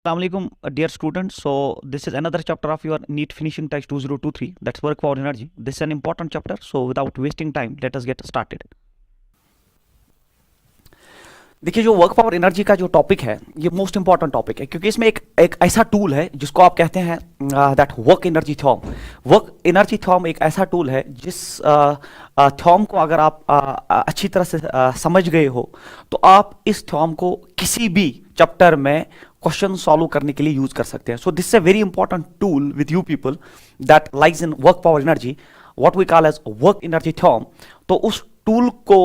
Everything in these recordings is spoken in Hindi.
Assalamualaikum, dear students. So this is another chapter of your NEET finishing test 2023. That's work power energy. This is an important chapter. So without wasting time, let us get started. देखिए, जो वर्क पावर एनर्जी का जो टॉपिक है ये मोस्ट इंपॉर्टेंट टॉपिक है, क्योंकि इसमें एक ऐसा टूल है जिसको आप कहते हैं that work energy theorem. Work energy theorem एक ऐसा टूल है जिस थ्योरम को अगर आप अच्छी तरह से समझ गए हो तो आप इस थ्योरम को किसी भी चैप्टर में क्वेश्चन सॉल्व करने के लिए यूज कर सकते हैं। So this is a very important tool with you people that lies in work power energy, what we call as work energy theorem. तो उस टूल को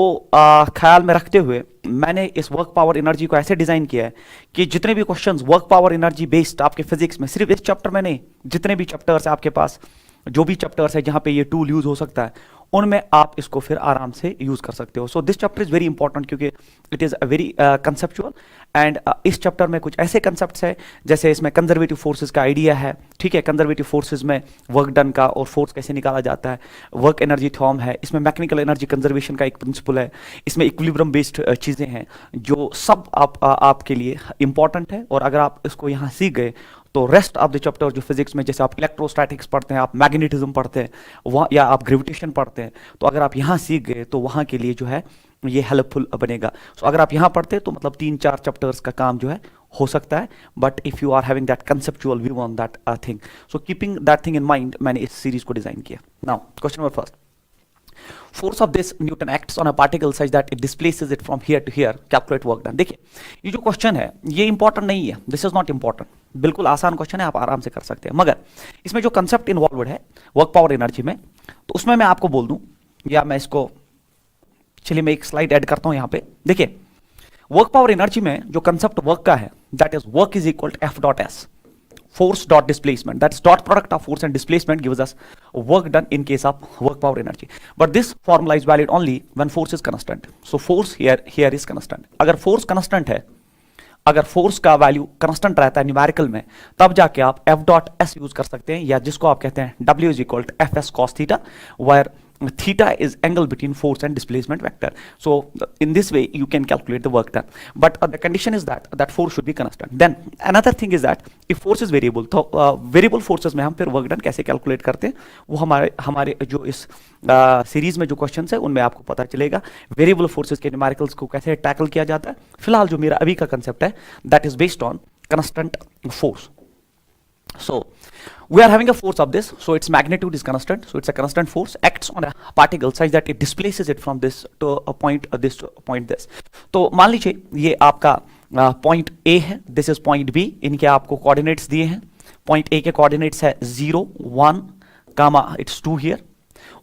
ख्याल में रखते हुए मैंने इस वर्क पावर एनर्जी को ऐसे डिजाइन किया है कि जितने भी questions work power energy based आपके फिजिक्स में, सिर्फ इस चैप्टर में नहीं, जितने भी चैप्टर्स है आपके पास, जो भी चैप्टर्स है जहां पे ये टूल यूज हो सकता है, उनमें आप इसको फिर आराम से यूज कर सकते हो। So this chapter is very important क्योंकि it is a very conceptual and इस चैप्टर में कुछ ऐसे कंसेप्ट्स है जैसे इसमें कंजर्वेटिव फोर्सेस का आइडिया है, ठीक है, कंजर्वेटिव फोर्सेस में वर्क डन का और फोर्स कैसे निकाला जाता है, वर्क एनर्जी थ्योरम है, इसमें मैकेनिकल एनर्जी कंजर्वेशन का एक प्रिंसिपल है, इसमें इक्विलिब्रियम बेस्ड चीजें हैं जो सब आपके लिए इंपॉर्टेंट है। और अगर आप इसको यहाँ सीख गए तो रेस्ट ऑफ द चैप्टर जो फिजिक्स में, जैसे आप इलेक्ट्रोस्टैटिक्स पढ़ते हैं, आप मैग्नेटिज्म पढ़ते हैं वहाँ, या आप ग्रेविटेशन पढ़ते हैं, तो अगर आप यहाँ सीख गए तो वहाँ के लिए जो है ये हेल्पफुल बनेगा। सो अगर आप यहाँ पढ़ते तो मतलब 3-4 चैप्टर्स का काम जो है हो सकता है, but if you are having that conceptual view on that thing, so keeping that thing in mind मैंने इस सीरीज को डिजाइन किया। Now question number first, force of this Newton acts on a particle such that it displaces it from here to here, calculate work done। देखिए, ये जो क्वेश्चन है ये इंपॉर्टेंट नहीं है, दिस इज नॉट इंपॉर्टेंट, बिल्कुल आसान क्वेश्चन है, आप आराम से कर सकते हैं, मगर इसमें जो कंसेप्ट इन्वॉल्व है वर्क पावर एनर्जी में, तो उसमें मैं आपको बोल दूं, या मैं इसको, चलिए मैं एक स्लाइड ऐड करता हूं यहां पे। देखिए, वर्क पावर एनर्जी में जो कंसेप्ट वर्क का है that is work is equal to F dot S, force dot displacement, that's dot product of force and displacement gives us work done in case of work power energy, but this formula is valid only when force is constant। so force here is constant। अगर force constant है, अगर फोर्स का वैल्यू कांस्टेंट रहता है न्यूमेरिकल में, तब जाके आप एफ डॉट एस यूज कर सकते हैं, या जिसको आप कहते हैं W is equal to F S cos theta, where theta is angle between force and displacement vector। so in this way you can calculate the work done, but the condition is that force should be constant। then another thing is that if force is variable, तो variable forces में हम फिर work done कैसे calculate करते हैं वो हमारे जो इस सीरीज में जो क्वेश्चंस है उनमें आपको पता चलेगा। वेरिएबल फोर्सेस के न्यूमेरिकल्स को कैसे टैकल किया जाता है। फिलहाल जो मेरा अभी का कंसेप्ट है that is based on constant force। so we are having a force of this, so its magnitude is constant, so it's a constant force acts on a particle such that it displaces it from this to a point this to a point this। तो मान लीजिए ये आपका पॉइंट A है, दिस इज पॉइंट B, इनके आपको कोऑर्डिनेट्स दिए हैं। पॉइंट A के कोऑर्डिनेट्स है 0 1 कामा इट्स 2 हियर,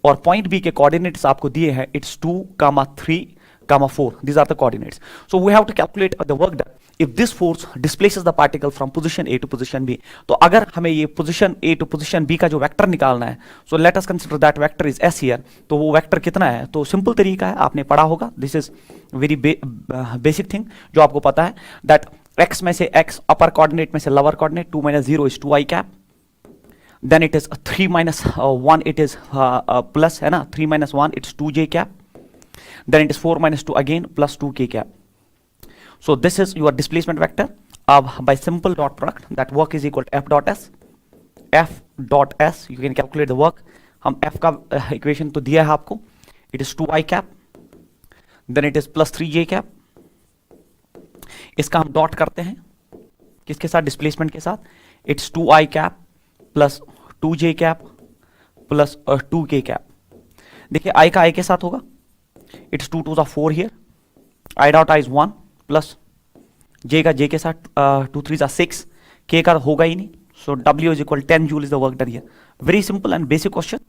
और पॉइंट B के कोऑर्डिनेट्स आपको दिए हैं it's 2 comma 3 comma 4, these are the coordinates। so we have to calculate the work done if this force displaces the particle from position A to position B। तो अगर हमें ये position A to position B का जो वेक्टर निकालना है, so let us consider that vector is S here। तो वो वेक्टर कितना है, तो सिंपल तरीका है, आपने पढ़ा होगा, this is very basic thing जो आपको पता है, दैट x में से x अपर कोऑर्डिनेट में से lower coordinate, 2 - 0 is 2i cap, then it is 3 - 1 it is plus है ना, 3 - 1 it's 2j cap, then it is 4 - 2 again plus 2k cap। so this is your displacement vector by simple dot product that work is equal to f dot s। f dot s you can calculate the work। हम f का इक्वेशन तो दिया है आपको, it is 2i cap, then it is plus 3j cap। इसका हम डॉट करते हैं किसके साथ, डिस्प्लेसमेंट के साथ, it's 2i cap plus 2j cap plus 2k cap। देखिए i का i के साथ होगा, it's 2 2s are 4 here, i dot i is 1 plus j का j के साथ 2 3s are 6, k का होगा ही नहीं, so w is equal 10 joule is the work done here। very simple and basic question,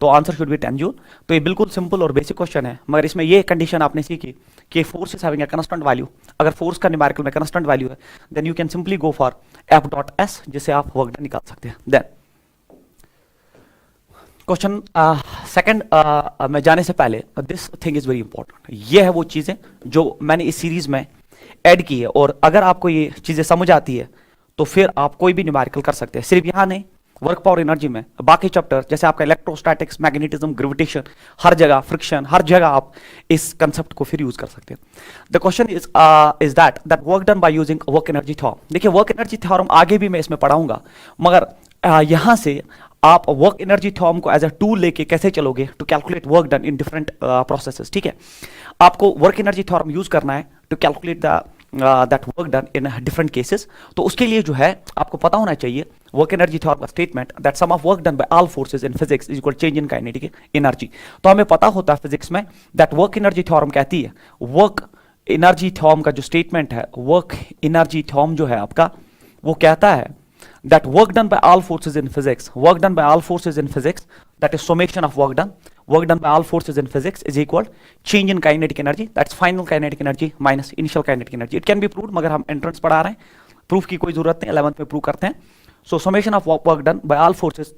तो आंसर शुड बी 10 जूल। तो ये बिल्कुल सिंपल और बेसिक क्वेश्चन है, मगर इसमें ये कंडीशन आपने सीखी कि force is having a constant value. अगर फोर्स का न्यूमेरिकल में कांस्टेंट वैल्यू है then you can simply go for F dot S, जिससे आप वर्क डन निकाल सकते हैं। देन क्वेश्चन सेकंड में जाने से पहले, this thing is very important, ये है वो चीजें जो मैंने इस सीरीज में ऐड की है, और अगर आपको ये चीजें समझ आती है तो फिर आप कोई भी न्यूमेरिकल कर सकते हैं। सिर्फ यहाँ नहीं, वर्क पावर एनर्जी में बाकी चैप्टर जैसे आपका इलेक्ट्रोस्टैटिक्स, मैग्नेटिज्म, ग्रेविटेशन, हर जगह फ्रिक्शन, हर जगह आप इस कंसेप्ट को फिर यूज कर सकते हैं. The question is that work done by using work energy theorem. देखिए वर्क एनर्जी थ्योरम आगे भी मैं इसमें पढ़ाऊंगा, मगर यहां से आप वर्क एनर्जी थ्योरम को एज अ टूल लेके कैसे चलोगे to calculate work done in different processes. ठीक है, आपको वर्क एनर्जी थ्योरम यूज करना है to calculate that work done in different cases. तो उसके लिए जो है आपको पता होना चाहिए वर्क एनर्जी थ्योरम का statement that sum of work done by all forces in physics is equal change in kinetic energy. तो हमें पता होता है फिजिक्स में दैट वर्क एनर्जी थ्योरम कहती है, वर्क एनर्जी थ्योरम का जो स्टेटमेंट है, वर्क एनर्जी थ्योरम जो है आपका, वो कहता है that work done by all forces in physics, work done by all forces in physics, that is summation of work done by all forces in physics is equal change in kinetic energy, that's final kinetic energy minus initial kinetic energy. It can be proved, मगर हम entrance पढ़ा रहे हैं, proof की कोई जरूरत नहीं, 11th में prove करते हैं. So summation of work done by all forces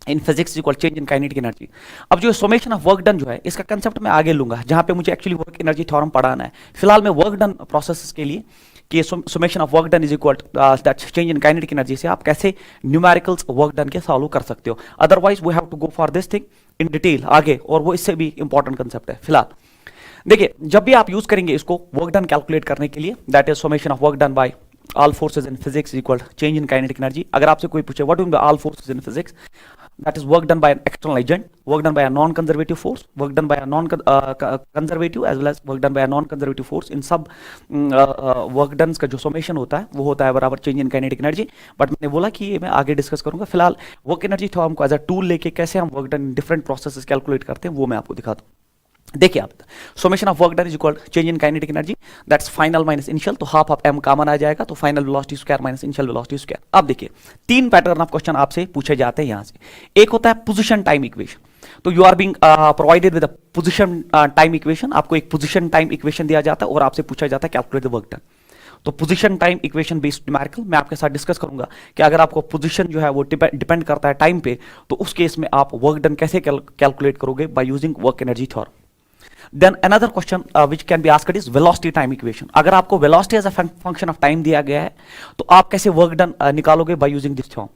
in physics equal change in kinetic energy. अब जो समेशन ऑफ वर्क डन जो है इसका कंसेप्ट मैं आगे लूंगा, जहां पे मुझे एक्चुअली वर्क एनर्जी थ्योरम पढ़ाना है. फिलहाल मैं वर्क डन प्रोसेस के लिए कि summation of work done is equal that change in kinetic energy से आप कैसे न्यूमेरिकल्स वर्क डन के सॉल्व कर सकते हो. Otherwise we have to go for this thing in detail आगे, और वो इससे भी इंपॉर्टेंट कंसेप्ट है. फिलहाल देखिए जब भी आप यूज करेंगे इसको वर्क डन कैलकुलेट करने के लिए, that is summation of work done bye all forces in physics equal change in kinetic energy. अगर आपसे कोई पूछे what do you mean by all forces in physics, that is work done by an external agent, work done by a non-conservative force, work done by a non-conservative as well as work done by a non-conservative force. इन सब work done का जो summation होता है वो होता है बराबर change in kinetic energy. But मैंने बोला कि ये मैं आगे डिस्कस करूंगा. फिलहाल work energy थ्योरम को एज अ टूल लेके कैसे हम work done different processes calculate करते हैं वो मैं आपको दिखाता हूँ. देखिए आप summation of work done is equal change in kinetic energy, that's final minus initial, तो हाफ ऑफ एम कॉमन आ जाएगा, तो final velocity square minus initial velocity square. अब देखिए तीन पैटर्न ऑफ क्वेश्चन आपसे पूछे जाते हैं यहां से. एक होता है पोजीशन टाइम इक्वेशन, तो you are being provided with a position time equation, आपको एक पोजीशन टाइम इक्वेशन दिया जाता है और आपसे पूछा जाता है कैलकुलेट द वर्क डन. तो position time equation based numerical मैं आपके साथ डिस्कस करूंगा कि अगर आपको पोजीशन जो है वो डिपेंड करता है टाइम पे, तो उस केस में आप वर्क डन कैसे कैलकुलेट करोगे bye using work energy theorem. Then another question which can be asked is velocity time equation. अगर आपको velocity as a function of time दिया गया है तो आप कैसे work done निकालोगे by using this theorem.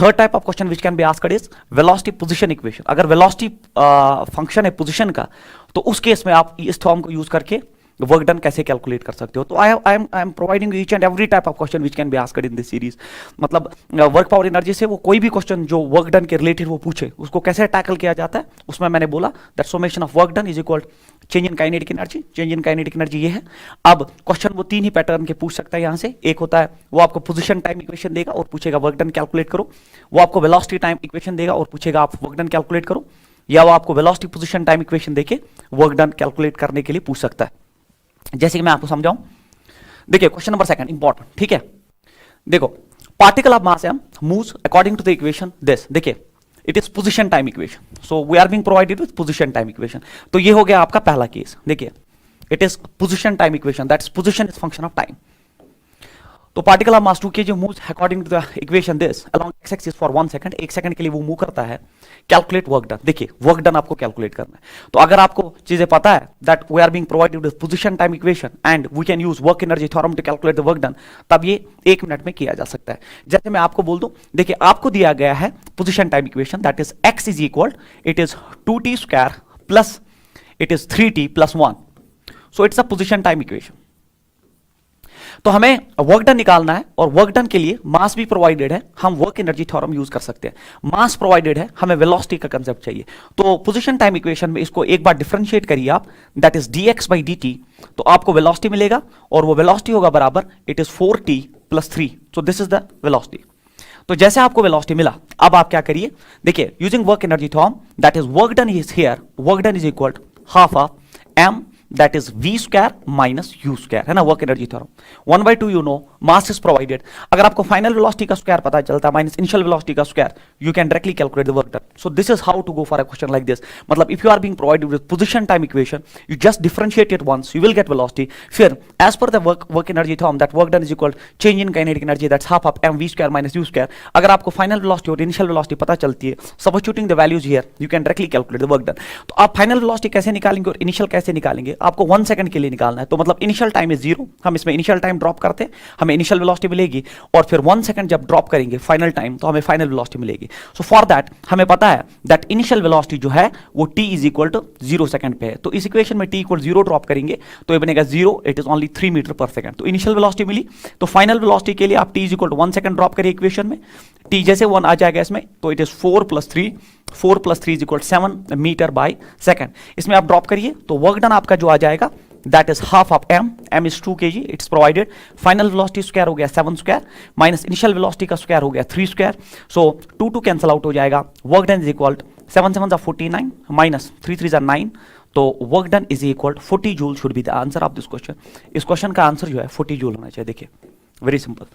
Third type of question which can be asked is velocity position equation. अगर velocity function है position का, तो उस केस में आप इस theorem को यूज करके वर्क डन कैसे कैलकुलेट कर सकते हो. तो I am providing each and every type of question which can be asked in this series. मतलब वर्क पावर एनर्जी से वो कोई भी क्वेश्चन जो वर्क डन के रिलेटेड वो पूछे उसको कैसे टैकल किया जाता है, उसमें मैंने बोला that summation of work done is equal change in kinetic energy. Change in kinetic energy ये है. अब क्वेश्चन वो तीन ही पैटर्न के पूछ सकता है यहाँ से. एक होता है वो आपको पोजीशन टाइम इक्वेशन देगा और पूछेगा वर्क डन कैलकुलेट करो, वो आपको वेलोसिटी टाइम इक्वेशन देगा और पूछेगा आप वर्क डन कैलकुलेट करो, या वो आपको वेलोसिटी पोजीशन टाइम इक्वेशन देके वर्क डन कैलकुलेट करने के लिए पूछ सकता है. जैसे कि मैं आपको समझाऊं, देखिए क्वेश्चन नंबर सेकंड इंपॉर्टेंट. ठीक है, देखो particle of mass m moves according to the equation this. देखिए it is position time equation, so we are being provided with position time equation. तो ये हो गया आपका पहला केस. देखिए it is position time equation, that's position is function of time. तो particle of mass 2 kg moves according to the equation this along x axis for 1 second. 1 second के लिए वो मूव करता है. Calculate work done. देखिए वर्क डन आपको कैलकुलेट करना है. तो अगर आपको चीजें पता है that we are being provided with position time equation and we can use work energy theorem to calculate the work done, तब ये 1 मिनट में किया जा सकता है. जैसे मैं आपको बोल दूं, देखिए आपको दिया गया है position time equation that is x is equal it is 2t square plus it is 3t plus 1. So it's a position time equation. तो हमें वर्क डन निकालना है और वर्क डन के लिए मास भी प्रोवाइडेड है, हम वर्क एनर्जी थ्योरम यूज कर सकते हैं. मास प्रोवाइडेड है, हमें वेलोसिटी का कंसेप्ट चाहिए. तो पोजीशन टाइम इक्वेशन में इसको एक बार डिफरेंशिएट करिए आप, that is dx by dt. तो आपको वेलोसिटी मिलेगा और वो वेलोसिटी होगा बराबर it is 4t plus 3. So this is the velocity. तो जैसे आपको वेलोसिटी मिला, अब आप क्या करिए, देखिए using work energy theorem that is work done is here, work done is equal half of m that is v square minus u square, है ना work energy theorem. 1/2 you know mass is provided. अगर आपको फाइनल वेलोसिटी का स्क्वायर पता चलता है माइनस इनिशियल वेलोसिटी का square, you can directly calculate the work done. So this is how to go for a question like this. मतलब if you are being provided with position time equation, you just differentiate it once, you will get velocity. फिर as per the work energy theorem that work done is equal change in kinetic energy that's half of m v square minus u square. अगर आपको फाइनल वेलोसिटी और इनिशियल वेलोसिटी पता चलती है, substituting the values here, you can directly calculate the work done. तो आप फाइनल वेलोसिटी कैसे निकालेंगे और इनिशियल कैसे निकालेंगे आपको 1 सेकंड के लिए निकालना है, तो मतलब इनिशियल टाइम इज 0, हम इसमें इनिशियल टाइम ड्रॉप करते हैं, हमें इनिशियल वेलोसिटी मिलेगी, और फिर 1 सेकंड जब ड्रॉप करेंगे फाइनल टाइम तो हमें फाइनल वेलोसिटी मिलेगी। सो फॉर दैट हमें पता है दैट इनिशियल वेलोसिटी जो है वो t is equal to 0 second पे है, तो इस इक्वेशन में t इक्वल 0 ड्रॉप करेंगे तो ये बनेगा 0, इट इज ओनली 3 मीटर पर सेकंड। तो इनिशियल वेलोसिटी मिली, तो फाइनल वेलोसिटी के लिए आप t is equal to 1 second drop करिए इक्वेशन में, t जैसे 1 आ जाएगा इसमें, तो it is 4 + 3 is equal 7 meter by second. इसमें आप ड्रॉप करिए तो वर्क डन आपका जो आ जाएगा that is half of m is 2 kg, it's provided। final velocity square हो गया 7 स्क्वायर माइनस इनिशियल वेलोसिटी का स्क्वायर हो गया 3 स्क्वायर, सो 2 कैंसिल आउट हो जाएगा, वर्क डन इज इक्वल 7 7 जा 49 माइनस 3 3 जा 9, तो work done is equal 40 joule should be the answer of this question. इस क्वेश्चन का आंसर जो है 40 जूल होना चाहिए। देखिए वेरी सिंपल।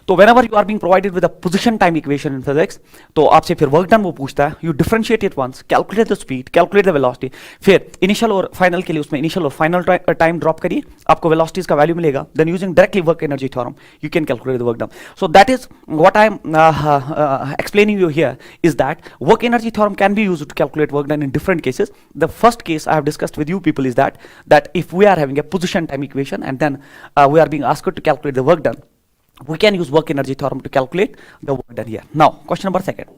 तो whenever you are being provided with a position time equation in physics, तो आपसे फिर वर्क डन वो पूछता है, you differentiate it once, calculate the speed, calculate the velocity, फिर इनिशियल और फाइनल के लिए उसमें इनिशियल और फाइनल टाइम ड्रॉप करिए, आपको वेलोसिटीज का वैल्यू मिलेगा, then using directly work energy theorem you can calculate the work done। So that is what I am explaining you here, is that work energy theorem can be used to calculate work done in different cases। The first case I have discussed with you people is that if we are having a position time equation and then we are being asked to calculate the work done, we can use work energy theorem to calculate the work done here। Now question number second,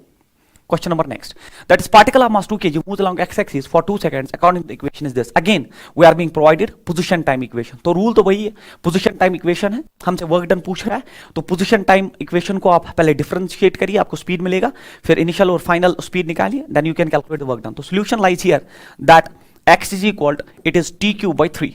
question number next, that is particle of mass 2 kg moves along x-axis for 2 seconds according to the equation is this। again we are being provided position time equation, तो रूल तो वही है, position time equation है, हमसे वर्क डन पूछ रहा है, तो position time equation को आप पहले डिफरेंशिएट करिए, आपको स्पीड मिलेगा, फिर इनिशियल और फाइनल स्पीड निकालिए, then you can calculate the work done। तो solution lies here that x is equal it is t cube by 3,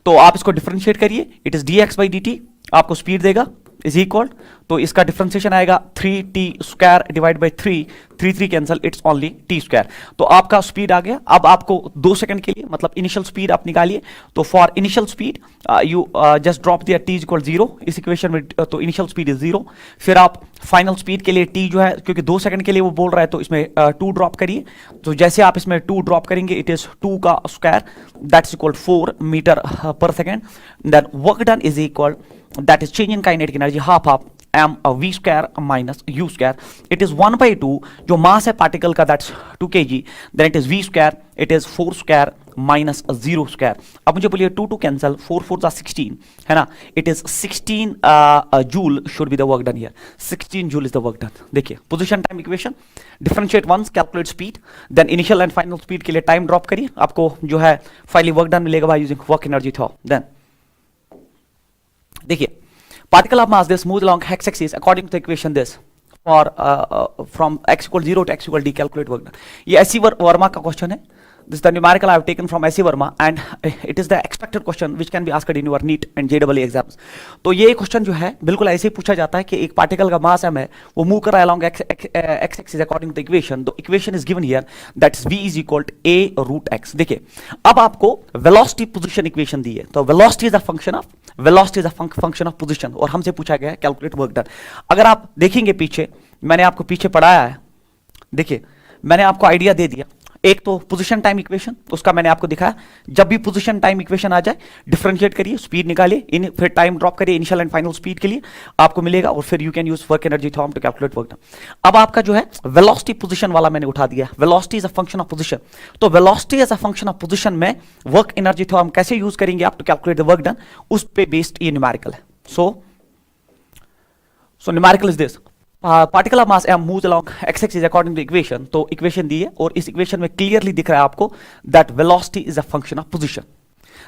तो आप इसको डिफरेंशिएट करिए, it is dx by dt, आपको स्पीड देगा इज इक्वल, तो इसका डिफरेंशिएशन आएगा 3t square divide by 3, 3 cancel, it's only t square, तो आपका स्पीड आ गया। अब आपको 2 सेकंड के लिए मतलब इनिशियल स्पीड आप निकालिए, तो for initial speed you just drop दिया t इज इक्वल 0 इस इक्वेशन में, तो इनिशियल स्पीड इज 0, फिर आप फाइनल स्पीड के लिए t जो है, क्योंकि 2 सेकंड के लिए वो बोल रहा है, तो इसमें 2 ड्रॉप करिए, तो जैसे आप इसमें 2 ड्रॉप करेंगे इट इज 2 का square that is equal 4 metre पर second, then work done is equal that is change in kinetic energy half of m v square minus u square, it is 1/2 जो मास है पार्टिकल का that's 2 kg, then it is v square, it is 4 square minus 0 square। अब मुझे बोलिए 2 कैंसल, 4 4 जा 16 है ना, it is 16 joule should be the work done here, 16 joule is the work done। देखिए position time equation, differentiate once, calculate speed, then initial and final speed के लिए टाइम ड्रॉप करिए, आपको जो है फाइनली वर्क डन मिलेगा by using work energy theorem. Then देखिए particle of mass this moves along x-axis according to the equation this for from x equal 0 to x equal d, calculate work done। ये एसी वर्मा का क्वेश्चन है, this is the numerical I have taken from S.C. Verma and it is the expected question which can be asked in your NEET and JEE exams। तो ये क्वेश्चन जो है बिल्कुल ऐसे ही पूछा जाता है कि एक पार्टिकल का मास m है, वो मूव कर रहा है along x axis according to the equation, the equation is given here that is v is equal to a root x। देखिए अब आपको velocity position equation दी है, तो velocity is a function of position और हमसे पूछा गया है calculate work done। अगर आप देखेंगे पीछे, मैंने आपको पीछे पढ़ाया है, देखिए मैंने आपको आइडिया दे दिया, एक तो पोजीशन टाइम इक्वेशन, उसका मैंने आपको दिखाया, जब भी पोजीशन टाइम इक्वेशन आ जाए डिफरेंशिएट करिए, स्पीड निकालिए, फिर टाइम ड्रॉप करिए इनिशियल एंड फाइनल स्पीड के लिए, आपको मिलेगा, और फिर you can use work energy theorem to calculate work done. अब आपका जो है वेलोसिटी पोजीशन वाला मैंने उठा दिया, velocity is a function of position, तो velocity as a function of position में वर्क एनर्जी थ्योरम कैसे यूज करेंगे आप to calculate the work done, उस पे बेस्ड ये न्यूमेरिकल है। सो numerical is this, particle of mass m moves along x axis according to equation, तो इक्वेशन दी है और इस इक्वेशन में क्लियरली दिख रहा है आपको that velocity is a function of position.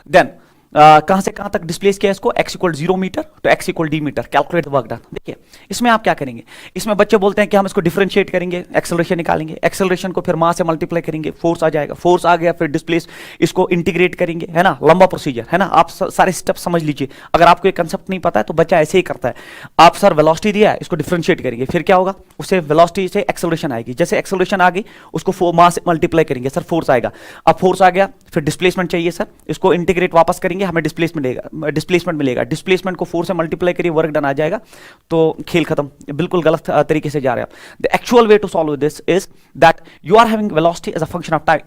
Then कहां से कहां तक डिस्प्लेस किया इसको, x इक्वल 0 मीटर तो x equal d meter, calculate work done. देखिए इसमें आप क्या करेंगे, इसमें बच्चे बोलते हैं कि हम इसको डिफरेंशिएट करेंगे, एक्सेलरेशन निकालेंगे, एक्सेलरेशन को फिर मास से मल्टीप्लाई करेंगे, फोर्स आ जाएगा, फोर्स आ गया फिर डिस्प्लेस, इसको इंटीग्रेट करेंगे, है ना, लंबा प्रोसीजर है ना, आप सारे स्टेप समझ लीजिए। अगर आपको ये कंसेप्ट नहीं पता है तो बच्चा ऐसे ही करता है, आप सर वेलोसिटी दिया है, इसको डिफरेंशिएट करेंगे, फिर क्या होगा, उससे वेलोसिटी से एक्सेलरेशन आएगी, जैसे एक्सेलरेशन आ गई उसको मास से मल्टीप्लाई करेंगे, सर फोर्स आएगा, अब फोर्स आ गया फिर डिस्प्लेसमेंट चाहिए सर, इसको इंटीग्रेट वापस करेंगे, हमें डिस्प्लेसमेंट मिलेगा, डिस्प्लेसमेंट को 4 से मल्टीप्लाई करिए, वर्क डन आ जाएगा, तो खेल खत्म, बिल्कुल गलत तरीके से जा रहे हैं आप। The actual way to solve this is that you are having velocity as a function of time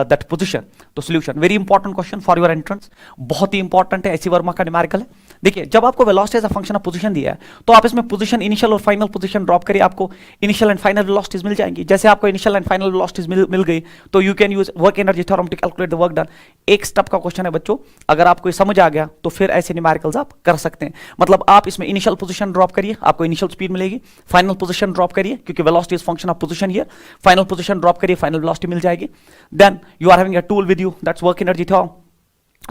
that position. तो solution very important question for your entrance, बहुत ही इंपॉर्टेंट है, एसी वर्मा का न्यूमेरिकल है। देखिए जब आपको velocity as a function of position दिया है तो आप इसमें पोजीशन इनिशियल और फाइनल पोजीशन ड्रॉप करिए, आपको इनिशियल एंड फाइनल वेलोसिटीज मिल जाएंगी। जैसे आपको इनिशियल एंड फाइनल वेलोसिटीज मिल गई तो you can use work energy theorem to calculate the work done. एक स्टेप का क्वेश्चन है बच्चों, अगर आपको ये समझ आ गया तो फिर ऐसे न्यूमेरिकल्स आप कर सकते हैं। मतलब आप इसमें इनिशियल पोजीशन ड्रॉप करिए, आपको इनिशियल स्पीड मिलेगी, फाइनल पोजीशन ड्रॉप करिए क्योंकि velocity is function of position here, final position drop करिए, फाइनल वेलोसिटी मिल जाएगी। Then you are having a tool with you that's work energy theorem,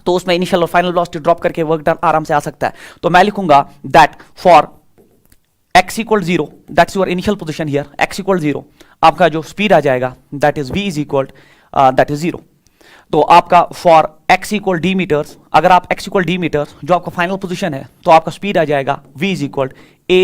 तो उसमें इनिशियल और फाइनल वेलोसिटी ड्रॉप करके वर्क डन आराम से आ सकता है। तो मैं लिखूंगा that for x equal 0 that's your initial position here, x equal 0 आपका जो स्पीड आ जाएगा that is v is equal that is 0। तो आपका for x equal d meters, अगर आप x इक्वल d मीटर्स जो आपका फाइनल पोजीशन है तो आपका स्पीड आ जाएगा v is equal a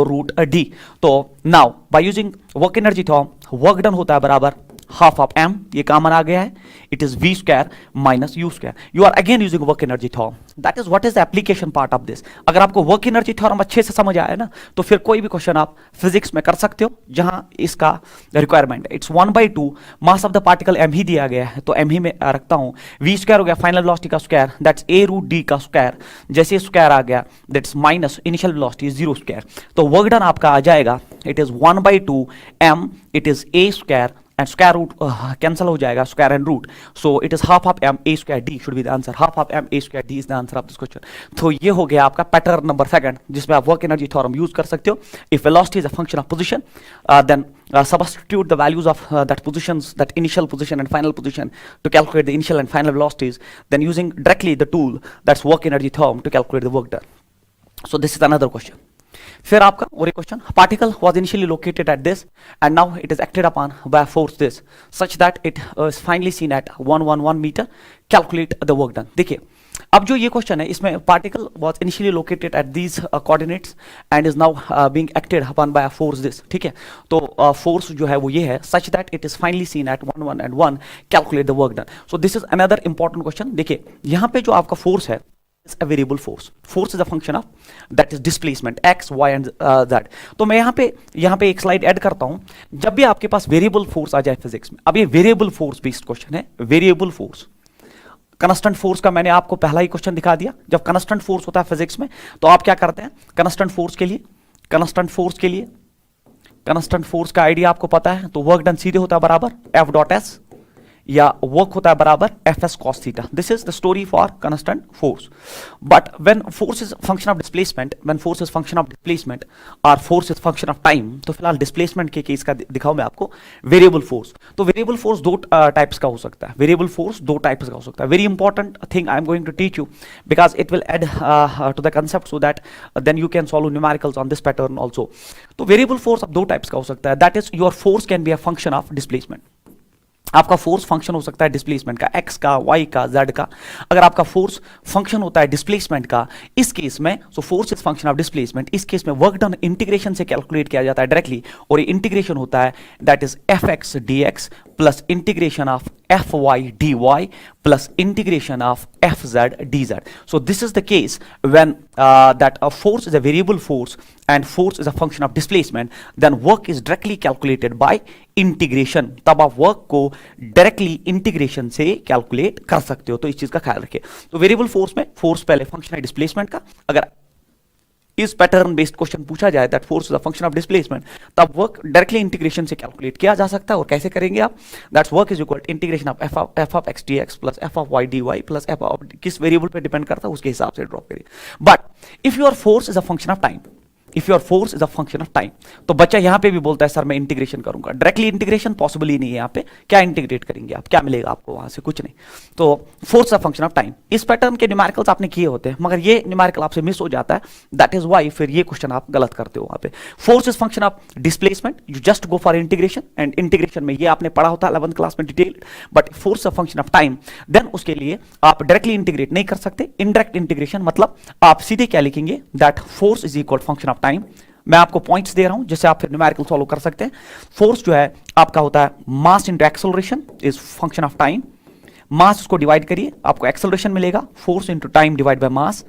root d। तो now by using work energy theorem work done होता है बराबर हाफ ऑफ m, ये कॉमन आ गया है, it is v square minus u square. You are again using work energy theorem, that is what is the application part of this. अगर आपको वर्क एनर्जी थ्योरम अच्छे से समझ आया ना तो फिर कोई भी क्वेश्चन आप फिजिक्स में कर सकते हो जहां इसका रिक्वायरमेंट है। It's 1/2 mass of the particle m ही दिया गया है तो m ही में रखता हूं, v स्क्वायर हो गया फाइनल वेलोसिटी का square that's a root d का स्क्वायर, जैसे स्क्वायर आ गया that's minus initial velocity 0 square. तो वर्क डन आपका आ जाएगा it is 1/2 m, it is a square and square root cancel हो जाएगा, square and root, so it is half of m a square d should be the answer, half of m a square d is the answer of this question। तो ये हो गया आपका पैटर्न नंबर सेकंड जिसमें आप वर्क एनर्जी थ्योरम यूज कर सकते हो। if velocity is a function of position then substitute the values of that positions, that initial position and final position to calculate the initial and final velocities, then using directly the tool that's work energy theorem to calculate the work done। so this is another question। फिर आपका और एक question, particle was initially located at this and now it is acted upon by force this such that it is finally seen at 111 meter, calculate the work done. देखिए अब जो ये क्वेश्चन है इसमें particle was initially located at these coordinates and is now being acted upon by force this, ठीक है। तो फोर्स जो है वो ये है such that it is finally seen at 111 calculate the work done. So this is another important question. देखिए यहाँ पे जो आपका फोर्स है is a variable force, force is a function of that is displacement x y and z। तो मैं यहाँ पे एक स्लाइड ऐड करता हूँ, जब भी आपके पास वेरिएबल फोर्स आ जाए फिजिक्स में, अब ये वेरिएबल फोर्स बेस्ड क्वेश्चन है, वेरिएबल फोर्स। कंस्टेंट फोर्स का मैंने आपको पहला ही क्वेश्चन दिखा दिया, जब कंस्टेंट फोर्स होता है फिजिक्स में तो आप क्या करते हैं, कंस्टेंट फोर्स का आइडिया आपको पता है, तो वर्क डन सीधे होता है बराबर f डॉट s या वर्क होता है बराबर fs cos theta. This is the story for constant force. But when force is function of displacement, और force is function of time, तो फिलहाल डिस्प्लेसमेंट के केस का दिखाऊं मैं आपको वेरिएबल फोर्स। तो वेरिएबल फोर्स दो टाइप्स का हो सकता है, very important thing I am going to teach you because it will add to the concept so that then you can solve numericals on this pattern also. तो वेरिएबल फोर्स अब दो टाइप्स का हो सकता है, that is your force can be a function of displacement. आपका फोर्स फंक्शन हो सकता है डिस्प्लेसमेंट का, x का, y का, z का। अगर आपका फोर्स फंक्शन होता है डिस्प्लेसमेंट का, इस केस में so force is function of displacement, इस केस में वर्क डन इंटीग्रेशन से कैलकुलेट किया जाता है डायरेक्टली, और ये इंटीग्रेशन होता है that is fx dx plus integration of fy dy plus integration of fz dz। So this is the case when that a force is a variable force and force is a function of displacement, then work is directly calculated by integration। तब आप वर्क को डायरेक्टली इंटीग्रेशन से कैलकुलेट कर सकते हो, तो इस चीज का ख्याल रखिए। तो वेरिएबल फोर्स में फोर्स पहले फंक्शन है डिस्प्लेसमेंट का, अगर इस पैटर्न बेस्ड क्वेश्चन पूछा जाए that force is a function of displacement, तब वर्क डायरेक्टली इंटीग्रेशन से कैलकुलेट किया जा सकता है। और कैसे करेंगे आप, that's work is equal integration of f of x dx plus f of y dy plus f of किस वेरिएबल पे डिपेंड करता है उसके हिसाब से ड्रॉप करिए। But if your force is a function of time, तो बच्चा यहां पे भी बोलता है सर मैं इंटीग्रेशन करूंगा, डायरेक्टली इंटीग्रेशन पॉसिबल ही नहीं है। यहां पे क्या इंटीग्रेट करेंगे आप, क्या मिलेगा आपको वहां से, कुछ नहीं। तो force a function of time, इस पैटर्न के न्यूमेरिकल्स आपने किए होते हैं, मगर ये न्यूमेरिकल आपसे मिस हो जाता है, दैट इज व्हाई फिर ये क्वेश्चन आप गलत करते हो। वहां पे force is function of displacement, you just go for integration, and integration में ये आपने पढ़ा होता है 11th क्लास में detail. But force a function of time, then उसके लिए आप डायरेक्टली इंटीग्रेट नहीं कर सकते, इनडायरेक्ट इंटीग्रेशन मतलब आप सीधे क्या लिखेंगे, that force is equal function of time. मैं आपको पॉइंट्स दे रहा हूं जिससे आप फिर न्यूमेरिकल सॉल्व कर सकते हैं। फोर्स जो है आपका होता है mass into acceleration is function of time, mass उसको डिवाइड करिए आपको एक्सेलरेशन मिलेगा, force into time divide by mass,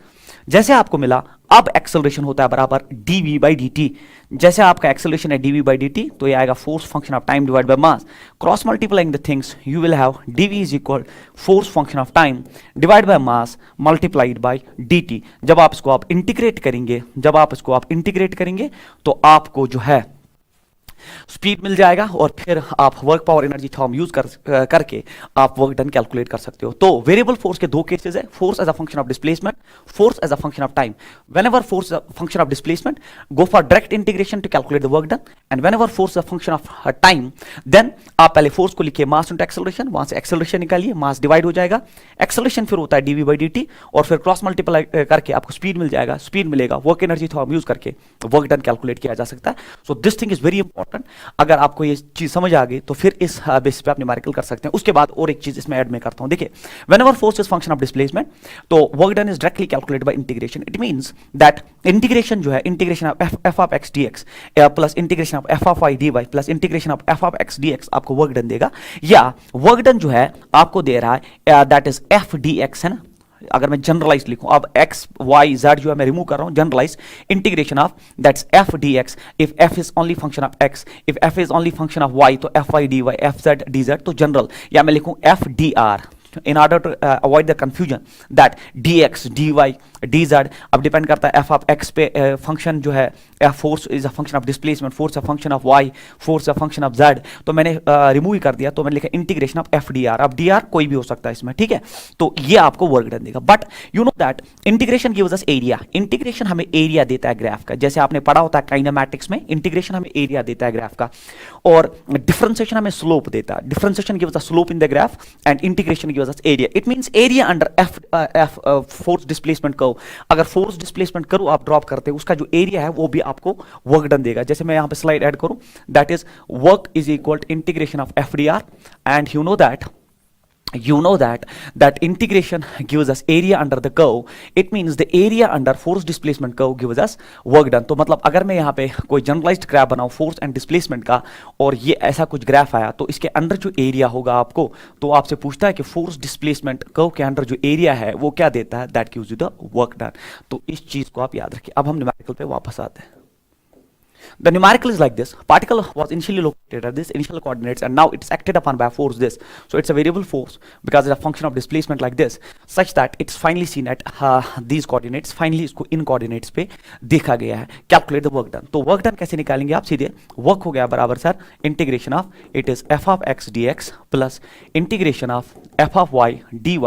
जैसे आपको मिला, अब एक्सेलरेशन होता है बराबर dv बाई dt। जैसे आपका एक्सेलरेशन है dv बाई dt, तो ये आएगा force function of time divide by mass. Cross multiplying the things you will have dv is equal force function of time divide by mass multiplied by dt। जब आप इसको आप इंटीग्रेट करेंगे तो आपको जो है स्पीड मिल जाएगा, और फिर आप work power energy theorem use करके आप वर्क डन कैलकुलेट कर सकते हो। तो वेरिएबल फोर्स के दो केसेस है, force as a function of displacement, force as a function of time. Whenever force function of displacement, go for direct integration to calculate the work done, and whenever force a function of time, then आप पहले फोर्स को लिखिए मास इनटू एक्सेलरेशन, वहां से एक्सेलरेशन निकालिए, मास डिवाइड हो जाएगा, एक्सेलरेशन फिर होता है dv बाई dt, और फिर क्रॉस मल्टीप्लाई करके आपको स्पीड मिल जाएगा, स्पीड मिलेगा, वर्क एनर्जी थ्योरम यूज करके वर्क डन कैलकुलेट किया जा सकता है। So this thing is very important. अगर आपको ये चीज समझ आ गई तो फिर इस बेसिस पे आप न्यूमेरिकल कर सकते हैं। उसके बाद और एक चीज इसमें ऐड में करता हूं, देखिए whenever force is function of displacement, तो work done is directly calculated by integration. It means that integration जो है, integration of f of x dx plus integration of f of y dy plus integration of f of x dx आपको वर्क डन देगा, या वर्क डन जो है आपको दे रहा है दैट इज f dx, है ना। अगर मैं जनरलाइज लिखूं, अब x y z जो है मैं रिमूव कर रहा हूं, generalize integration of that's f dx, if f is only function of x, if f is only function of y, तो fy dy fz dz, तो जनरल, या मैं लिखूं f dr in order to avoid the confusion that dx dy dz अब डिपेंड करता है f ऑफ x पे, फंक्शन जो है force is a function of displacement, force a function of y, force a function of z, तो मैंने रिमूव ही कर दिया, तो मैंने लिखा इंटीग्रेशन ऑफ f dr। अब dr कोई भी हो सकता है इसमें, ठीक है, तो ये आपको वर्क डन देगा। But you know that integration gives us area, integration हमें एरिया देता है ग्राफ का, जैसे आपने पढ़ा होता है काइनेमैटिक्स में, इंटीग्रेशन हमें एरिया देता है ग्राफ का, और डिफरेंशिएशन हमें स्लोप देता है, differentiation gives us slope in the graph and integration gives us area. It means area under f force displacement curve, अगर फोर्स डिस्प्लेसमेंट कर्व आप ड्रॉप करते हैं, उसका जो एरिया है वो भी आपको वर्क डन देगा। जैसे मैं यहां पे स्लाइड ऐड करूं, that is work is equal to integration of f dr, and you know that integration gives us area under the curve. It means the area under force displacement curve gives us work done. तो मतलब अगर मैं यहाँ पे कोई जनरलाइज्ड ग्राफ बनाऊं फोर्स एंड डिस्प्लेसमेंट का, और ये ऐसा कुछ ग्राफ आया, तो इसके अंदर जो एरिया होगा आपको, तो आपसे पूछता है कि फोर्स डिस्प्लेसमेंट कर्व के अंदर जो एरिया है वो क्या देता है, that gives you the work done. तो इस चीज को आप याद रखिए। अब हम न्यूमेरिकल पे वापस आते हैं। The numerical is like this: particle was initially located at this initial coordinates, and now it's acted upon by a force this. So it's a variable force because it's a function of displacement like this, such that it's finally seen at these coordinates. Finally इसको इन coordinates पे देखा गया है। Calculate the work done. तो work done कैसे निकालेंगे आप? सीधे work हो गया बराबर sir integration of it is f of x dx plus integration of f of y dy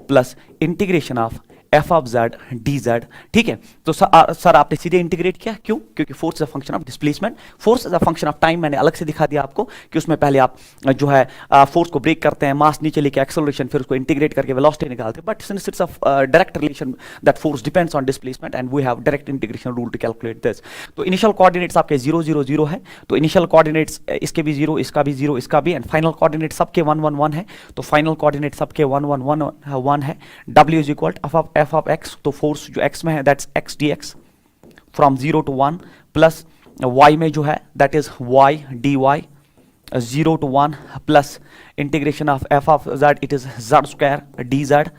plus integration of f of z dz। ठीक है, तो सर आपने सीधे इंटीग्रेट किया, क्यों? क्योंकि force is a function of displacement, force is a function of time मैंने अलग से दिखा दिया आपको कि उसमें पहले आप जो है फोर्स को ब्रेक करते हैं, मास नीचे लेके एक्सेलरेशन, फिर उसको इंटीग्रेट करके वेलोसिटी निकालते हैं। But since it's a direct relation that force depends on displacement and we have direct integration rule to calculate this. तो इनिशियल कोऑर्डिनेट्स आपके 0 0 0 है, तो इनिशियल कोऑर्डिनेट्स इसके भी 0, इसका भी 0, इसका भी, एंड फाइनल कोऑर्डिनेट सबके 1 1 1 है, तो फाइनल कोऑर्डिनेट सबके 1 1 1 1 है। w is equal f of x, तो फोर्स जो x में है that's x dx from 0 to 1 plus y में जो है that is y dy 0 to 1 plus integration of f of z it is z square dz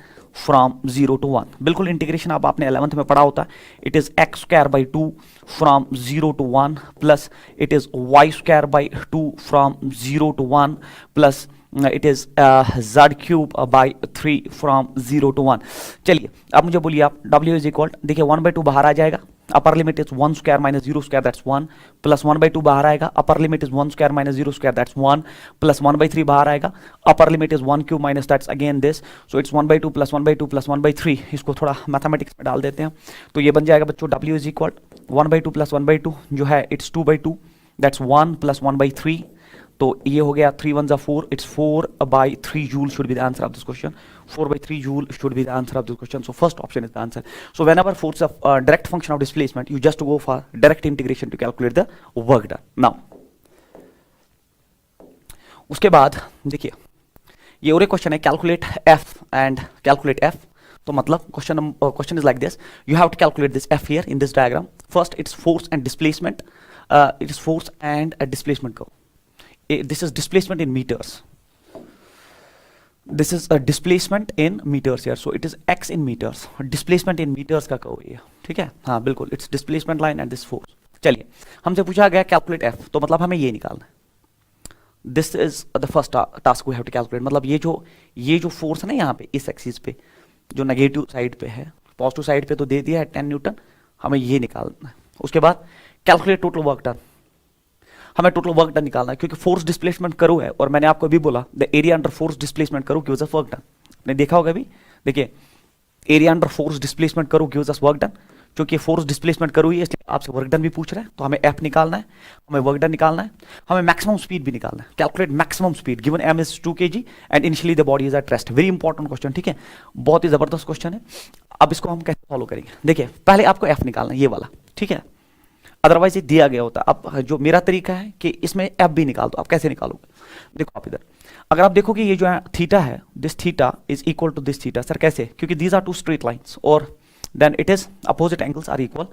from 0 to 1। बिल्कुल इंटीग्रेशन आप आपने 11th में पढ़ा होता है, it is x square by 2 from 0 to 1 plus it is y square by 2 from 0 to 1 plus it is z cube by 3 from 0 to 1। चलिए अब मुझे बोलिए आप w इज इक्वल, देखिए 1/2 बाहर आ जाएगा, upper limit is 1 square minus 0 square that's 1 plus 1/2 बाहर आएगा, upper limit is 1 square minus 0 square that's 1 plus 1/3 बाहर आएगा, upper limit is 1 cube minus that's again this, so it's 1/2 plus 1/2 plus 1/3। इसको थोड़ा मैथमेटिक्स में डाल देते हैं, तो ये बन जाएगा बच्चों w इज इक्वल 1/2 प्लस 1/2 जो है इट्स 2/2 दैट्स 1 प्लस 1/3, तो ये हो गया 3 1 4, it's 4/3 joule should be the answer of this question, 4/3 joule should be the answer of this question. So first option is the answer. So whenever force of direct function of displacement, you just go for direct integration to calculate the work done. Now उसके बाद देखिए ये और एक क्वेश्चन है, calculate f and calculate f. तो मतलब question is like this, you have to calculate this f here in this diagram. First it's force and displacement. It is force and a displacement curve. This is displacement in meters. This is a displacement in metres यार, so it is x in metres, displacement in metres का कहो ये, ठीक है, हाँ बिल्कुल, it's displacement line and this force. चलिए, हमसे पूछा गया कैलकुलेट एफ, तो मतलब हमें ये निकालना है। This is the first task we have to calculate, मतलब ये जो फोर्स है ना यहाँ पे इस एक्सिस पे, जो नेगेटिव साइड पे है, पॉजिटिव साइड पे तो दे दिया है 10 न्यूटन, हमें ये निकालना है। उसके बाद कैलकुलेट टोटल वर्क डन, हमें टोटल वर्क डन निकालना है, क्योंकि फोर्स डिस्प्लेसमेंट करो है, और मैंने आपको अभी बोला the area under force displacement करो गिव्स अस वर्क डन। आपने देखा होगा अभी, देखिए एरिया अंडर फोर्स डिस्प्लेसमेंट करो गिव्स अस वर्क डन, क्योंकि फोर्स डिस्प्लेसमेंट करो ही है, इसलिए आपसे वर्क डन भी पूछ रहा है, तो हमें एफ निकालना है, हमें वर्क डन निकालना है, हमें मैक्सिमम स्पीड भी निकालना है। Calculate maximum speed given m is 2 kg and initially the body is at rest. Very important question, ठीक है, बहुत ही जबरदस्त क्वेश्चन है। अब इसको हम कैसे फॉलो करेंगे, देखिए पहले आपको एफ निकालना है, ये वाला, ठीक है, अदरवाइज ये दिया गया होता है। अब जो मेरा तरीका है कि इसमें एफ भी निकाल दो। आप कैसे निकालोगे, देखो आप इधर, अगर आप देखोगे ये जो है थीटा है, this theta is equal to this theta. Sir कैसे, क्योंकि these are two straight lines और then it is opposite angles are equal,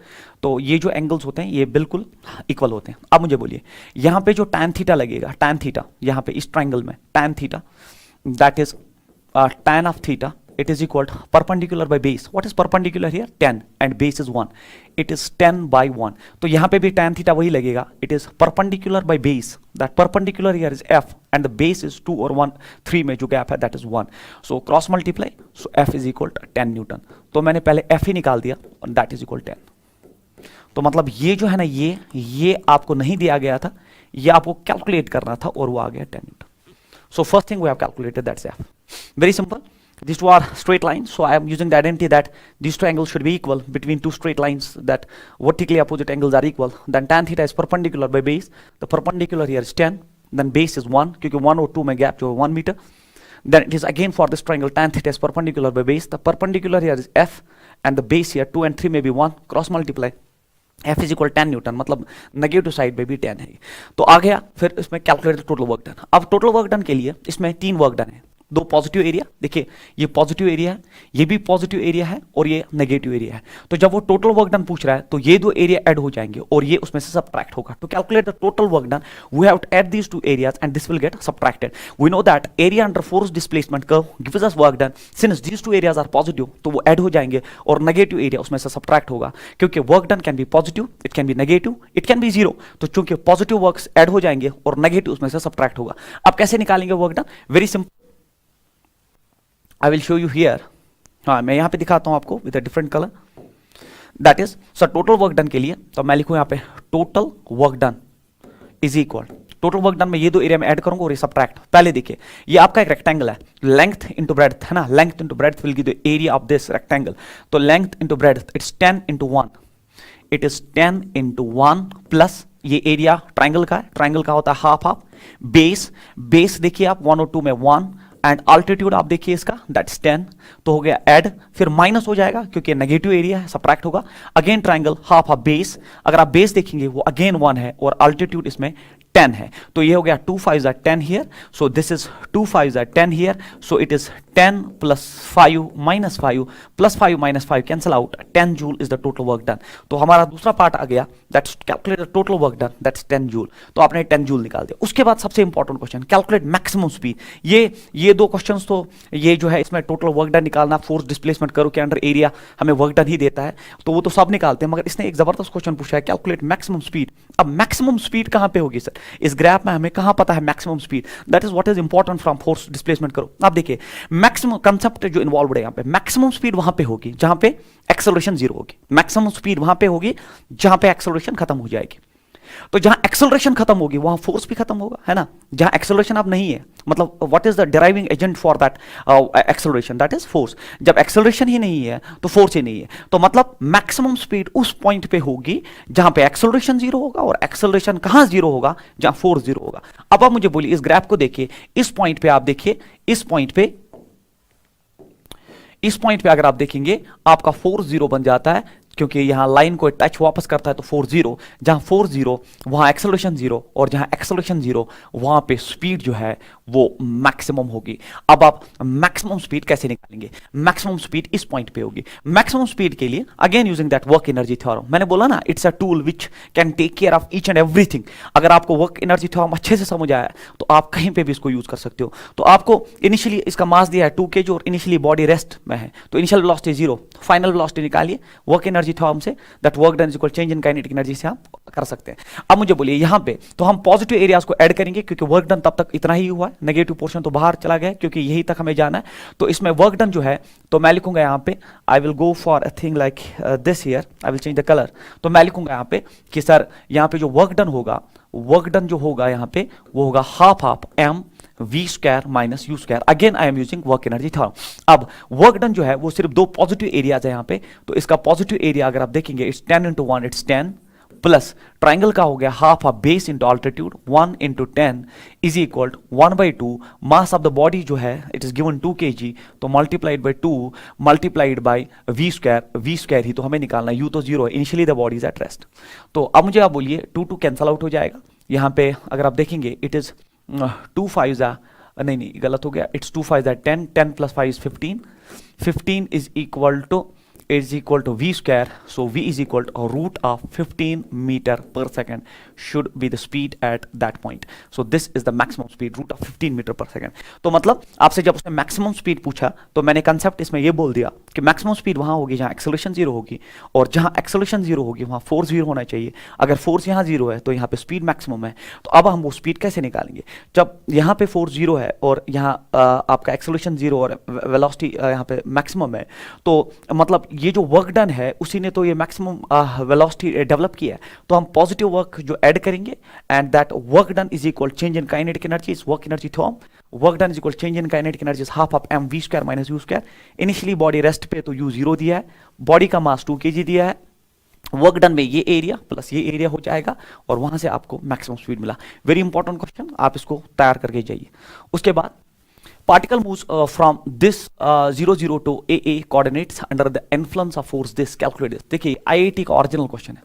तो ये जो एंगल्स होते हैं ये बिल्कुल इक्वल होते हैं। अब मुझे बोलिए यहाँ पे जो टैन थीटा लगेगा, टैन थीटा यहाँ पे इस ट्राइंगल में tan theta, that is tan of theta, it is equal to perpendicular by base. What is perpendicular here? 10 and base is 1. It is 10 by 1. तो यहाँ पे भी tan theta वही लगेगा. It is perpendicular by base. That perpendicular here is f and the base is 2 और 1 3 में जो gap है that is 1. So cross multiply. So f is equal to 10 Newton. तो मैंने पहले f ही निकाल दिया और that is equal to 10. तो मतलब ये जो है ना ये आपको नहीं दिया गया था, ये आपको कैलकुलेट करना था और वो आ गया 10 Newton. So first thing we have calculated, that's f. Very simple. These two are straight lines, so I am using the identity that these two angles should be equal between two straight lines, that vertically opposite angles are equal. Then tan theta is perpendicular by base. The perpendicular here is 10. Then base is 1, क्योंकि 1 और 2 में gap जो 1 meter. Then it is again for this triangle tan theta is perpendicular by base. The perpendicular here is f and the base here 2 and 3 में भी 1. Cross multiply. F is equal 10 Newton, मतलब नेगेटिव साइड पे भी 10 है। तो आ गया फिर इसमें कैलकुलेट टोटल वर्क डन। अब टोटल वर्क डन के लिए इसमें 3 वर्क डन है, 2 पॉजिटिव एरिया, देखिए ये पॉजिटिव एरिया है, ये भी पॉजिटिव एरिया है और ये नेगेटिव एरिया है। तो जब वो टोटल वर्क डन पूछ रहा है तो ये 2 एरिया ऐड हो जाएंगे और ये उसमें से सब्ट्रैक्ट होगा। To calculate the total work done we have to add these 2 areas and this will get subtracted. We know that area under force displacement curve gives us work done. Since these 2 areas are positive तो वो ऐड हो जाएंगे और नेगेटिव एरिया उसमें से सब्ट्रैक्ट होगा, क्योंकि work done can be positive, it can be negative, it can be zero. तो चूंकि पॉजिटिव वर्क्स ऐड हो जाएंगे और नेगेटिव उसमें से सब्ट्रैक्ट होगा। अब कैसे निकालेंगे work done, very simple, I will show you here. हाँ मैं यहाँ पे दिखाता हूँ आपको with a different color. That is, so total work done के लिए तो मैं लिखूँ यहाँ पे total work done is equal. Total work done में ये 2 एरिया में ऐड करूंगा और ये सब्ट्रैक्ट। पहले देखिए ये आपका एक रेक्टेंगल है, लेंथ इनटू ब्रेड्थ है ना, length into breadth will give the area of this rectangle. तो length into breadth it's 10 into 1, it is 10 into 1 plus ये एरिया ट्राइंगल का है, ट्राइंगल का होता है हाफ हाफ। बेस देखिए आप 1 और 2 में 1 एंड अल्टीट्यूड आप देखिए इसका दैट्स 10, तो हो गया ऐड, फिर माइनस हो जाएगा क्योंकि नेगेटिव एरिया है, सब्ट्रैक्ट होगा। Again triangle half half base, अगर आप बेस देखेंगे वो अगेन 1 है और अल्टीट्यूड इसमें 10 है, तो ये हो गया 2 5s are 10 here, so this is 2 5s are 10 here, so it is 10 plus 5 minus 5 plus 5 minus 5 cancel out, 10 joule is the total work done। तो हमारा दूसरा पार्ट आ गया, that's calculate the total work done, that's 10 joule। तो आपने 10 joule निकाल दिया। उसके बाद सबसे important question, calculate maximum speed. ये 2 क्वेश्चंस तो ये जो है इसमें टोटल वर्क डन निकालना, फोर्स डिस्प्लेसमेंट करो के अंडर एरिया हमें वर्क डन ही देता है, तो वो तो सब निकालते हैं, मगर इसने एक जबरदस्त क्वेश्चन पूछा है, कैलकुलेट मैक्सिमम स्पीड। अब मैक्सिमम स्पीड कहां पे होगी सर, इस ग्राफ में हमें कहां पता है maximum speed, that is what is important from force displacement करो। आप देखिए मैक्सिमम कंसेप्ट जो इन्वॉल्व है यहाँ पे, मैक्सिमम स्पीड वहां पे होगी जहां पे एक्सेलरेशन 0 होगी, मैक्सिमम स्पीड वहां पे होगी जहां पे एक्सेलरेशन खत्म हो जाएगी। तो जहां एक्सेलरेशन खत्म होगी वहां फोर्स भी खत्म होगा, है ना। जहां एक्सेलरेशन अब नहीं है, मतलब what is the deriving agent for that acceleration, that is force. जब एक्सेलरेशन ही नहीं है तो फोर्स ही नहीं है, तो मतलब मैक्सिमम स्पीड उस पॉइंट पे होगी जहां पे एक्सेलरेशन 0 होगा, और एक्सेलरेशन कहां 0 होगा, जहां फोर्स 0 होगा। अब आप मुझे बोलिए इस ग्राफ को देखिए, इस पॉइंट पे आप देखिए, इस पॉइंट पे अगर आप देखेंगे आपका फोर्स 0 बन जाता है, क्योंकि यहाँ लाइन को टच वापस करता है तो 4 0, जहाँ 4 0 वहाँ एक्सेलरेशन 0, और जहाँ एक्सेलरेशन 0 वहाँ पे स्पीड जो है वो मैक्सिमम होगी। अब आप मैक्सिमम स्पीड कैसे निकालेंगे? मैक्सिमम स्पीड इस पॉइंट पे होगी। मैक्सिमम स्पीड के लिए again using that work energy theorem, मैंने बोला ना it's a tool which can take care of each and everything. अगर आपको वर्क एनर्जी थ्योरम अच्छे से समझ आया तो आप कहीं पे भी इसको यूज कर सकते हो। तो आपको इनिशियली इसका मास दिया है 2 kg और इनिशियली बॉडी रेस्ट में है, तो इनिशियल वेलोसिटी 0, फाइनल वेलोसिटी निकालिए वर्क एनर्जी थ्योरम से, that work done is equal change in kinetic energy से आप कर सकते हैं। अब मुझे बोलिए यहाँ पे तो हम पॉजिटिव एरियाज को ऐड करेंगे क्योंकि वर्क डन तब तक इतना ही हुआ है, नेगेटिव पोर्शन तो बाहर चला गया क्योंकि यही तक हमें जाना है। तो इसमें वर्क डन जो है तो मैं लिखूंगा यहाँ पे, I will go for a thing like this here, I will change the colour. तो मैं लिखूंगा यहाँ पे कि सर यहाँ पे जो वर्क डन होगा, वर्क डन जो होगा यहाँ पे वो होगा half of m v² minus u²। Again I am using work energy theorem. अब वर्क डन जो है वो सिर्फ 2 पॉजिटिव एरियाज है यहाँ पे, तो इसका पॉजिटिव एरिया अगर आप देखेंगे इट्स 10 × 1 इट्स 10, प्लस ट्राइंगल का हो गया half of base into altitude 1 × 10 is equal 1/2 mass of the body जो है इट इज गिवन 2 kg, तो multiplied by 2 multiplied by v² ही तो हमें निकालना, u तो 0 है, initially the body is at rest. तो अब मुझे आप बोलिए 2 कैंसल आउट हो जाएगा यहाँ पे, अगर आप देखेंगे इट इज 2 5 नहीं गलत हो गया, it's 2 5 10, 10 + 5 is 15, 15 is equal to v², so v is equal to root of 15 meter per second should be the speed at that point. So this is the maximum speed, root of 15 meter per second. तो मतलब आपसे जब उसने मैक्सिमम स्पीड पूछा तो मैंने कंसेप्ट इसमें ये बोल दिया कि मैक्सिमम स्पीड वहां होगी जहां एक्सेलरेशन 0 होगी, और जहां एक्सेलरेशन 0 होगी वहां फोर्स 0 होना चाहिए। अगर फोर्स यहाँ 0 है तो यहाँ पे स्पीड मैक्सिमम है। तो अब हम वो स्पीड कैसे निकालेंगे? जब यहाँ पे फोर्स 0 है और यहाँ आपका एक्सेलरेशन 0 और वेलोसिटी यहाँ पे मैक्सिमम है, तो मतलब ये जो वर्क डन है उसी ने तो ये मैक्सिमम वेलोसिटी डेवलप किया है। तो हम पॉजिटिव वर्क जो ऐड करेंगे and that work done is equal change in kinetic energy is work energy theorem. Work done is equal change in kinetic energy is half of m v² minus u²। Initially body rest पे तो u 0 दिया है, बॉडी का मास 2 kg दिया है, वर्क डन में ये एरिया प्लस ये एरिया हो जाएगा और वहां से आपको मैक्सिमम स्पीड मिला। वेरी इंपॉर्टेंट क्वेश्चन, आप इसको तैयार करके जाइए। उसके बाद particle moves from this 0 to a coordinates under the influence of force, this calculate this। देखिए IIT का ओरिजिनल क्वेश्चन है,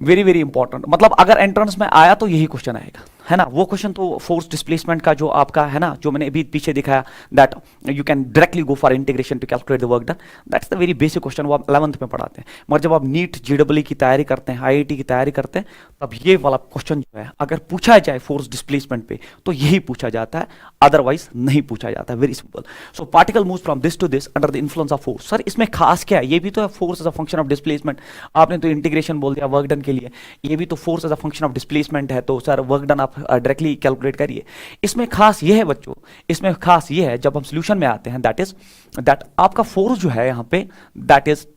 वेरी वेरी इंपॉर्टेंट। मतलब अगर एंट्रेंस में आया तो यही क्वेश्चन आएगा, है ना। वो क्वेश्चन तो फोर्स डिस्प्लेसमेंट का जो आपका है ना, जो मैंने अभी पीछे दिखाया, that you can directly go for integration to calculate the work done, that's the very basic question, वो आप 11th में पढ़ाते हैं। मगर जब आप नीट JEE की तैयारी करते हैं, IIT की तैयारी करते हैं, तब ये वाला क्वेश्चन जो है अगर पूछा जाए फोर्स डिस्प्लेसमेंट पे तो यही पूछा जाता है, अदरवाइज नहीं पूछा जाता है। Very simple. So particle moves from this to this under the influence of force. Sir इसमें खास क्या है? ये भी तो है force as a function of displacement. आपने तो इंटीग्रेशन बोल दिया वर्क डन के लिए, ये भी तो force as a function of displacement है, तो सर वर्क डन आप डायरेक्टली कैलकुलेट करिए। इसमें खास ये है बच्चों, इसमें खास ये है जब हम सॉल्यूशन में आते हैं, दैट आपका फोर्स जो है यहाँ पे दैट इज,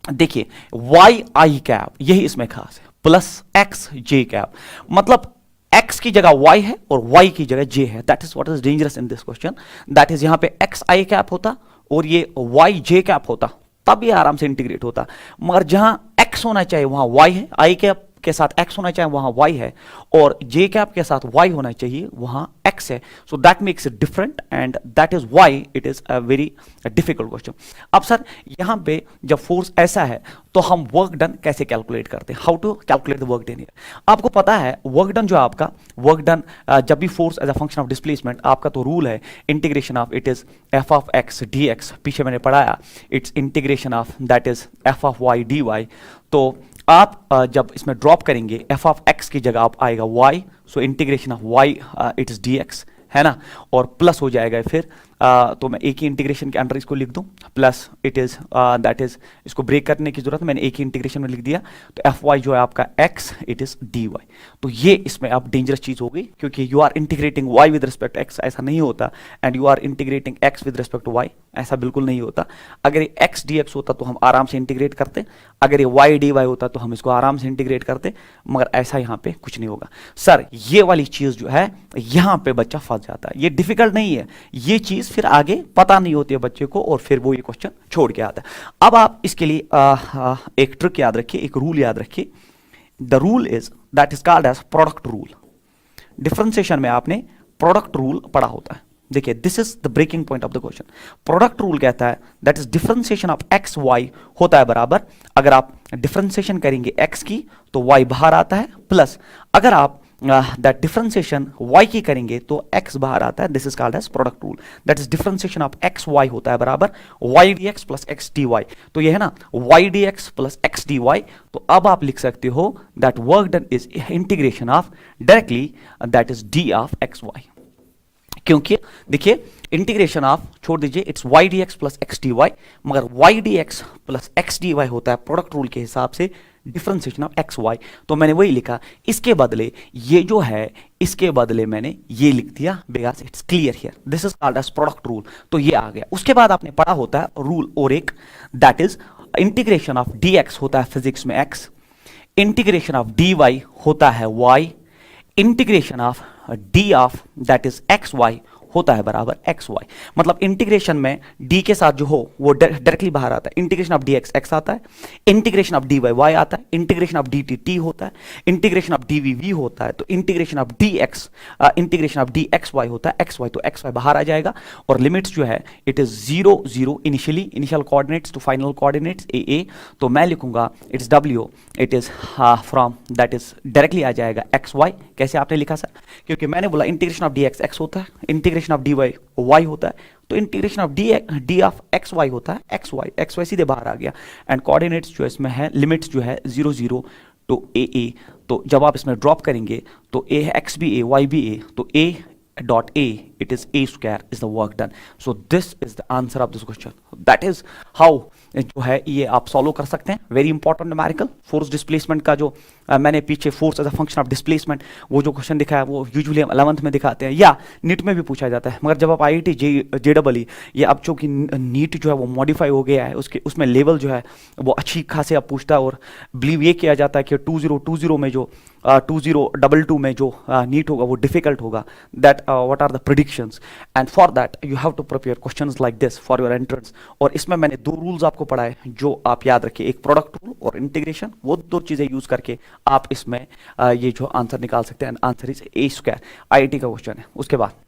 देखिए YI कैप, यही इसमें खास है, प्लस XJ कैप। मतलब x की जगह y है और y की जगह j है। That is what is dangerous in this question, that is यहाँ पे XI कैप होता और ये YJ कैप होता, तब ये आराम से इंटीग्रेट होता। मगर जहां x होना चाहिए वहां y है, I कैप के साथ x होना चाहिए वहां y है, और j कैप के साथ y होना चाहिए वहां x है। So that makes it different and that is why it is a very difficult question. अब सर यहां पे जब फोर्स ऐसा है तो हम वर्क डन कैसे कैलकुलेट करते हैं? How to calculate the work done here? आपको पता है वर्क डन जो आपका वर्क डन जब भी force as a function of displacement, आपका तो रूल है integration of it is f of x dx, पीछे मैंने पढ़ाया, it's integration of that is f of y dy। तो आप जब इसमें ड्रॉप करेंगे f of x की जगह आप आएगा y, so integration of y it is dx, है ना, और प्लस हो जाएगा फिर तो मैं एक ही इंटीग्रेशन के अंडर इसको लिख दूं, plus it is that is, इसको ब्रेक करने की जरूरत है, मैंने एक ही इंटीग्रेशन में लिख दिया। तो fy जो है आपका x इट इज dy। तो ये इसमें अब डेंजरस चीज हो गई क्योंकि you are integrating y with respect x, ऐसा नहीं होता, and you are integrating x with respect to y, ऐसा बिल्कुल नहीं होता। अगर ये x dx होता तो हम आराम से इंटीग्रेट करते, अगर ये y dy होता तो हम इसको आराम से इंटीग्रेट करते, मगर ऐसा यहाँ पे कुछ नहीं होगा। सर ये वाली चीज जो है यहाँ पे बच्चा फंस जाता है, ये डिफिकल्ट नहीं है, ये चीज फिर आगे पता नहीं होती है बच्चे को और फिर वो ये क्वेश्चन छोड़ के आता है। अब आप इसके लिए एक ट्रिक याद रखिए, एक रूल याद रखिए। The rule is that is called as product rule. Differentiation में आपने प्रोडक्ट रूल पढ़ा होता है, देखिए this is the breaking point of the question. Product rule कहता है that is differentiation of x y होता है बराबर, अगर आप डिफरेंशिएशन करेंगे एक्स की तो वाई बाहर आता है, प्लस अगर आप दैट डिफरेंशिएशन y की करेंगे तो x बाहर आता है। This is called as product rule. That is differentiation of x y होता है बराबर y dx plus x dy। तो ये है ना y dx plus x dy। तो अब आप लिख सकते हो that work done is integration of directly that is d of x y, क्योंकि देखिए इंटीग्रेशन ऑफ छोड़ दीजिए it's y dx plus x dy, मगर y dx plus x dy होता है प्रोडक्ट रूल के हिसाब से डिफरेंशिएशन ऑफ एक्स वाई। तो मैंने वही लिखा, इसके बदले ये जो है इसके बदले मैंने ये लिख दिया because it's clear here. This is called as product rule. तो ये आ गया। उसके बाद आपने पढ़ा होता है रूल और एक, that is integration of dx होता है फिजिक्स में x, इंटीग्रेशन ऑफ dy होता है y, integration of d of that is x y होता है बराबर एक्स वाई। मतलब इंटीग्रेशन में d के साथ जो हो वो डायरेक्टली बाहर आता है। इंटीग्रेशन ऑफ dx x आता है, इंटीग्रेशन ऑफ dy y आता है, इंटीग्रेशन ऑफ dt t होता है, इंटीग्रेशन ऑफ dv v होता है, तो integration of dx integration of dxy होता है xy, तो xy बाहर आ जाएगा। और लिमिट्स जो है it is 0 0 initially, initial coordinates to final coordinates a, तो मैं लिखूंगा it's w, it is from that is directly आ जाएगा xy। कैसे आपने लिखा सर? क्योंकि मैंने बोला इंटीग्रेशन ऑफ dx x होता है, इंटीग्रेशन ऑफ dy y होता है, तो integration of d of x y होता है एक्स वाई सीधे बाहर आ गया। एंड कोऑर्डिनेट्स जो इसमें है लिमिट्स जो है 0 0 टू a, तो जब आप इसमें ड्रॉप करेंगे तो a है x भी a y भी a, तो a dot a it is a square is the work done. So this is the answer of this question. That is how जो है ये आप सॉल्व कर सकते हैं। Very important numerical force displacement का जो मैंने पीछे force as a function of displacement वो जो क्वेश्चन दिखाया वो यूजुअली हम 11th में दिखाते हैं या नीट में भी पूछा जाता है, मगर जब आप IIT JEE ये अब चूंकि नीट जो है वो मॉडिफाई हो गया है, उसके उसमें लेवल जो है वो अच्छी खासे अब पूछता है और बिलीव ये किया जाता है कि 2020 में जो 2022 में जो नीट होगा वो डिफिकल्ट होगा। That what are the predictions and for that you have to prepare questions like this for your entrance. और इसमें मैंने दो रूल्स आपको पढ़ाए जो आप याद रखिए, एक प्रोडक्ट रूल और इंटीग्रेशन, वो दो चीजें यूज करके आप इसमें ये जो आंसर निकाल सकते हैं। Answer is a square, IIT का क्वेश्चन है। उसके बाद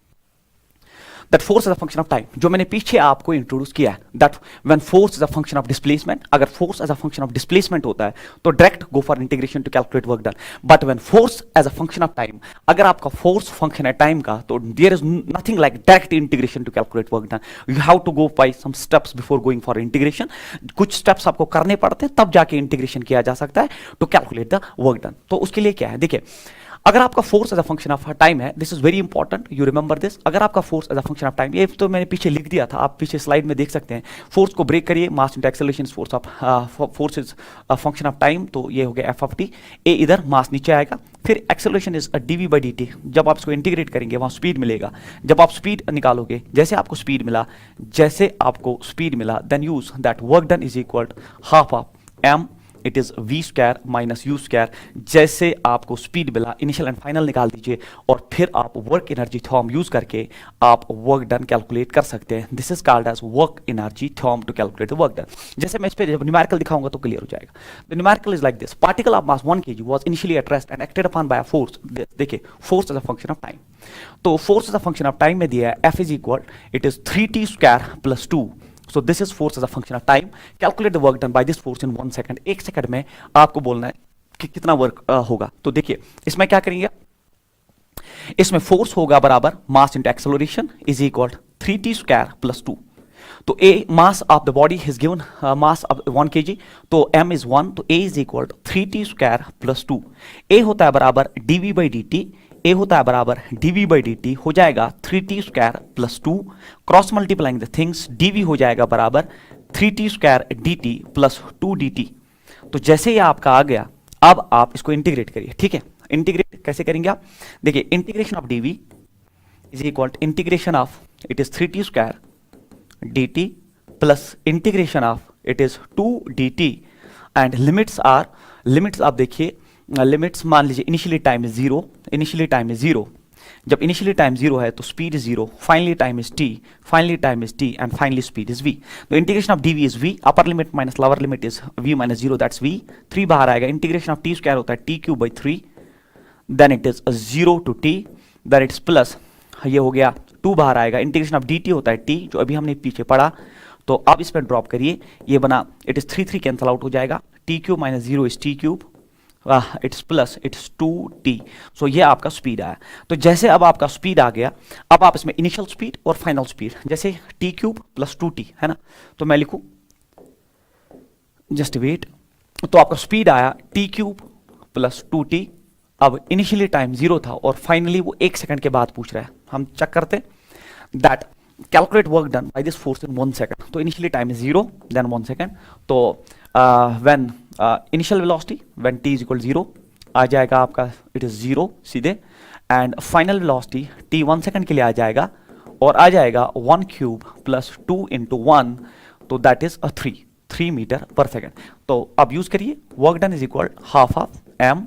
that force is a function of time, जो मैंने पीछे आपको इंट्रोड्यूस किया है, that when force is a function of displacement, अगर force as a function of displacement होता है तो direct go for integration to calculate work done. But when force as a function of time, अगर आपका फोर्स फंक्शन है टाइम का, तो there is nothing like direct integration to calculate work done. You have to go by some steps before going for integration. कुछ स्टेप्स आपको करने पड़ते हैं तब जाके इंटीग्रेशन किया जा सकता है to calculate the work done. तो उसके लिए क्या है, देखिए अगर आपका force as a function of time है, this is very important, you remember this. अगर आपका force as a function of time, ये तो मैंने पीछे लिख दिया था, आप पीछे स्लाइड में देख सकते हैं। फोर्स को ब्रेक करिए, मास into acceleration force of force is function of time, तो ये हो गया एफ ऑफ टी। ए इधर मास नीचे आएगा, फिर acceleration is dv by dt। जब आप इसको इंटीग्रेट करेंगे वहां स्पीड मिलेगा। जब आप स्पीड निकालोगे, जैसे आपको स्पीड मिला then use that work done is equal half of m, it is v square minus u square. जैसे आपको स्पीड मिला, इनिशियल एंड फाइनल निकाल दीजिए और फिर आप वर्क एनर्जी थ्योरम यूज करके आप वर्क डन कैलकुलेट कर सकते हैं। This is called as work energy theorem to calculate the work done. जैसे मैं इस पे जब न्यूमेरिकल दिखाऊंगा तो क्लियर हो जाएगा। The numerical is like this, particle of mass 1 kg was initially at rest and acted upon by a force. देखिए force as a function of time, तो force as a function of time में दिया है f is equal it is 3t square plus 2। So this is force as a function of time. Calculate the work done by this force in 1 second. 1 second में आपको बोलना है कि कितना वर्क होगा। तो देखिए इसमें क्या करेंगे, इसमें फोर्स होगा बराबर mass into acceleration is equal 3t square plus 2। तो a mass of the body is given mass of 1 kg, तो m इज 1, तो a is equal 3t square plus 2। a होता है बराबर dv बाई dt, a होता है बराबर dv बाई dt हो जाएगा 3t square plus 2, cross multiplying the things, dv हो जाएगा बराबर 3t square dt plus 2 dt। तो जैसे ये आपका आ गया, अब आप इसको इंटीग्रेट करिए। ठीक है, इंटीग्रेट कैसे करेंगे आप, देखिए integration of dv is equal integration of it is 3t square dt plus integration of it is 2 dt and limits आप देखिए लिमिट्स मान लीजिए इनिशियली टाइम इज 0, जब इनिशियली टाइम 0 है तो speed is 0, finally time is t and finally speed is v। तो integration of dv is v, upper limit minus lower limit is v minus 0, that's v। 3 बाहर आएगा, इंटीग्रेशन ऑफ t स्क्वायर होता है t cube by 3, then it is 0 to t, then it's plus ये हो गया 2 बाहर आएगा, इंटीग्रेशन ऑफ dt होता है t, जो अभी हमने पीछे पढ़ा, तो अब इस पर ड्रॉप करिए, ये बना, इट इज 3 3 कैंसल आउट हो जाएगा, t cube minus 0 is t cube, it's plus it's 2t। सो ये आपका स्पीड आया। तो जैसे अब आपका स्पीड आ गया, अब आप इसमें इनिशियल स्पीड और फाइनल स्पीड, जैसे t क्यूब प्लस 2t है ना, तो मैं लिखूं, जस्ट वेट, तो आपका स्पीड आया t क्यूब प्लस 2t। अब इनिशियली टाइम 0 था और फाइनली वो 1 सेकंड के बाद पूछ रहा है, हम चेक करते that calculate work done by this force in 1 second. तो initially time is 0 then 1 second, तो when initial velocity when t is equal 0 आ जाएगा आपका, इट इज 0 सीधे, and final velocity t 1 second के लिए आ जाएगा और आ जाएगा 1 क्यूब प्लस 2 इंटू 1, तो दैट इज 3 मीटर पर सेकंड। तो अब यूज करिए, work done is equal half of m,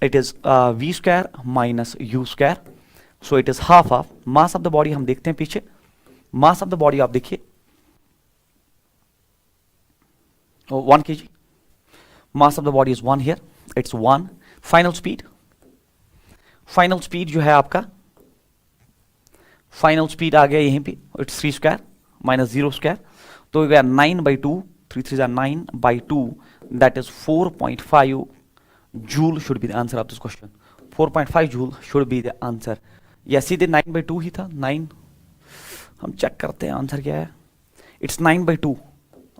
it is v square minus u square, so it is half of mass of the body. हम देखते हैं पीछे, मास ऑफ द बॉडी आप देखिए 1 kg, mass of the body is 1 here, it's 1। Final speed जो है आपका, फाइनल स्पीड आ गया यहीं पे, इट्स 3 स्क्वायर माइनस 0 स्क्वायर, तो गया 9/2, 3 3 9/2, that is 4.5 joule should be the answer of this question. 4.5 joule should be the answer, या सीधे 9/2 ही था, 9, हम चेक करते हैं आंसर क्या है, इट्स 9/2,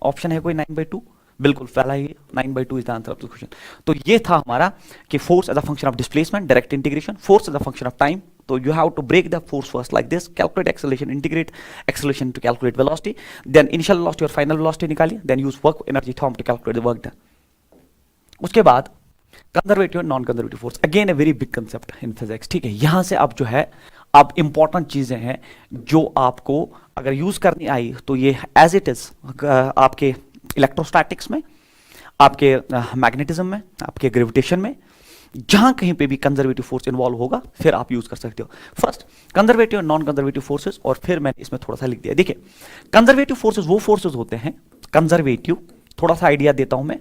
ऑप्शन है कोई 9/2, बिल्कुल पहला ही 9/2 is the answer of this question. तो ये था हमारा कि force as a function of displacement, direct integration, force as a function of time. तो you have to break the force first like this, calculate acceleration, integrate acceleration to calculate velocity, then initial velocity और फाइनल वेलोसिटी निकालिए, then use work energy theorem to calculate the work done. उसके बाद conservative and non conservative force, again a very big concept in physics, ठीक है। यहां से अब जो है, अब इंपॉर्टेंट चीजें हैं जो आपको अगर यूज करनी आई तो ये एज इट इज आपके इलेक्ट्रोस्टैटिक्स में, आपके मैग्नेटिज्म में, आपके ग्रेविटेशन में, जहां कहीं पे भी कंजर्वेटिव फोर्स इन्वॉल्व होगा फिर आप यूज कर सकते हो। First conservative non conservative forces, और फिर मैंने इसमें थोड़ा सा लिख दिया। देखिए कंजर्वेटिव फोर्सेस वो फोर्सेस होते हैं, कंजर्वेटिव, थोड़ा सा आइडिया देता हूं मैं,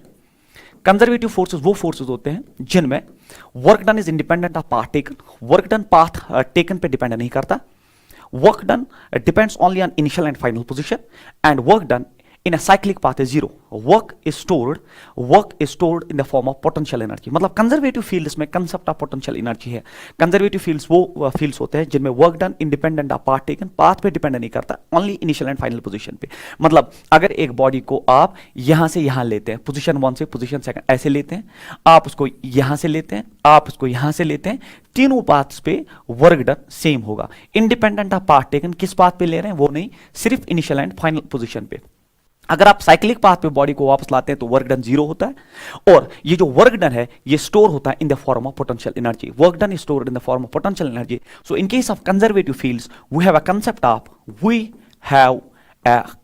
कंजर्वेटिव फोर्सेस वो फोर्सेस होते हैं जिनमें work done is independent of path taken, work done path taken पे डिपेंड नहीं करता, work done depends only on initial and final position, and work done in a cyclic path is zero. Work is stored in the form of potential energy. मतलब कंजर्वेटिव फील्ड्स में कंसेप्ट ऑफ पोटेंशियल एनर्जी है। कंजर्वेटिव फील्ड्स वो फील्ड्स होते हैं जिनमें work done independent of path taken, path पे डिपेंड नहीं करता, only initial and final position पे। मतलब अगर एक बॉडी को आप यहां से यहां लेते हैं, पोजीशन 1 से पोजीशन 2 ऐसे लेते हैं, आप उसको यहां से लेते हैं, आप उसको यहां से लेते हैं, तीनों पाथ्स पे वर्क डन सेम होगा। इंडिपेंडेंट ऑफ पाथ टेकन, किस पाथ पे ले रहे हैं वो नहीं, सिर्फ इनिशियल एंड फाइनल पोजीशन पे। अगर आप साइक्लिक पाथ पे बॉडी को वापस लाते हैं तो वर्क डन 0 होता है, और ये जो वर्क डन है ये स्टोर होता है in the form of potential energy. Work done is stored in the form of potential energy. So in case of conservative fields we have a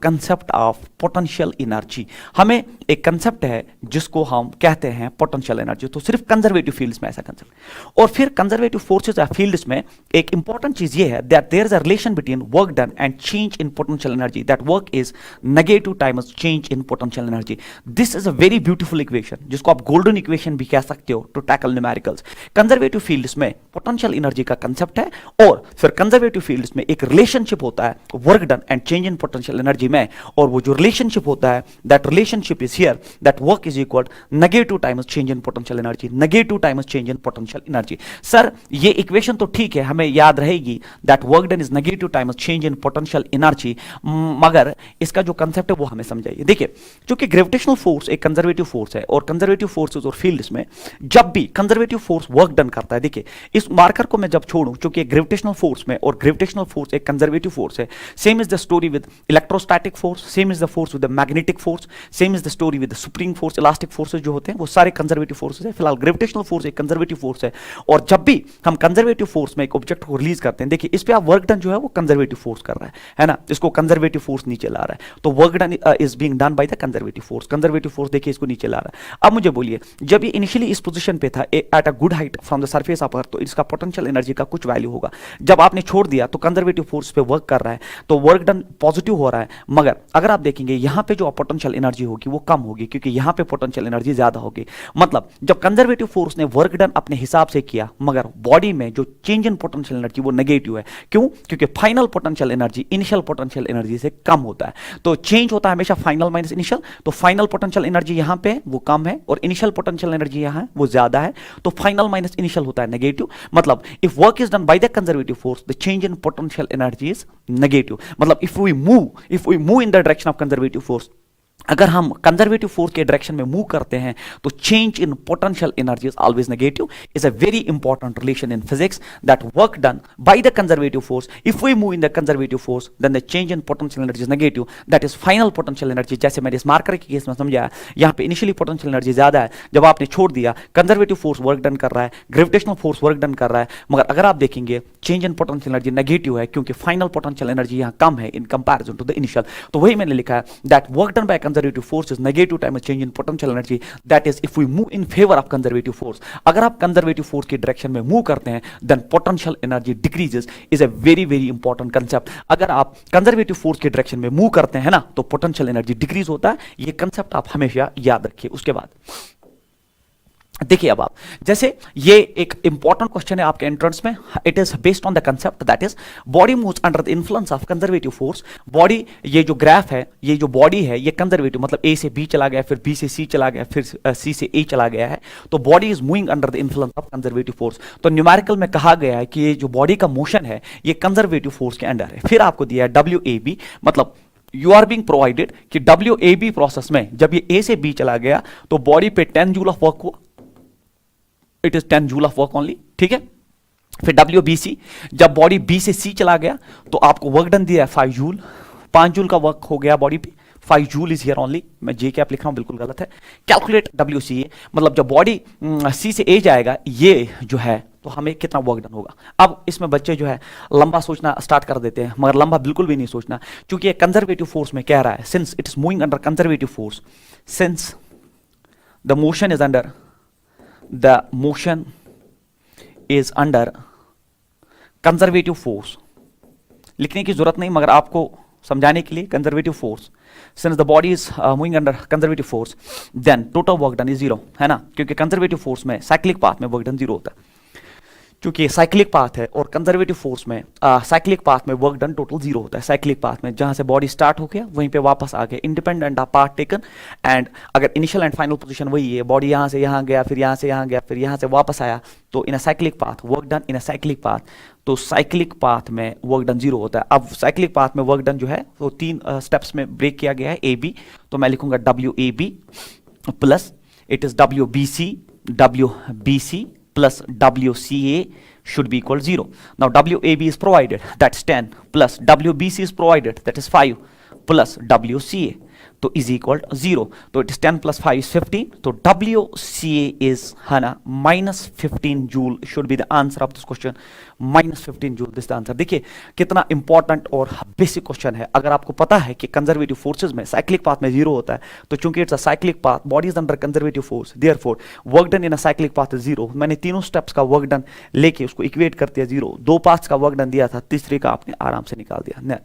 concept of potential energy. हमें एक कंसेप्ट है जिसको हम कहते हैं पोटेंशियल एनर्जी। तो सिर्फ कंजर्वेटिव फील्ड्स में ऐसा कंसेप्ट। और फिर कंजर्वेटिव फोर्सेस या फील्ड्स में एक इंपॉर्टेंट चीज ये है that there is a relation between work done and change in potential energy, that work is negative times change in potential energy. This is a very beautiful equation जिसको आप गोल्डन इक्वेशन भी कह सकते हो to tackle numericals. Conservative fields में पोटेंशियल एनर्जी का कंसेप्ट है, और फिर कंजर्वेटिव फील्ड्स में एक रिलेशनशिप होता है work done and change in potential energy में, और वो जो रिलेशनशिप होता है that relationship is here that work is equal negative times change in potential energy, negative times change in potential energy. Sir ये इक्वेशन तो ठीक है, हमें याद रहेगी that work done is negative times change in potential energy, मगर इसका जो कंसेप्ट है वो हमें समझाइए। देखिए क्योंकि ग्रेविटेशनल फोर्स एक कंजर्वेटिव फोर्स है, और कंजर्वेटिव फोर्सेस और फील्ड्स में जब भी कंजर्वेटिव फोर्स वर्क डन करता है, देखिए इस मार्कर को मैं जब छोड़ूं, क्योंकि ग्रेविटेशनल फोर्स में, और ग्रेविटेशनल फोर्स एक कंजर्वेटिव फोर्स है, same is the story with electrostatic force, same is the force with the magnetic force, same is the story with the spring force, elastic forces जो होते हैं वो सारे कंजर्वेटिव फोर्सेस है। फिलहाल ग्रेविटेशनल फोर्स एक कंजर्वेटिव फोर्स है, और जब भी हम कंजर्वेटिव फोर्स में एक ऑब्जेक्ट को रिलीज करते हैं, देखिए इस पे आप वर्क डन जो है वो कंजर्वेटिव फोर्स कर रहा है ना, इसको कंजर्वेटिव फोर्स नीचे ला रहा है, तो work done is being done by the conservative force. Conservative force देखिए इसको नीचे ला रहा है। अब मुझे बोलिए, जब ये इनिशियली इस पोजीशन पे था at a good height from the surface of earth, तो इसका पोटेंशियल एनर्जी का कुछ वैल्यू होगा। जब आपने छोड़ दिया तो कंजर्वेटिव फोर्स पे वर्क कर रहा है, तो वर्क डन पॉजिटिव हो रहा है, मगर अगर आप देखेंगे यहां पे जो पोटेंशियल एनर्जी होगी वो कम होगी, क्योंकि यहां पे पोटेंशियल एनर्जी ज्यादा होगी। मतलब जब कंजर्वेटिव फोर्स ने वर्क डन अपने हिसाब से किया, मगर बॉडी में जो चेंज इन पोटेंशियल एनर्जी वो नेगेटिव है। क्यों? क्योंकि final potential energy initial potential energy से कम होता है। तो चेंज होता है हमेशा फाइनल माइनस इनिशियल। तो फाइनल पोटेंशियल एनर्जी यहां पे वो कम है और इनिशियल पोटेंशियल एनर्जी यहां है वो ज्यादा है, तो फाइनल माइनस इनिशियल होता है नेगेटिव। मतलब if work is done by the conservative force, the change in potential energy is negative. मतलब if we move in the direction of conservative force, अगर हम कंजर्वेटिव फोर्स के डायरेक्शन में मूव करते हैं तो change in potential energy is always negative. Is a very important relation in physics that work done by the conservative force, if we move in the conservative force then the change in potential energy is negative, that is final potential energy. जैसे मैंने इस मार्कर के केस में समझाया, यहां पे इनिशियली पोटेंशियल एनर्जी ज्यादा है, जब आपने छोड़ दिया कंजर्वेटिव फोर्स वर्क डन कर रहा है, ग्रेविटेशनल फोर्स वर्क डन कर रहा है, मगर अगर आप देखेंगे change in potential energy negative है, क्योंकि फाइनल पोटेंशियल एनर्जी यहां कम है in comparison to the initial. तो वही मैंने लिखा है that work done by conservative force is negative time change in potential energy, that is if we move in favor of conservative force। अगर आप कंजर्वेटिव फोर्स की डायरेक्शन में मूव करते हैं then potential energy decreases, is a very very important concept. अगर आप कंजर्वेटिव फोर्स की डायरेक्शन में मूव करते हैं ना तो पोटेंशियल एनर्जी डिक्रीज होता है। ये कंसेप्ट आप हमेशा याद रखिए। उसके बाद देखिए, अब आप जैसे ये एक इंपॉर्टेंट क्वेश्चन है आपके एंट्रेंस में, it is based on the concept that is body moves under the influence of conservative force. Body, ये जो ग्राफ है, ये जो बॉडी है ये कंजर्वेटिव, मतलब ए से बी चला गया, फिर बी से सी चला गया, फिर सी से ए चला गया है, तो body is moving under the influence of conservative force. तो न्यूमेरिकल में कहा गया है कि ये जो बॉडी का मोशन है ये कंजर्वेटिव फोर्स के अंडर है। फिर आपको दिया है WAB, मतलब यू आर बीइंग प्रोवाइडेड कि WAB प्रोसेस में जब ये ए से बी चला गया तो बॉडी पे 10 जूल ऑफ वर्क हुआ, it is 10 joule of work only, ठीक है। फिर WBC, जब बॉडी बी से सी चला गया तो आपको वर्क डन दिया है 5 जूल, 5 जूल का वर्क हो गया बॉडी पे, 5 जूल इज हियर ओनली। मैं जे कैप लिख रहा हूं, बिल्कुल गलत है। कैलकुलेट WCA, मतलब जब बॉडी सी से ए जाएगा ये जो है तो हमें कितना वर्क डन होगा। अब इसमें बच्चे जो है लंबा सोचना स्टार्ट कर देते हैं, मगर लंबा बिल्कुल भी नहीं सोचना, क्योंकि ये कंजर्वेटिव फोर्स में कह रहा है since it is moving under conservative force, since the motion is under the motion is under conservative force, लिखने की जरूरत नहीं मगर आपको समझाने के लिए, conservative force, since the body is moving under conservative force then total work done is 0, है ना, क्योंकि कंजर्वेटिव फोर्स में साइक्लिक पाथ में वर्क डन 0 होता है, क्योंकि साइक्लिक पाथ है, और कंजर्वेटिव फोर्स में साइक्लिक पाथ में वर्क डन टोटल 0 होता है। साइक्लिक पाथ में जहां से बॉडी स्टार्ट हो गया वहीं पे वापस आ गया, independent of path taken, and अगर इनिशियल एंड फाइनल पोजीशन वही है, बॉडी यहां से यहां गया, फिर यहां से यहां गया, फिर यहां से वापस आया, तो in a cyclic path work done in a cyclic path, तो साइक्लिक पाथ में वर्क डन 0 होता है। अब साइक्लिक पाथ में वर्क डन जो है वो 3 स्टेप्स में ब्रेक किया गया है, AB, तो मैं लिखूंगा WAB plus it is WBC plus WCA should be equal 0. Now WAB is provided, that's 10, plus WBC is provided, that is 5, plus WCA, तो is equal to 0. तो it is 10 plus 5 is 15. तो WCA is है ना -15 joule should be the answer of this question. -15 joule this the answer. देखिए कितना इंपॉर्टेंट और बेसिक क्वेश्चन है। अगर आपको पता है कि कंजर्वेटिव फोर्सेज में साइक्लिक पाथ में 0 होता है, तो चूंकि it's a cyclic path, body is under conservative force, therefore work done in a cyclic path is 0। मैंने तीनों स्टेप्स का वर्क डन लेके उसको इक्वेट कर दिया 0, 2 पाथ्स का वर्क डन दिया था, तीसरे का आपने आराम से निकाल दिया।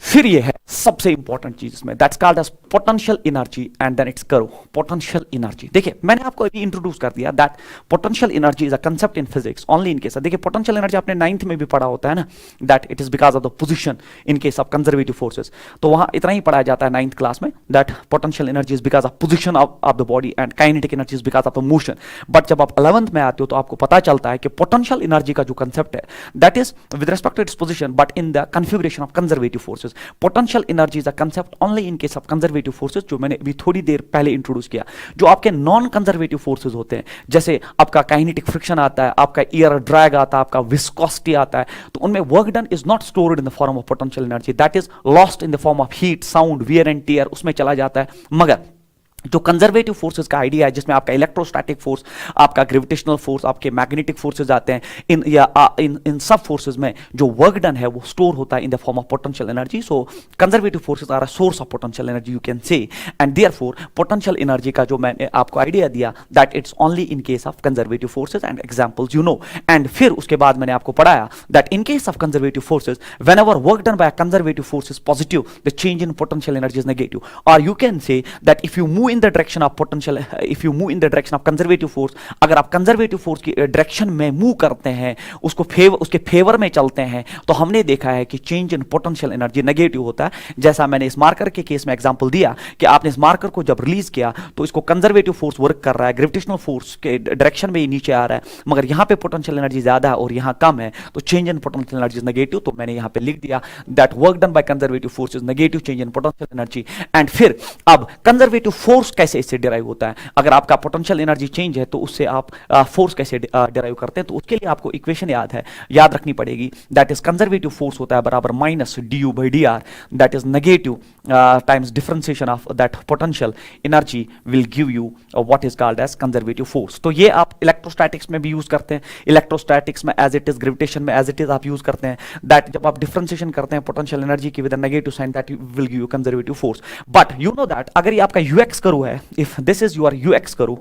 फिर ये है सबसे इंपॉर्टेंट चीज इसमें, that's called as potential energy and then it's curve. Potential energy, देखिए मैंने आपको अभी इंट्रोड्यूस कर दिया that potential energy is a concept in physics only in case. देखिए पोटेंशियल एनर्जी आपने 9th में भी पढ़ा होता है ना, that it is because of the position in case of conservative forces, तो वहां इतना ही पढ़ाया जाता है 9th क्लास में, that potential energy is because of position of the body and kinetic energy is because of the motion. But जब आप 11th में आते हो तो आपको पता चलता है कि पोटेंशियल एनर्जी का जो कंसेप्ट है that is with respect to its position but in the configuration of conservative forces. Potential energy is a concept only in case of conservative forces, जो मैंने अभी थोड़ी देर पहले इंट्रोड्यूस किया। जो आपके नॉन कंजर्वेटिव फोर्सेस होते हैं, जैसे आपका काइनेटिक फ्रिक्शन आता है, आपका एयर ड्रैग आता है, आपका विस्कोसिटी आता है, तो उनमें work done is not stored in the form of potential energy, that is lost in the form of heat, sound, wear and tear, उसमें चला जाता है। मगर जो कंजर्वेटिव फोर्सेस का आइडिया है, जिसमें आपका इलेक्ट्रोस्टैटिक फोर्स, आपका ग्रेविटेशनल फोर्स, आपके मैग्नेटिक फोर्सेस आते हैं, इन सब फोर्सेस में जो वर्क डन है वो स्टोर होता है in the form of potential energy. So conservative forces are a source of potential energy, you can say. And therefore potential energy का जो मैंने आपको आइडिया दिया, that it's only in case of conservative forces and examples you know. And फिर उसके बाद मैंने आपको पढ़ाया that in case of conservative forces, whenever work done by conservative force is positive, the change in potential energy is negative. और you can say that if you move in the direction of potential, if you move in the direction of conservative force, अगर आप कंजर्वेटिव फोर्स की डायरेक्शन में मूव करते हैं, उसके फेवर में चलते हैं, तो हमने देखा है कि change in potential energy negative होता है. जैसा मैंने इस मार्कर के केस में एग्जांपल दिया कि आपने इस मार्कर को जब रिलीज किया तो इसको कंजर्वेटिव फोर्स वर्क कर रहा है, ग्रेविटेशनल फोर्स के डायरेक्शन में ही नीचे आ रहा है, मगर यहां पे पोटेंशियल एनर्जी ज्यादा है और यहां कम है, तो change in potential energy is negative. तो मैंने यहां पे लिख दिया that work done by conservative force is negative change in potential energy. And फिर अब कंजर्वेटिव फोर्स कैसे इससे डिराइव होता है? अगर आपका पोटेंशियल एनर्जी चेंज है तो उससे आप फोर्स कैसे डिराइव करते हैं? तो उसके लिए आपको इक्वेशन याद रखनी पड़ेगी. दैट इज कंजर्वेटिव फोर्स होता है बराबर minus du by dr, that is negative times differentiation of that potential energy will give you what is called as conservative force. तो ये आप इलेक्ट्रोस्टैटिक्स में भी यूज करते हैं, इलेक्ट्रोस्टैटिक्स में एज इट इज, ग्रेविटेशन में एज इट इज आप यूज करते हैं. दैट जब आप डिफरेंशिएशन करते हैं पोटेंशियल एनर्जी की with negative sign, that will give you conservative force. But you know that अगर ये आपका ux करू है, if this is your ux curve,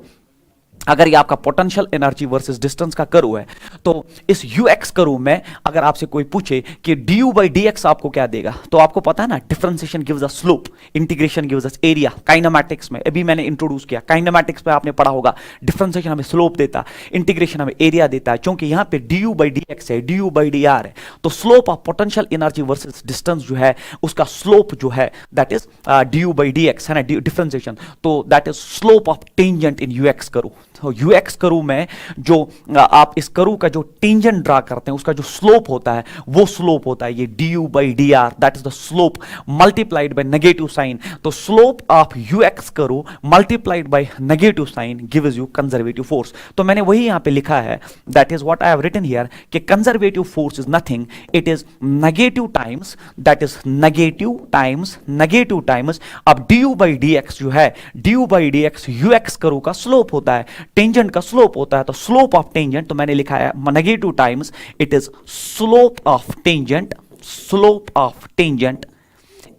अगर ये आपका पोटेंशियल एनर्जी वर्सेस डिस्टेंस का कर्व है, तो इस ux कर्व में अगर आपसे कोई पूछे कि du by dx आपको क्या देगा, तो आपको पता है ना, differentiation gives us slope, integration gives us area. Kinematics में अभी मैंने इंट्रोड्यूस किया, काइनेमैटिक्स में आपने पढ़ा होगा, डिफरेंशिएशन हमें स्लोप देता है, इंटीग्रेशन हमें एरिया देता है. क्योंकि यहां पे du by dx है, du by dr है, तो slope of potential energy versus distance जो है उसका स्लोप जो है that is du by dx है ना, डिफरेंशिएशन. तो that is slope of tangent in ux curve. ux curve में जो आप इस कर्व का जो टेंजेंट ड्रा करते हैं उसका जो स्लोप होता है वो स्लोप होता है ये du by dr, that is the slope multiplied by negative sign. तो slope of ux curve multiplied by negative sign gives you conservative force. तो मैंने वही यहां पे लिखा है, that is what I have written here, कि conservative force is nothing, it is negative times, that is negative times अब du by dx जो है, du by dx ux curve का स्लोप होता है, टेंजेंट का स्लोप होता है. तो स्लोप ऑफ टेंजेंट, तो मैंने लिखा है negative times, it is slope of tangent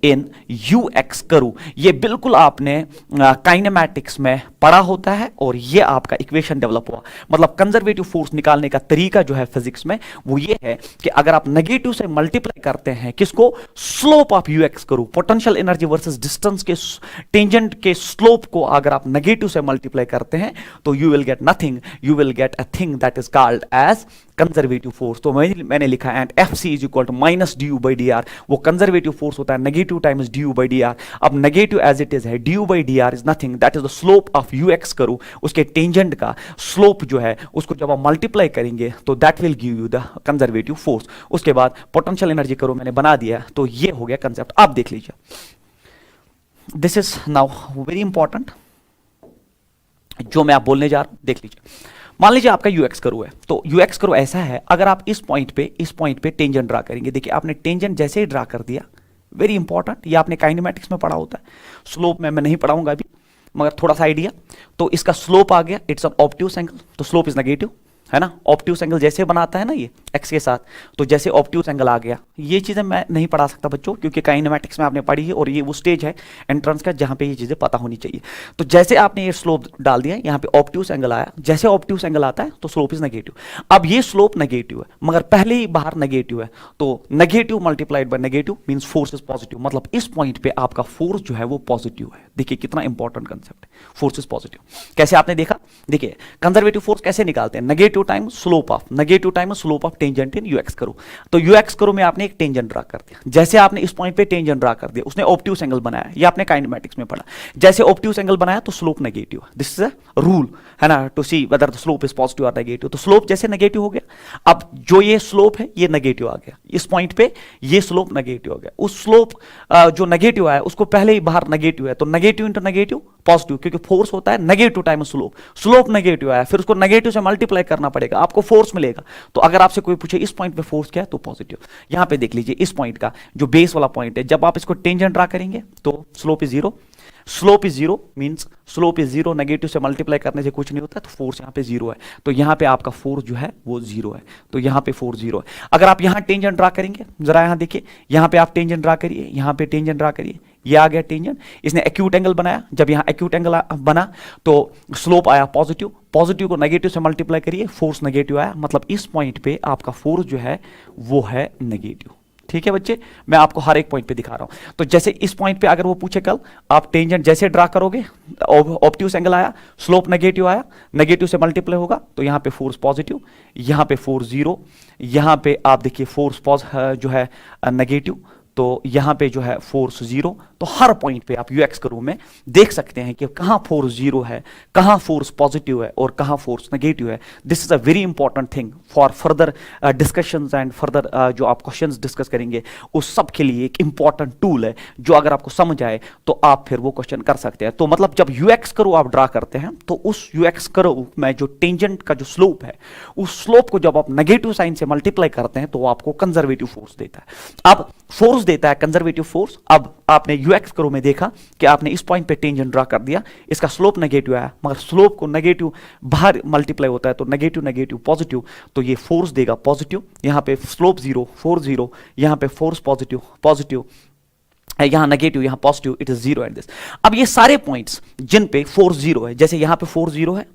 in ux curve. ये बिल्कुल आपने काइनेमैटिक्स में पढ़ा होता है और ये आपका इक्वेशन डेवलप हुआ. मतलब कंजर्वेटिव फोर्स निकालने का तरीका जो है फिजिक्स में वो ये है कि अगर आप नेगेटिव से मल्टीप्लाई करते हैं किसको, slope of ux curve, potential energy versus distance के टेंजेंट के स्लोप को अगर आप नेगेटिव से मल्टीप्लाई करते हैं तो you will get nothing, you will get a thing that is called as conservative force. तो मैंने लिखा and FC is equal to minus du by dr. वो कंजर्वेटिव फोर्स होता है negative times du by dr. अब नेगेटिव एज इट इज है, du by dr is nothing, that is the slope of ux curve, उसके टेंजेंट का स्लोप जो है उसको जब आप मल्टीप्लाई करेंगे तो that will give you the conservative force. उसके बाद पोटेंशियल एनर्जी कर्व मैंने बना दिया, तो ये हो गया कंसेप्ट. आप देख लीजिए, this is now very important जो मैं आप बोलने जा रहा हूं, देख लीजिए. मान लीजिए आपका ux कर्व है, तो ux कर्व ऐसा है, अगर आप इस पॉइंट पे टेंजेंट ड्रा करेंगे, देखिए आपने टेंजेंट जैसे ही ड्रा कर दिया, वेरी इंपॉर्टेंट, ये आपने काइनेमैटिक्स में पढ़ा होता है, स्लोप में मैं नहीं पढ़ाऊंगा अभी मगर थोड़ा सा आइडिया. तो इसका स्लोप आ गया, इट्स एन ऑब्ट्यूज एंगल, तो स्लोप इज नेगेटिव है ना. ऑब्ट्यूज एंगल जैसे बनाता है ना ये x के साथ, तो जैसे ऑब्ट्यूज एंगल आ गया, ये चीजें मैं नहीं पढ़ा सकता बच्चों क्योंकि काइनेमैटिक्स में आपने पढ़ी है और ये वो स्टेज है एंट्रेंस का जहां पे ये चीजें पता होनी चाहिए. तो जैसे आपने ये स्लोप डाल दिया, यहाँ पे ऑब्ट्यूज एंगल आया, जैसे ऑब्ट्यूज एंगल आता है तो स्लोप इज नेगेटिव. अब ये स्लोप नेगेटिव है मगर पहले ही बाहर नेगेटिव है, तो negative multiplied by negative means force is positive. मतलब इस पॉइंट पे आपका फोर्स जो है वो पॉजिटिव है. देखिए कितना इंपॉर्टेंट कंसेप्ट है, फोर्स इज पॉजिटिव. कैसे आपने देखा, देखिए कंजर्वेटिव फोर्स कैसे निकालते हैं, negative time slope of tangent in ux curve. तो ux कर्व में आपने एक टेंजेंट ड्रा कर दिया, जैसे आपने इस पॉइंट पे टेंजेंट ड्रा कर दिया, उसने ऑब्ट्यूज एंगल बनाया, ये आपने काइनेमैटिक्स में पढ़ा, जैसे ऑब्ट्यूज एंगल बनाया तो slope negative. This is a rule है ना, to see whether the slope is positive और नेगेटिव. तो स्लोप जैसे नेगेटिव हो गया, अब जो ये स्लोप है ये नेगेटिव आ गया, इस पॉइंट पे ये स्लोप नेगेटिव हो गया. उस स्लोप जो नेगेटिव आया उसको पहले ही बाहर नेगेटिव है, तो नेगेटिव इंटू नेगेटिव पॉजिटिव, क्योंकि फोर्स होता है नेगेटिव टाइम स्लोप नेगेटिव आया, फिर उसको नेगेटिव से मल्टीप्लाई करना पड़ेगा, आपको फोर्स मिलेगा. तो अगर आपसे कोई पूछे इस पॉइंट पे फोर्स क्या है, तो पॉजिटिव. यहां पे देख लीजिए इस पॉइंट का जो बेस वाला पॉइंट है, जब आप इसको टेंजेंट ड्रा करेंगे तो slope is zero, slope is zero means slope is zero, negative से मल्टीप्लाई करने से कुछ नहीं होता, तो फोर्स यहाँ पे जीरो है, तो यहाँ पे आपका फोर्स जो है वो जीरो है, तो यहाँ पे फोर्स जीरो है। अगर आप यहाँ टेंजेंट ड्रा करेंगे, जरा यहाँ देखिए, यहाँ पे आप टेंजेंट ड्रा करिए, यहाँ पे टेंजेंट ड्रा करिए, ये आ गया टेंजेंट, इसने एक्यूट एंगल बनाया, जब यहाँ एक्यूट एंगल बना तो स्लोप आया पॉजिटिव, पॉजिटिव को नेगेटिव से मल्टीप्लाई करिए, फोर्स नेगेटिव आया, मतलब इस पॉइंट पे आपका फोर्स जो है वो है नेगेटिव। ठीक है बच्चे, मैं आपको हर एक पॉइंट पे दिखा रहा हूं। तो जैसे इस पॉइंट पे अगर वो पूछे कल, आप टेंजेंट जैसे ड्रा करोगे, ऑब्ट्यूस एंगल आया, स्लोप नेगेटिव आया, नेगेटिव से मल्टीप्लाई होगा, तो यहां पे फोर्स पॉजिटिव, यहां पे फोर्स जीरो, यहां पे आप देखिए फोर्स जो है नेगेटिव, तो यहां पे जो है फोर्स जीरो। तो हर पॉइंट पे आप यूएक्स कर्व में देख सकते हैं कि कहां फोर्स जीरो है, कहां फोर्स पॉजिटिव है और कहां फोर्स नेगेटिव है। This is a very important thing for further discussions and further जो आप क्वेश्चंस डिस्कस करेंगे उस सब के लिए एक इंपॉर्टेंट टूल है, जो अगर आपको समझ आए तो आप फिर वो क्वेश्चन कर सकते हैं। तो मतलब जब यूएक्स कर्व आप ड्रा करते हैं तो उस यूएक्स कर्व में जो टेंजेंट का जो स्लोप है, उस स्लोप को जब आप नेगेटिव साइन से मल्टीप्लाई करते हैं तो वो आपको कंजर्वेटिव फोर्स देता है। अब फोर्स देता है कंजर्वेटिव फोर्स। अब आपने यूएक्स कर्व में देखा कि आपने इस पॉइंट पे टेंजेंट ड्रा कर दिया, इसका स्लोप नेगेटिव आया, मगर स्लोप को नेगेटिव बाहर मल्टीप्लाई होता है तो नेगेटिव नेगेटिव पॉजिटिव, तो ये फोर्स देगा पॉजिटिव, यहां पे स्लोप जीरो, फोर्स जीरो, यहां पे फोर्स पॉजिटिव पॉजिटिव, यहां नेगेटिव, यहां positive, it is zero at this. अब ये सारे पॉइंट्स जिन पे फोर्स जीरो है, जैसे यहां पे फोर्स जीरो है,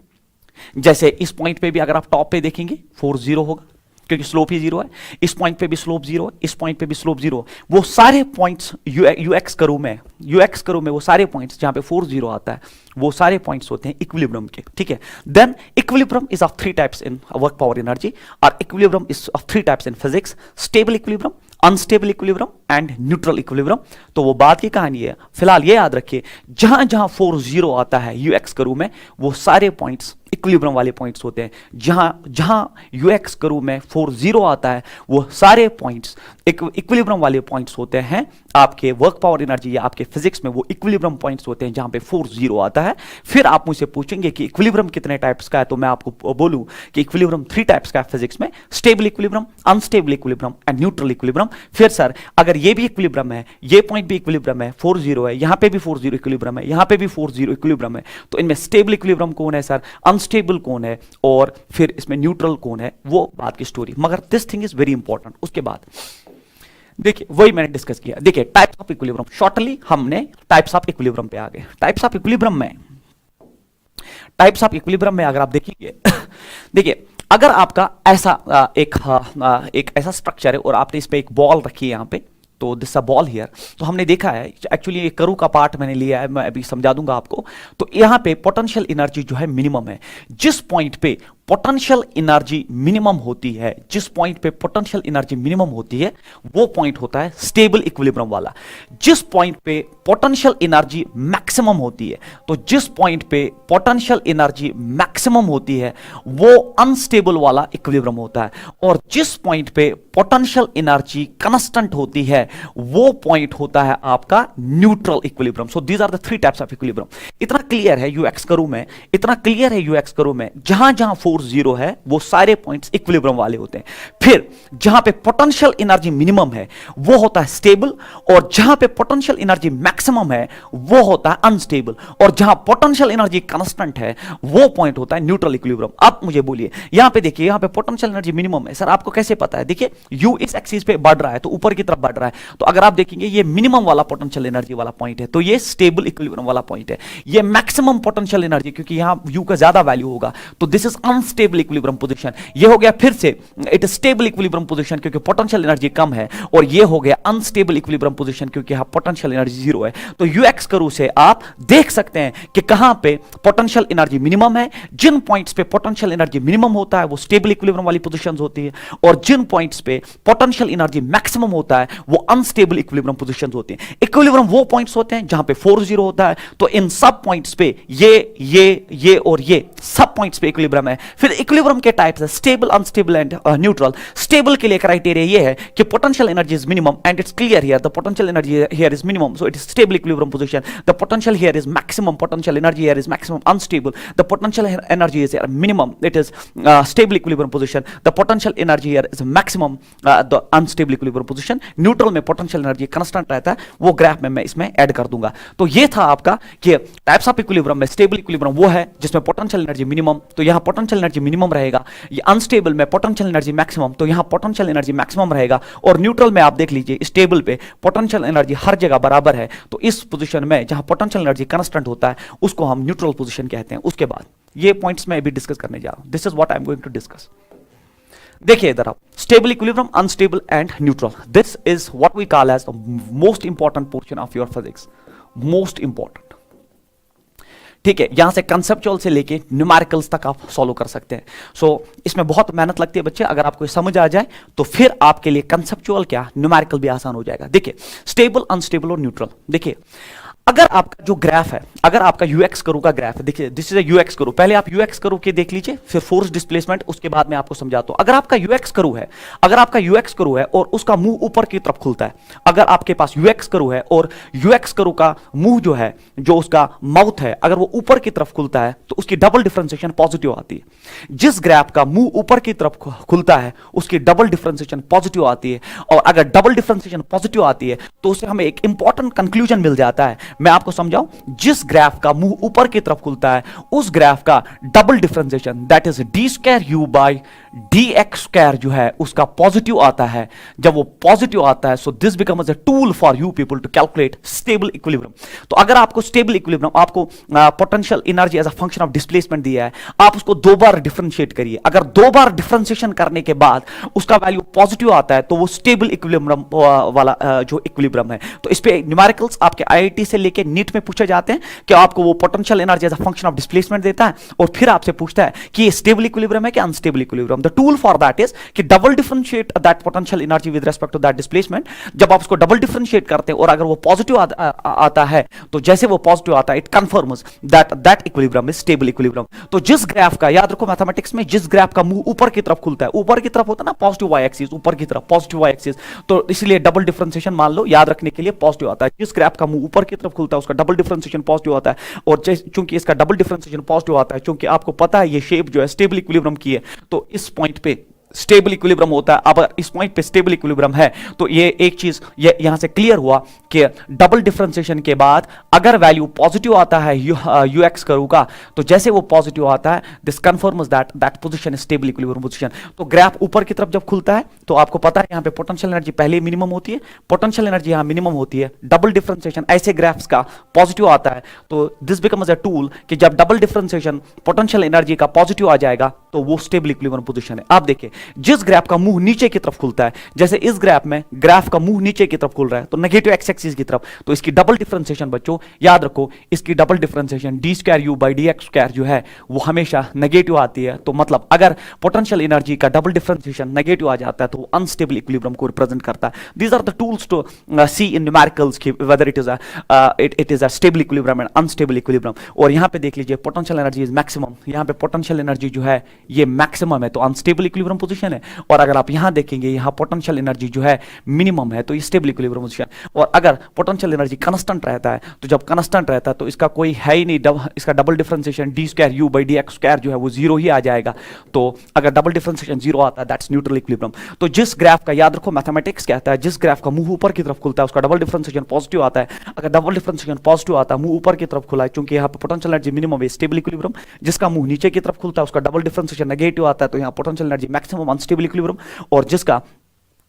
जैसे इस पॉइंट पे भी अगर आप टॉप पे देखेंगे फोर्स जीरो होगा क्योंकि स्लोप ही जीरो है, इस पॉइंट पे भी स्लोप जीरो है, इस पॉइंट पे भी स्लोप जीरो। वो सारे पॉइंट्स यूएक्स कर्व में वो सारे पॉइंट्स जहां पे फोर्स जीरो आता है वो सारे पॉइंट्स होते हैं इक्विलिब्रियम के। ठीक है, then equilibrium is of three types in work power energy, और equilibrium is of three types in physics, stable equilibrium, unstable equilibrium and neutral equilibrium. तो वो बात की कहानी है, फिलहाल ये याद रखिए, जहां जहां फोर्स जीरो आता है यूएक्स कर्व में वो सारे पॉइंट्स इक्विलिब्रियम वाले पॉइंट्स होते हैं। जहां जहां यूएक्स कर्व में फोर्स जीरो आता है वो सारे पॉइंट्स इक्विलिब्रियम वाले पॉइंट्स होते हैं। आपके वर्क पावर एनर्जी या आपके फिजिक्स में वो इक्विलिब्रियम पॉइंट्स होते हैं जहां पे फोर्स जीरो आता है। फिर आप मुझसे पूछेंगे कि इक्विलिब्रियम कितने टाइप्स का है, तो मैं आपको बोलूं कि इक्विलिब्रियम थ्री टाइप्स का है फिजिक्स में, stable equilibrium, unstable equilibrium and neutral equilibrium. फिर सर अगर ये भी इक्विलिब्रियम है, ये पॉइंट भी इक्विलिब्रियम है, फोर्स जीरो है, यहां पे भी फोर्स जीरो इक्विलिब्रियम है, यहां पे भी फोर्स जीरो इक्विलिब्रियम है, तो इनमें स्टेबल इक्विलिब्रियम कौन है सर, अनस्टेबल कौन है, और फिर इसमें न्यूट्रल कौन है, वो बात की स्टोरी। मगर this thing is very important. उसके बाद देखिए वही मैंने डिस्कस किया। देखिए टाइप्स ऑफ इक्विलिब्रियम, शॉर्टली हमने टाइप्स ऑफ इक्विलिब्रियम पे आ गए। टाइप्स ऑफ इक्विलिब्रियम में अगर आप देखेंगे देखिए अगर आपका ऐसा एक ऐसा स्ट्रक्चर है और आपने इस पे एक बॉल रखी है यहां पे, तो दिस अ बॉल हियर, तो हमने देखा है एक्चुअली ये कर्व का पार्ट मैंने लिया है, मैं अभी समझा दूंगा आपको। तो यहां पे पोटेंशियल एनर्जी जो है मिनिमम है। जिस पॉइंट पे पोटेंशियल एनर्जी मिनिमम होती है, जिस पॉइंट पे पोटेंशियल एनर्जी मिनिमम होती है वो पॉइंट होता है स्टेबल इक्विलिब्रियम वाला। जिस पॉइंट पे पोटेंशियल एनर्जी मैक्सिमम होती है, तो जिस पॉइंट पे पोटेंशियल एनर्जी मैक्सिमम होती है वो अनस्टेबल वाला इक्विलिब्रियम होता है, और जिस पॉइंट पे पोटेंशियल एनर्जी कांस्टेंट होती है वो पॉइंट होता है आपका neutral equilibrium. So these are the three types of equilibrium. इतना क्लियर है यूएक्स कर्व में, जहां जहां फोर्स जीरो है वो सारे पॉइंट्स इक्विलिब्रियम वाले होते हैं। फिर जहां पे पोटेंशियल एनर्जी मिनिमम है वो होता है स्टेबल, और जहां पे पोटेंशियल एनर्जी मैक्सिमम है वो होता है अनस्टेबल, और जहां पोटेंशियल एनर्जी कांस्टेंट है वो पॉइंट होता है न्यूट्रल इक्विलिब्रियम। अब मुझे बोलिए यहां पे देखिए, यहां पे पोटेंशियल एनर्जी मिनिमम है सर, आपको कैसे पता है? देखिए यू इस एक्सिस पे बढ़ रहा है तो ऊपर की तरफ बढ़ रहा है, तो अगर आप देखेंगे ये मिनिमम वाला पोटेंशियल एनर्जी वाला पॉइंट है, तो ये स्टेबल इक्विलिब्रियम वाला पॉइंट है। ये मैक्सिमम पोटेंशियल एनर्जी, क्योंकि यहां यू का ज्यादा वैल्यू होगा, तो this is unstable equilibrium position. ये हो गया फिर से it is stable equilibrium position क्योंकि पोटेंशियल एनर्जी कम है, और ये हो गया अनस्टेबल इक्विलिब्रियम पोजीशन क्योंकि यहां पोटेंशियल एनर्जी जीरो है। तो यूएक्स कर्व से आप देख सकते हैं कि कहां पे पोटेंशियल एनर्जी मिनिमम है। जिन पॉइंट्स पे पोटेंशियल एनर्जी मिनिमम होता है वो स्टेबल इक्विलिब्रियम वाली पोजीशंस होती है, और जिन पॉइंट्स पे पोटेंशियल एनर्जी मैक्सिमम होता है वो अनस्टेबल इक्विलिब्रियम पोजीशंस होती हैं। इक्विलिब्रियम वो पॉइंट्स होते हैं जहां पे फोर्स जीरो होता है, तो इन सब पॉइंट्स पे ये और ये सब पॉइंट्स पे इक्विलिब्रियम है। फिर इक्विलिब्रियम के टाइप्स है stable, unstable and neutral. Stable के लिए क्राइटेरिया ये है कि potential energy is minimum and it's clear here the potential energy here is minimum, so it is stable equilibrium position. The potential here is maximum, potential energy here is maximum unstable, the potential energy is minimum, it is stable equilibrium position. The potential energy here is maximum, the unstable equilibrium position. Neutral में पोटेंशियल एनर्जी कांस्टेंट रहता है, वो ग्राफ में मैं इसमें ऐड कर दूंगा। तो ये था आपका कि टाइप्स ऑफ इक्विलिब्रियम में स्टेबल इक्विलिब्रियम वो है जिसमें पोटेंशियल एनर्जी मिनिमम, तो यहां पोटेंशियल एनर्जी मिनिमम रहेगा। ये अनस्टेबल में पोटेंशियल एनर्जी मैक्सिमम, तो यहां पोटेंशियल एनर्जी मैक्सिमम रहेगा। और न्यूट्रल में आप देख लीजिए स्टेबल पे पोटेंशियल एनर्जी हर जगह बराबर है, तो इस पोजीशन में जहां पोटेंशियल एनर्जी कांस्टेंट होता है उसको हम न्यूट्रल पोजीशन कहते हैं। उसके बाद ये पॉइंट्स मैं अभी डिस्कस करने जा रहा हूं, this is what I am going to discuss. देखिए इधर आप stable equilibrium, unstable and neutral, this is what we call as the most important portion of your physics, most important. ठीक है, यहां से कंसेप्चुअल से लेके न्यूमेरिकल्स तक आप सॉल्व कर सकते हैं। सो इसमें बहुत मेहनत लगती है बच्चे, अगर आपको समझ आ जाए तो फिर आपके लिए कंसेप्चुअल क्या न्यूमेरिकल भी आसान हो जाएगा। देखिए स्टेबल, अनस्टेबल और न्यूट्रल। देखिए अगर आपका जो ग्राफ है, अगर आपका यूएक्स करू का ग्राफ है, देखिए दिस इज यूएक्स करू, पहले आप यूएक्स करू के देख लीजिए, फिर फोर्स डिस्प्लेसमेंट, उसके बाद मैं आपको समझाता हूं। अगर आपका यूएक्स करू है, अगर आपका यूएक्स करू है और उसका मुंह ऊपर की तरफ खुलता है, अगर आपके पास यूएक्स करू है और यूएक्स करू का मुंह जो है, जो उसका माउथ है, अगर वो ऊपर की तरफ खुलता है तो उसकी डबल डिफरेंशिएशन पॉजिटिव आती है। जिस ग्राफ का मुंह ऊपर की तरफ खुलता है उसकी डबल डिफरेंशिएशन पॉजिटिव आती है, और अगर डबल डिफरेंशिएशन पॉजिटिव आती है तो उससे हमें एक इंपॉर्टेंट कंक्लूजन मिल जाता है। मैं आपको समझाऊं, जिस ग्राफ का मुंह ऊपर की तरफ खुलता है उस ग्राफ का double differentiation that is D square you by D x square जो है उसका पॉजिटिव आता है। जब वो पॉजिटिव आता है so this becomes a tool for you people to calculate stable equilibrium. तो अगर आपको स्टेबल इक्विलिब्रियम, आपको potential energy as a function of displacement दिया है, आप उसको दो बार डिफरेंशिएट करिए। अगर दो बार डिफरेंशिएशन करने के बाद उसका वैल्यू पॉजिटिव आता है तो वो स्टेबल इक्विलिब्रियम वाला जो इक्विलिब्रियम है। तो इस पे न्यूमेरिकल्स आपके आईआईटी से लेके नीट में पूछे जाते हैं कि आपको वो potential energy as a function of displacement देता है और फिर आपसे पूछता है कि ये स्टेबल इक्विलिब्रियम है कि unstable equilibrium. The tool for that is कि double differentiate that potential energy with respect to that displacement. जब आप उसको डबल डिफरेंशिएट करते हैं और अगर वो पॉजिटिव आता है तो जैसे वो पॉजिटिव आता है it confirms that equilibrium is stable equilibrium. तो जिस ग्राफ का, याद रखो मैथमेटिक्स में, जिस ग्राफ का मुंह ऊपर की तरफ खुलता है, ऊपर की तरफ होता है ना पॉजिटिव वाई एक्सिस, ऊपर की तरफ पॉजिटिव वाई एक्सिस, तो इसलिए डबल डिफरेंशिएशन मान लो याद रखने के लिए पॉजिटिव आता है। जिस ग्राफ का मुंह ऊपर की तरफ खुलता है उसका डबल डिफरेंशिएशन पॉजिटिव आता है, और चूंकि इसका डबल डिफरेंशिएशन पॉजिटिव आता है, चूंकि आपको पता है ये शेप जो है स्टेबल इक्विलिब्रियम की है, तो इस पॉइंट पे स्टेबल इक्विलिब्रियम होता है। अब इस पॉइंट पे स्टेबल इक्विलिब्रियम है तो ये एक चीज यहां से क्लियर हुआ कि डबल डिफरेंशिएशन के बाद अगर वैल्यू पॉजिटिव आता है यूएक्स करू का, तो जैसे वो पॉजिटिव आता है this confirms that position is stable equilibrium position. तो ग्राफ ऊपर की तरफ जब खुलता है तो आपको पता है यहां पे पोटेंशियल एनर्जी पहले मिनिमम होती है, पोटेंशियल एनर्जी यहां मिनिमम होती है। डबल डिफरेंशिएशन ऐसे ग्राफ्स का पॉजिटिव आता है तो दिस बिकम्स अ टूल कि जब डबल डिफरेंशिएशन पोटेंशियल एनर्जी का पॉजिटिव आ जाएगा तो वो स्टेबल इक्विलिब्रियम पोजीशन है। आप देखिए जिस ग्राफ का मुंह नीचे की तरफ खुलता है, जैसे इस ग्राफ में ग्राफ का मुंह नीचे की तरफ खुल रहा है तो नेगेटिव एक्स एक्सिस की तरफ, तो इसकी डबल डिफरेंशिएशन बच्चों याद रखो, इसकी double differentiation D square you by D x square जो है वो हमेशा नेगेटिव आती है। तो मतलब अगर पोटेंशियल एनर्जी का डबल डिफरेंशिएशन नेगेटिव आ जाता है तो वो अनस्टेबल इक्विलिब्रियम को रिप्रेजेंट करता है। These are the tools to see in numericals की whether it is a stable equilibrium and unstable equilibrium. और यहां पे देख लीजिए पोटेंशियल एनर्जी इज मैक्सिमम, यहां पे पोटेंशियल एनर्जी जो है ये मैक्सिमम है तो अनस्टेबल इक्विलिब्रियम पोजीशन है, और अगर आप यहां देखेंगे यहां पोटेंशियल एनर्जी जो है मिनिमम है तो ये स्टेबल इक्विलिब्रियम पोजीशन। और अगर पोटेंशियल एनर्जी कांस्टेंट रहता है तो जब कांस्टेंट रहता है तो इसका कोई है ही नहीं, इसका double differentiation D square you by D x square जो है वो जीरो ही आ जाएगा। तो अगर डबल डिफरेंशिएशन जीरो आता है दैट्स न्यूट्रल इक्विलिब्रियम। तो जिस ग्राफ का, याद रखो मैथमेटिक्स कहता है, जिस ग्राफ का मुंह ऊपर की तरफ खुलता है उसका डबल डिफरेंशिएशन पॉजिटिव आता है। अगर डबल डिफरेंशिएशन पॉजिटिव आता है, मुंह ऊपर की तरफ खुला है, क्योंकि यहाँ पे पोटेंशियल एनर्जी मिनिमम है स्टेबल इक्विलिब्रियम। जिसका मुंह नीचे की तरफ खुलता है उसका डबल डिफरेंशिएशन नेगेटिव आता है तो यहाँ potential energy maximum unstable equilibrium. और जिसका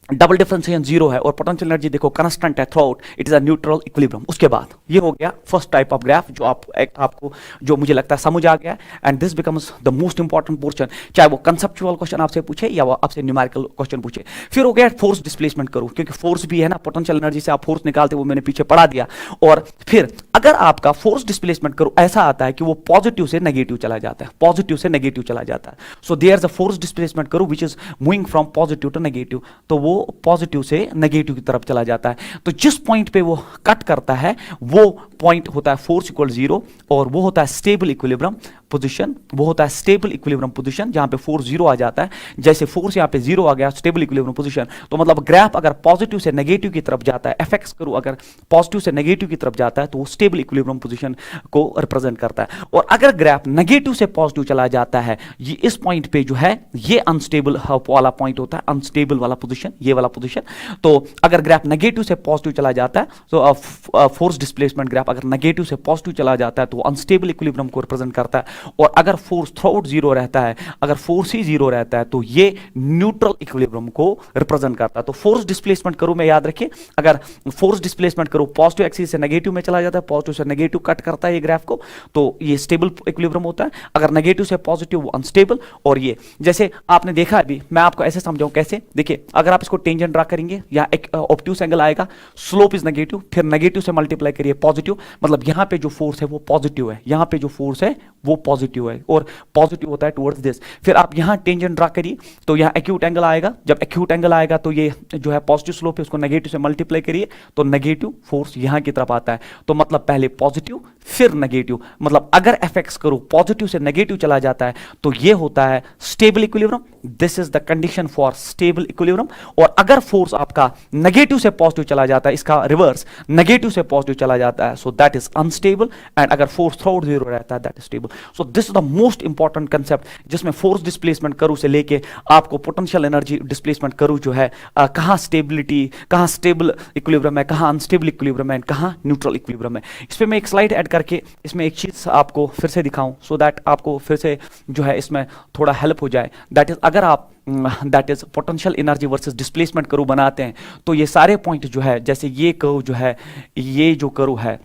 डबल डिफरेंशिएशन जीरो है और पोटेंशियल एनर्जी देखो कांस्टेंट है through out, it is a neutral equilibrium. उसके बाद ये हो गया फर्स्ट टाइप ऑफ ग्राफ जो आपको जो मुझे लगता है समझ आ गया, and this becomes the most important portion, चाहे वो कंसेप्चुअल क्वेश्चन आपसे पूछे या वो आपसे न्यूमेरिकल क्वेश्चन पूछे। फिर हो गया फोर्स डिस्प्लेसमेंट करो, क्योंकि फोर्स भी है ना, पोटेंशियल एनर्जी से आप फोर्स निकालते, वो मैंने पीछे पढ़ा दिया। और फिर अगर आपका फोर्स डिस्प्लेसमेंट करो ऐसा आता है कि वो पॉजिटिव से नेगेटिव चला जाता है, पॉजिटिव से नेगेटिव चला जाता है, so there is a force displacement करो which is moving from positive to negative, तो वो पॉजिटिव से नेगेटिव की तरफ चला जाता है। तो जिस पॉइंट पे वो कट करता है वो पॉइंट होता है फोर्स इक्वल 0 और वो होता है स्टेबल इक्विलिब्रियम पोजीशन। वो होता है स्टेबल इक्विलिब्रियम पोजीशन जहां पे फोर्स 0 आ जाता है। जैसे फोर्स यहां पे 0 आ गया स्टेबल इक्विलिब्रियम पोजीशन, तो मतलब ग्राफ अगर पॉजिटिव से नेगेटिव की तरफ जाता है, एफएक्स करूं अगर पॉजिटिव से नेगेटिव की तरफ जाता है तो वो स्टेबल इक्विलिब्रियम पोजीशन को रिप्रेजेंट करता है। और अगर ग्राफ नेगेटिव से पॉजिटिव चला जाता है, ये इस पॉइंट पे जो है ये अनस्टेबल वाला पॉइंट होता है, अनस्टेबल वाला पोजीशन, ये वाला पोजीशन। तो अगर ग्राफ नेगेटिव से पॉजिटिव चला जाता है तो फोर्स डिस्प्लेसमेंट ग्राफ अगर नेगेटिव से पॉजिटिव चला जाता है तो अनस्टेबल इक्विलिब्रियम को रिप्रेजेंट करता है। और अगर फोर्स थ्रूआउट 0 रहता है, अगर फोर्स ही 0 रहता है तो ये न्यूट्रल इक्विलिब्रियम को रिप्रेजेंट करता है। तो फोर्स डिस्प्लेसमेंट करो, मैं याद रखिए, अगर फोर्स डिस्प्लेसमेंट करो पॉजिटिव एक्सिस से नेगेटिव में चला जाता है, पॉजिटिव से नेगेटिव कट करता है ये ग्राफ को, तो ये स्टेबल इक्विलिब्रियम होता है। अगर नेगेटिव से पॉजिटिव वो अनस्टेबल। और ये जैसे आपने देखा अभी, मैं आपको ऐसे समझाऊं कैसे, देखिए अगर आप इसको टेंजेंट ड्रा करेंगे या एक ऑब्ट्यूस एंगल आएगा, स्लोप इज नेगेटिव, फिर नेगेटिव से मल्टीप्लाई करिए पॉजिटिव, मतलब यहां पे जो फोर्स है वो पॉजिटिव है, यहां पे जो फोर्स है वो पॉजिटिव है और पॉजिटिव होता है टुवर्ड्स दिस। फिर आप यहां टेंजेंट ड्रा करिए तो यहां एक्यूट एंगल आएगा, जब एक्यूट एंगल आएगा तो ये जो है पॉजिटिव स्लोप है उसको नेगेटिव से मल्टीप्लाई करिए तो नेगेटिव फोर्स यहां की तरफ आता है। तो मतलब पहले पॉजिटिव फिर नेगेटिव, मतलब अगर एफएक्स करो पॉजिटिव से नेगेटिव चला जाता है तो ये होता है stable equilibrium. This is the condition for stable equilibrium. और अगर फोर्स आपका नेगेटिव से पॉजिटिव चला जाता है, इसका रिवर्स नेगेटिव से पॉजिटिव चला जाता है, सो दैट इज अनस्टेबल। एंड अगर फोर्स थ्रूआउट 0 रहता है that is stable. So this is the most important concept जिसमें फोर्स डिस्प्लेसमेंट करू से लेके आपको पोटेंशियल एनर्जी डिस्प्लेसमेंट करू जो है कहां स्टेबिलिटी, कहां स्टेबल इक्विलिब्रियम है, कहां अनस्टेबल इक्विलिब्रियम है, कहां न्यूट्रल इक्विलिब्रियम है। इस पे मैं एक स्लाइड ऐड करके इसमें एक चीज आपको फिर से दिखाऊं सो दैट आपको फिर से जो है इसमें थोड़ा हेल्प हो जाए। दैट इज अगर आप that is potential energy versus displacement curve बनाते हैं तो ये सारे पॉइंट जो है, जैसे ये कर्व जो है, ये जो कर्व है,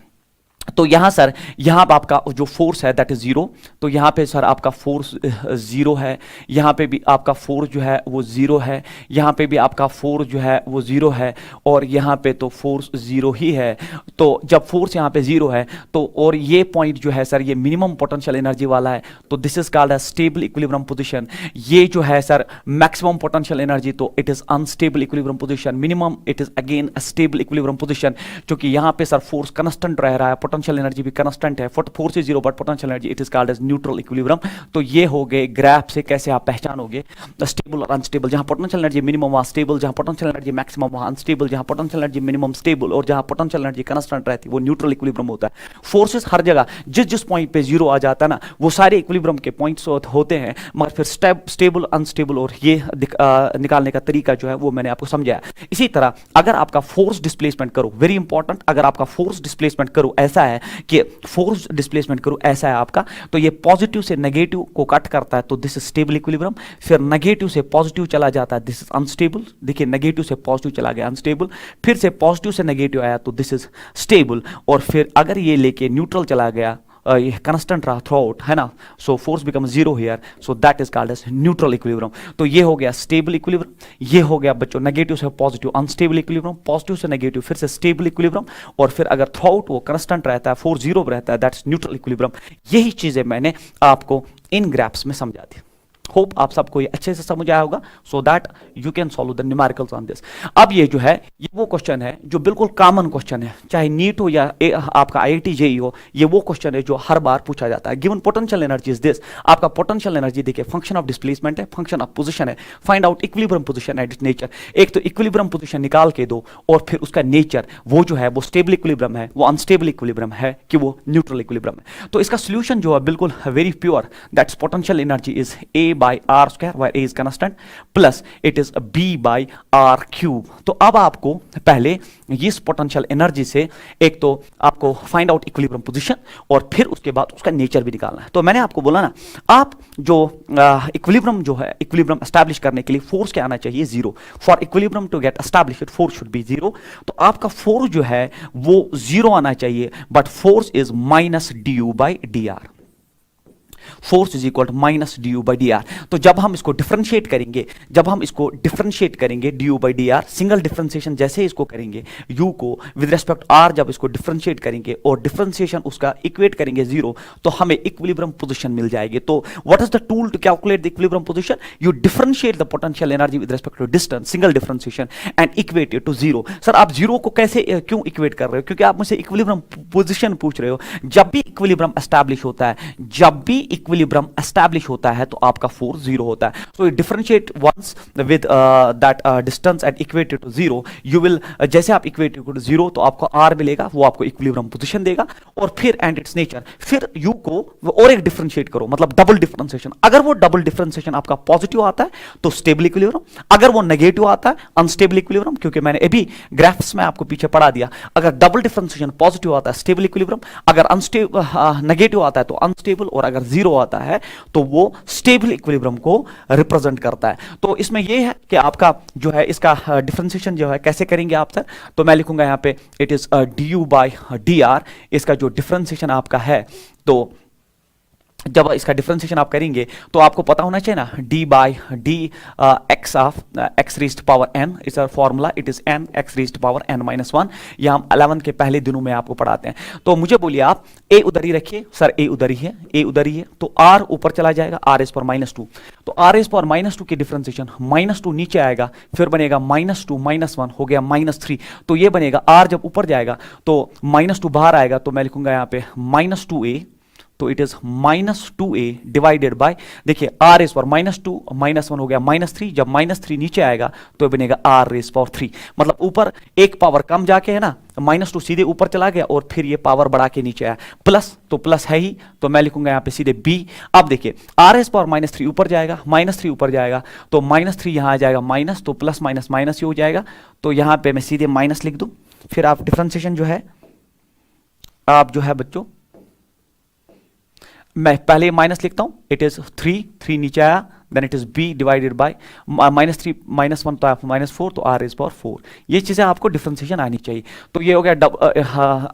तो यहां सर यहां पर आपका जो फोर्स है दैट इज 0, तो यहां पे सर आपका फोर्स 0 है, यहां पे भी आपका फोर्स जो है वो 0 है, यहां पे भी आपका फोर्स जो है वो 0 है, और यहां पे तो फोर्स 0 ही है। तो जब फोर्स यहां पे 0 है तो और ये पॉइंट जो है सर ये मिनिमम पोटेंशियल एनर्जी वाला है, तो this is called as stable equilibrium position. ये जो है सर मैक्सिमम पोटेंशियल एनर्जी, तो it is unstable equilibrium position. Minimum it is again stable equilibrium position, क्योंकि यहां पे सर फोर्स कांस्टेंट रह रहा है, पोटेंशियल एनर्जी भी कांस्टेंट है, force is 0 but potential energy it is called as neutral equilibrium. तो ये हो गए ग्राफ से कैसे आप पहचानोगे स्टेबल और अनस्टेबल, जहां पोटेंशियल एनर्जी मिनिमम वहां स्टेबल, जहां पोटेंशियल एनर्जी मैक्सिमम वहां अनस्टेबल, जहां पोटेंशियल एनर्जी मिनिमम स्टेबल और जहां पोटेंशियल एनर्जी कांस्टेंट रहती है वो न्यूट्रल इक्विलिब्रियम होता है। फोर्सेस हर जगह जिस जिस पॉइंट पे 0 आ जाता है ना, वो सारे इक्विलिब्रियम के पॉइंट्स होते हैं, मगर फिर स्टेबल अनस्टेबल और ये निकालने का तरीका जो है वो मैंने आपको समझाया। इसी तरह अगर आपका फोर्स डिस्प्लेसमेंट करो, वेरी इंपॉर्टेंट, अगर आपका फोर्स डिस्प्लेसमेंट करो ऐसा है कि फोर्स डिस्प्लेसमेंट करो ऐसा है आपका, तो ये पॉजिटिव से नेगेटिव को कट करता है तो दिस इज स्टेबल इक्विलिब्रियम। फिर नेगेटिव से पॉजिटिव चला जाता है दिस इज अनस्टेबल। देखिए नेगेटिव से पॉजिटिव चला गया अनस्टेबल, फिर से पॉजिटिव से नेगेटिव आया तो दिस इज स्टेबल, और फिर अगर ये लेके न्यूट्रल चला गया, ये कांस्टेंट रहा थ्रू आउट है ना, so force become 0 here, so that is called as neutral equilibrium. तो ये हो गया स्टेबल इक्विलिब्रियम, ये हो गया बच्चों नेगेटिव से पॉजिटिव अनस्टेबल इक्विलिब्रियम, पॉजिटिव से नेगेटिव फिर से स्टेबल इक्विलिब्रियम, और फिर अगर थ्रू आउट वो कांस्टेंट रहता है, फोर्स 0 रहता है, दैट्स न्यूट्रल इक्विलिब्रियम। यही चीजें मैंने आपको इन ग्राफ्स में समझा दी। होप आप सबको ये अच्छे से समझ आया होगा, so that you can solve the numericals on this. अब ये जो है ये वो क्वेश्चन है जो बिल्कुल कॉमन क्वेश्चन है, चाहे नीट हो या आपका आईआईटी जेईई हो, ये वो क्वेश्चन है जो हर बार पूछा जाता है। Given potential energy is this, आपका पोटेंशियल एनर्जी देखिए फंक्शन ऑफ डिस्प्लेसमेंट है, फंक्शन ऑफ पोजीशन है, find out equilibrium position and it's nature. एक तो इक्विलिब्रियम पोजीशन निकाल के दो और फिर उसका नेचर वो जो है वो स्टेबल इक्विलिब्रियम है, वो अनस्टेबल इक्विलिब्रियम है कि वो न्यूट्रल इक्विलिब्रियम है। तो इसका सोल्यूशन जो है बिल्कुल very pure, that's potential energy is A by R square where A is constant plus it is B by R cube। तो अब आपको पहले इस पोटेंशियल एनर्जी से एक तो आपको फाइंड आउट इक्विलिब्रियम पोजीशन और फिर उसके बाद उसका नेचर भी निकालना है। तो मैंने आपको बोला ना, आप जो इक्विलिब्रियम जो है, इक्विलिब्रियम एस्टैब्लिश करने के लिए फोर्स क्या आना चाहिए 0। For equilibrium to get established force should be 0। तो आपका फोर्स जो है वो 0 आना चाहिए, but force is minus du by dr। Force is equal to minus D U by D R. तो जब हम इसको डिफरेंशिएट करेंगे D U by D R, single differentiation जैसे इसको करेंगे यू को विद रेस्पेक्ट आर, जब इसको डिफरेंशिएट करेंगे और डिफरेंशिएशन उसका इक्वेट करेंगे जीरो, तो हमें इक्विलिब्रियम पोजीशन मिल जाएगी। तो what is the tool to calculate the equilibrium position? You differentiate the potential energy with respect to distance, single differentiation, and equate it to zero. Sir आप जीरो को कैसे क्यों इक्वेट कर रहे हो? क्योंकि आप मुझसे इक्विलिब्रियम पोजीशन पूछ रहे हो। जब भी इक्विलिब्रियम एस्टैब्लिश होता है तो आपका फोर्स जीरो होता है। So differentiate once with that distance and equate it to zero, you will, जैसे आप इक्वेट इट टू जीरो तो आपको आर मिलेगा, वो आपको इक्विलिब्रियम पोजीशन देगा। और फिर एंड इट्स नेचर, फिर यू को और एक डिफरेंशिएट करो, मतलब डबल डिफरेंशिएशन। अगर वो डबल डिफरेंशिएशन आपका पॉजिटिव आता है तो स्टेबल इक्विलिब्रियम, अगर वो नेगेटिव आता है अनस्टेबल इक्विलिब्रियम, क्योंकि मैंने अभी ग्राफ्स में आपको पीछे पढ़ा दिया। अगर डबल डिफरेंशिएशन पॉजिटिव आता है स्टेबल इक्विलिब्रियम, अगर नेगेटिव आता है तो अनस्टेबल, और अगर जीरो आता है तो वो स्टेबल इक्विलिब्रियम को रिप्रेजेंट करता है। तो इसमें यह है कि आपका जो है इसका डिफरेंशिएशन जो है कैसे करेंगे आप सर, तो मैं लिखूंगा यहां पे it is D U by D are. इसका जो डिफरेंशिएशन आपका है, तो जब इसका डिफरेंशिएशन आप करेंगे तो आपको पता होना चाहिए ना, D by D X of X raised power N is a formula, it is N X raised power N minus one. यह हम 11 के पहले दिनों में आपको पढ़ाते हैं। तो मुझे बोलिए आप ए उधर ही रखिए, सर ए उधर ही है, ए उधर ही है, तो आर ऊपर चला जाएगा, आर एस पर माइनस टू, तो आर एस पर माइनस टू की डिफरेंशिएशन माइनस टू नीचे आएगा, फिर बनेगा माइनस टू माइनस वन, हो गया माइनस थ्री। तो ये बनेगा आर जब ऊपर जाएगा तो माइनस टू बाहर आएगा, तो मैं लिखूंगा यहाँ पे माइनस टू ए, तो it is minus two A divided by, देखिए आर रेस पर माइनस टू माइनस वन हो गया माइनस थ्री, जब माइनस थ्री नीचे आएगा तो बनेगा आर रेस पावर थ्री। मतलब ऊपर एक पावर कम जाके है ना, माइनस टू सीधे ऊपर चला गया और फिर ये पावर बढ़ा के नीचे आया, प्लस तो प्लस है ही, तो मैं लिखूंगा यहाँ पे सीधे बी। अब देखिए R S power minus three ऊपर जाएगा, माइनस थ्री ऊपर जाएगा, तो माइनस थ्री यहाँ आ जाएगा माइनस, तो प्लस माइनस माइनस ही हो जाएगा, तो यहाँ पे मैं सीधे माइनस लिख दूं। फिर आप डिफरेंशिएशन जो है आप जो है बच्चों, मैं पहले माइनस लिखता हूं, इट इज थ्री, थ्री नीचे आया, then it is B divided by minus three minus one, तो माइनस फोर, तो आर इज पावर फोर। ये चीजें आपको डिफरेंशिएशन आनी चाहिए। तो ये हो गया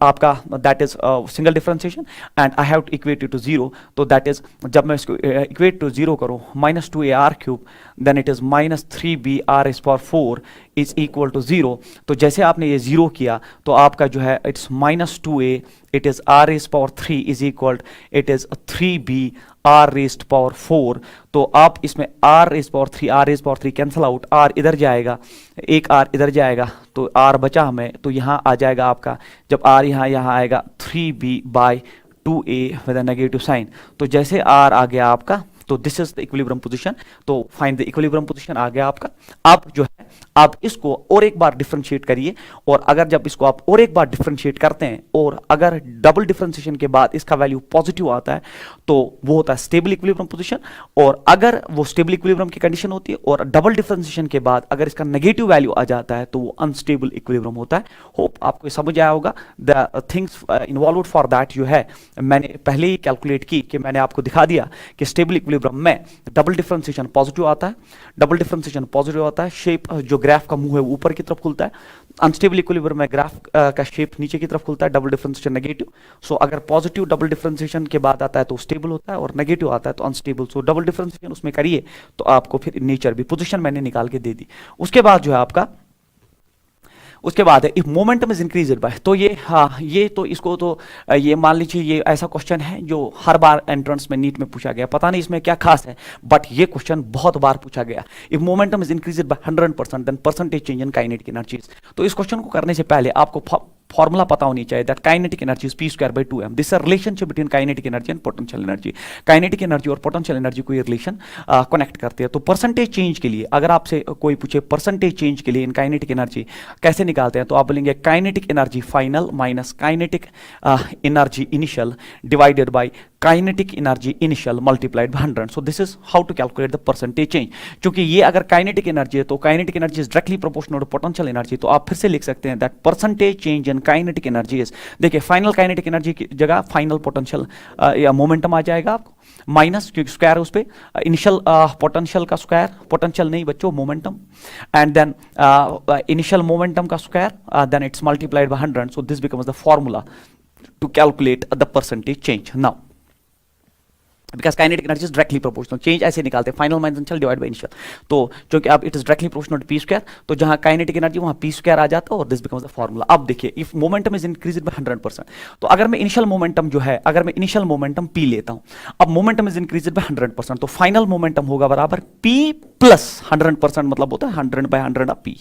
आपका that is single differentiation, and I have to equate it to zero, तो दैट इज जब मैं इसको इक्वेट टू जीरो करूं, minus two A R cube, then it is minus three B R is power four is equal to zero. तो जैसे आपने ये जीरो किया तो आपका जो है it's minus two A, it is R is power three is equal, it is three B R raised power four. तो आप इसमें R raised power three cancel out, R इधर जाएगा, एक आर इधर जाएगा, तो आर बचा हमें, तो यहाँ आ जाएगा आपका, जब आर यहाँ आएगा three B by two A with negative sign. तो जैसे आर आ गया आपका, तो this is the equilibrium position, तो फाइंड द इक्विलिब्रियम पोजीशन आ गया आपका। अब जो है आप इसको और एक बार डिफरेंशिएट करिए, और अगर जब इसको आप और एक बार डिफरेंशिएट करते हैं और अगर डबल डिफरेंशिएशन के बाद इसका वैल्यू पॉजिटिव आता है तो वो होता है स्टेबल इक्विलिब्रियम पोजीशन, और अगर वो स्टेबल इक्विलिब्रियम की कंडीशन होती है और डबल डिफरेंशिएशन के बाद अगर इसका नेगेटिव वैल्यू आ जाता है तो वो अनस्टेबल इक्विलिब्रियम होता है। होप आपको समझ आया होगा। The things involve for that जो है मैंने पहले ही कैलकुलेट की, कि मैंने आपको दिखा दिया कि स्टेबल इक्विलिब्रियम में डबल डिफरेंशिएशन पॉजिटिव आता है, डबल डिफरेंशिएशन पॉजिटिव आता है, शेप जो ग्राफ का मुंह है वो ऊपर की तरफ खुलता है, अनस्टेबल इक्विलिब्रियम में ग्राफ का शेप नीचे की तरफ खुलता है, डबल डिफरेंशिएशन नेगेटिव। सो अगर पॉजिटिव डबल डिफरेंशिएशन के बाद आता है तो स्टेबल होता है, और नेगेटिव आता है तो अनस्टेबल। सो डबल डिफरेंशिएशन उसमें करिए तो आपको फिर नेचर भी, पोजीशन मैंने निकाल के दे दी। उसके बाद जो है आपका, उसके बाद है if momentum is increased bye, तो ये हाँ ये तो इसको तो ये मान लीजिए ये ऐसा क्वेश्चन है जो हर बार एंट्रेंस में नीट में पूछा गया, पता नहीं इसमें क्या खास है, बट ये क्वेश्चन बहुत बार पूछा गया। If momentum is increased by 100% then percentage change in kinetic energy. तो इस क्वेश्चन को करने से पहले आपको फॉर्मूला पता होनी चाहिए, that kinetic energy is P square by 2m। This is relationship between kinetic energy and potential energy. Kinetic energy और पोटेंशियल एनर्जी को ये रिलेशन कनेक्ट करते हैं। तो परसेंटेज चेंज के लिए अगर आपसे कोई पूछे परसेंटेज चेंज के लिए इन काइनेटिक एनर्जी कैसे निकालते हैं, तो आप बोलेंगे kinetic energy final minus kinetic energy initial divided by kinetic energy initial multiplied by 100। So this is how to calculate the percentage change. क्योंकि ये अगर काइनेटिक एनर्जी है तो kinetic energy is directly proportional to potential energy, तो आप फिर से लिख सकते हैं that percentage change in kinetic energy is, देखिए फाइनल काइनेटिक एनर्जी की जगह फाइनल पोटेंशियल या मोमेंटम आ जाएगा आपको, माइनस क्योंकि स्क्वायर उस पे इनिशियल पोटेंशियल का स्क्वायर, पोटेंशियल नहीं बच्चों momentum, and then initial momentum का square, then it's multiplied by 100। So this becomes the formula to calculate the percentage change. Now because kinetic energy is directly proportional, change ऐसे निकालते हैं final minus divide by initial, तो क्योंकि अब it is directly proportional to P square, तो जहां काइनेटिक एनर्जी वहां पी स्क्वायर आ जाता है और दिस बिकम्स द फॉर्मूला। अब देखिए if momentum is increased by 100%, तो अगर मैं इनिशियल मोमेंटम जो है, अगर मैं इनिशियल मोमेंटम पी लेता हूं, अब मोमेंटम इज इंक्रीज्ड बाय 100%, तो फाइनल मोमेंटम होगा बराबर पी प्लस 100%, मतलब होता है 100 by 100 of P,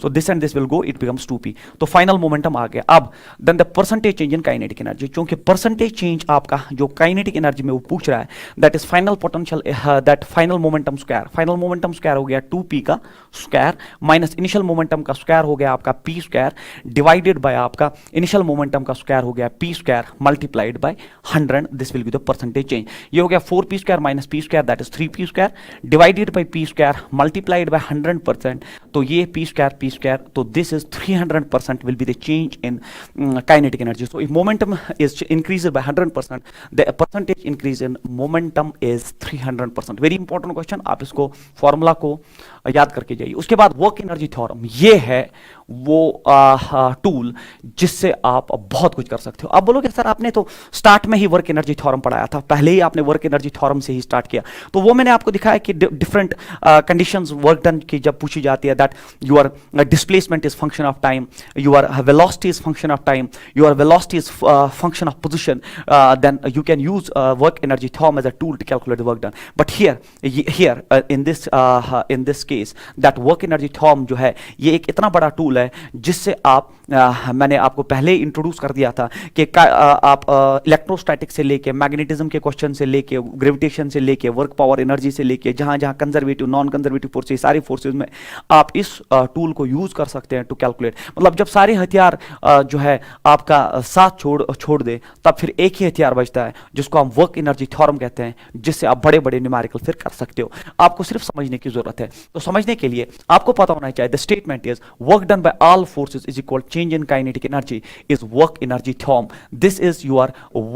so this and this will go, it becomes 2p, तो फाइनल मोमेंटम आ गया। अब then the percentage change in kinetic energy, क्योंकि परसेंटेज चेंज आपका जो काइनेटिक एनर्जी में वो पूछ रहा है, that is final potential, that final momentum square हो गया 2p का स्क्वायर माइनस इनिशियल मोमेंटम का स्क्वायर हो गया आपका p स्क्वायर डिवाइडेड बाय आपका इनिशियल मोमेंटम का स्क्वायर हो गया p square multiplied by 100, this will be the percentage change. ये हो गया 4p square minus p square, that is 3p square divided bye p square multiplied by 100%, तो ये p स्क्वायर, तो this is 300% will be the change in kinetic energy. So if momentum is increased by 100%, the percentage increase in momentum is 300%. Very important question, आप इसको फॉर्मूला को याद करके जाइए। उसके बाद वर्क एनर्जी थ्योरम, ये है वो टूल जिससे आप बहुत कुछ कर सकते हो। आप बोलोगे सर आपने तो स्टार्ट में ही वर्क एनर्जी थ्योरम पढ़ाया था, पहले ही आपने वर्क एनर्जी थ्योरम से ही स्टार्ट किया, तो वो मैंने आपको दिखाया कि डिफरेंट कंडीशंस वर्क डन की जब पूछी जाती है, that your displacement is function of time, your velocity is function of time, your velocity is function of position, then you can use work energy theorem as a tool to calculate work done. But here in this case that work energy theorem जो है ये एक इतना बड़ा टूल है जिससे आप मैंने आपको पहले इंट्रोड्यूस कर दिया था कि आप इलेक्ट्रोस्टैटिक से लेके मैग्नेटिज्म के क्वेश्चन से लेके ग्रेविटेशन से लेके वर्क पावर एनर्जी से लेके जहां जहां कंजर्वेटिव नॉन कंजर्वेटिव फोर्सेस, सारी फोर्सेस में आप इस टूल को यूज कर सकते हैं टू कैलकुलेट। मतलब जब सारे हथियार जो है आपका साथ छोड़ दे तब फिर एक ही हथियार बचता है जिसको हम वर्क एनर्जी थ्योरम कहते हैं, जिससे आप बड़े बड़े न्यूमेरिकल फिर कर सकते हो। आपको सिर्फ समझने की जरूरत है, तो समझने के लिए आपको पता होना चाहिए the statement is work done by all forces is equal change in kinetic energy is work energy theorem. This is your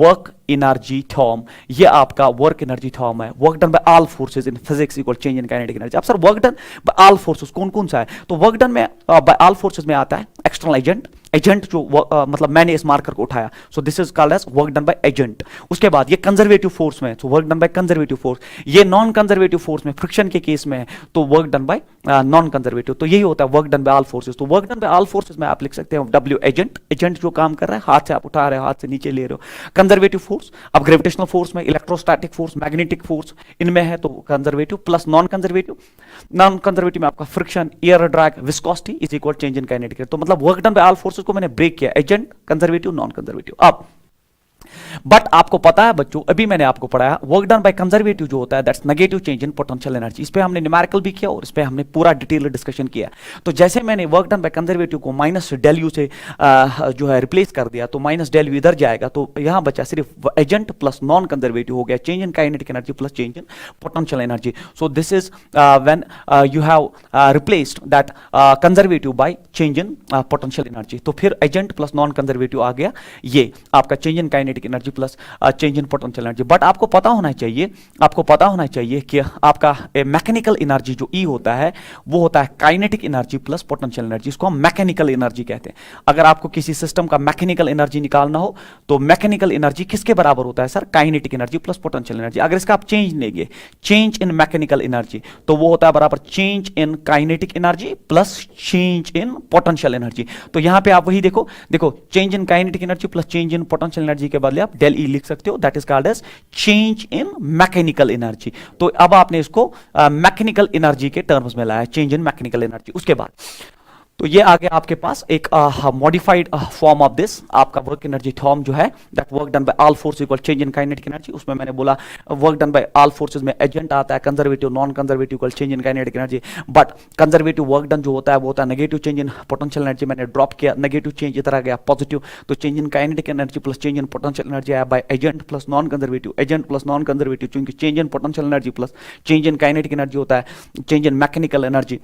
work energy theorem. ये आपका work energy theorem है। work done by all forces in physics equal change in kinetic energy। अब sir work done by all forces कौन कौन सा है? तो work done में by all forces में आता है external एजेंट जो मतलब मैंने इस मार्कर को उठाया, so this is called as work done by agent. उसके बाद ये कंजर्वेटिव फोर्स में, so work done by conservative force. ये नॉन कंजर्वेटिव फोर्स में फ्रिक्शन के केस में है तो work done by non conservative. तो यही होता है work done by all forces. तो work done by all forces में आप लिख सकते हैं डब्ल्यू एजेंट जो काम कर रहा है, हाथ से आप उठा रहे हो, हाथ से नीचे ले रहे हो, कंजर्वेटिव फोर्स। अब ग्रेविटेशनल फोर्स में इलेक्ट्रोस्टैटिक फोर्स, मैग्नेटिक फोर्स इनमें है तो conservative plus non conservative. Non conservative में आपका friction, air drag, viscosity is equal change in kinetic. तो मतलब work done by all forces को मैंने ब्रेक किया, एजेंट, कंजर्वेटिव, नॉन कंजर्वेटिव। अब बट आपको पता है बच्चों, अभी मैंने आपको पढ़ाया वर्क डन बाय कंजर्वेटिव जो होता है that's negative change in potential energy. इस पे हमने न्यूमेरिकल भी किया और इस पे हमने पूरा डिटेल डिस्कशन किया। तो जैसे मैंने वर्क डन बाय कंजर्वेटिव को माइनस डेल यू से जो है रिप्लेस कर दिया, तो माइनस डेल यू इधर जाएगा, तो यहां बचा सिर्फ एजेंट प्लस नॉन कंजर्वेटिव हो गया change in kinetic energy plus change in potential energy. So this is when you have replaced that conservative by change in potential energy. तो फिर एजेंट प्लस नॉन कंजर्वेटिव आ गया, ये आपका change in kinetic energy plus change in potential energy. But आपको पता होना चाहिए कि आपका मैकेनिकल एनर्जी जो ई होता है वो होता है kinetic energy plus potential energy. इसको हम मैकेनिकल एनर्जी कहते हैं। अगर आपको किसी सिस्टम का मैकेनिकल एनर्जी निकालना हो तो मैकेनिकल एनर्जी किसके बराबर होता है sir? Kinetic energy plus potential energy. अगर इसका आप चेंज लेंगे, चेंज इन मैकेनिकल एनर्जी, तो वो होता है बराबर change in kinetic energy plus change in potential energy. तो यहां पे आप वही देखो change in kinetic energy plus change in potential energy के बदले आप डेल ई लिख सकते हो, that is called as change in mechanical energy. तो अब आपने इसको मैकेनिकल एनर्जी के टर्म्स में लाया, चेंज इन मैकेनिकल एनर्जी। उसके बाद तो ये आ गया आपके पास एक मॉडिफाइड फॉर्म ऑफ दिस आपका वर्क एनर्जी थ्योरम जो है that work done by all force equal change in kinetic energy. उसमें मैंने बोला work done by all forces में एजेंट आता है, conservative, non conservative equal change in kinetic energy. But conservative work done जो होता है वो होता है negative change in potential energy. मैंने ड्रॉप किया, नेगेटिव चेंज इधर आ गया पॉजिटिव, तो change in kinetic energy plus change in potential energy आया by agent plus non conservative, agent plus non conservative, चूंकि change in potential energy plus change in kinetic energy होता है चेंज इन मैकेनिकल एनर्जी।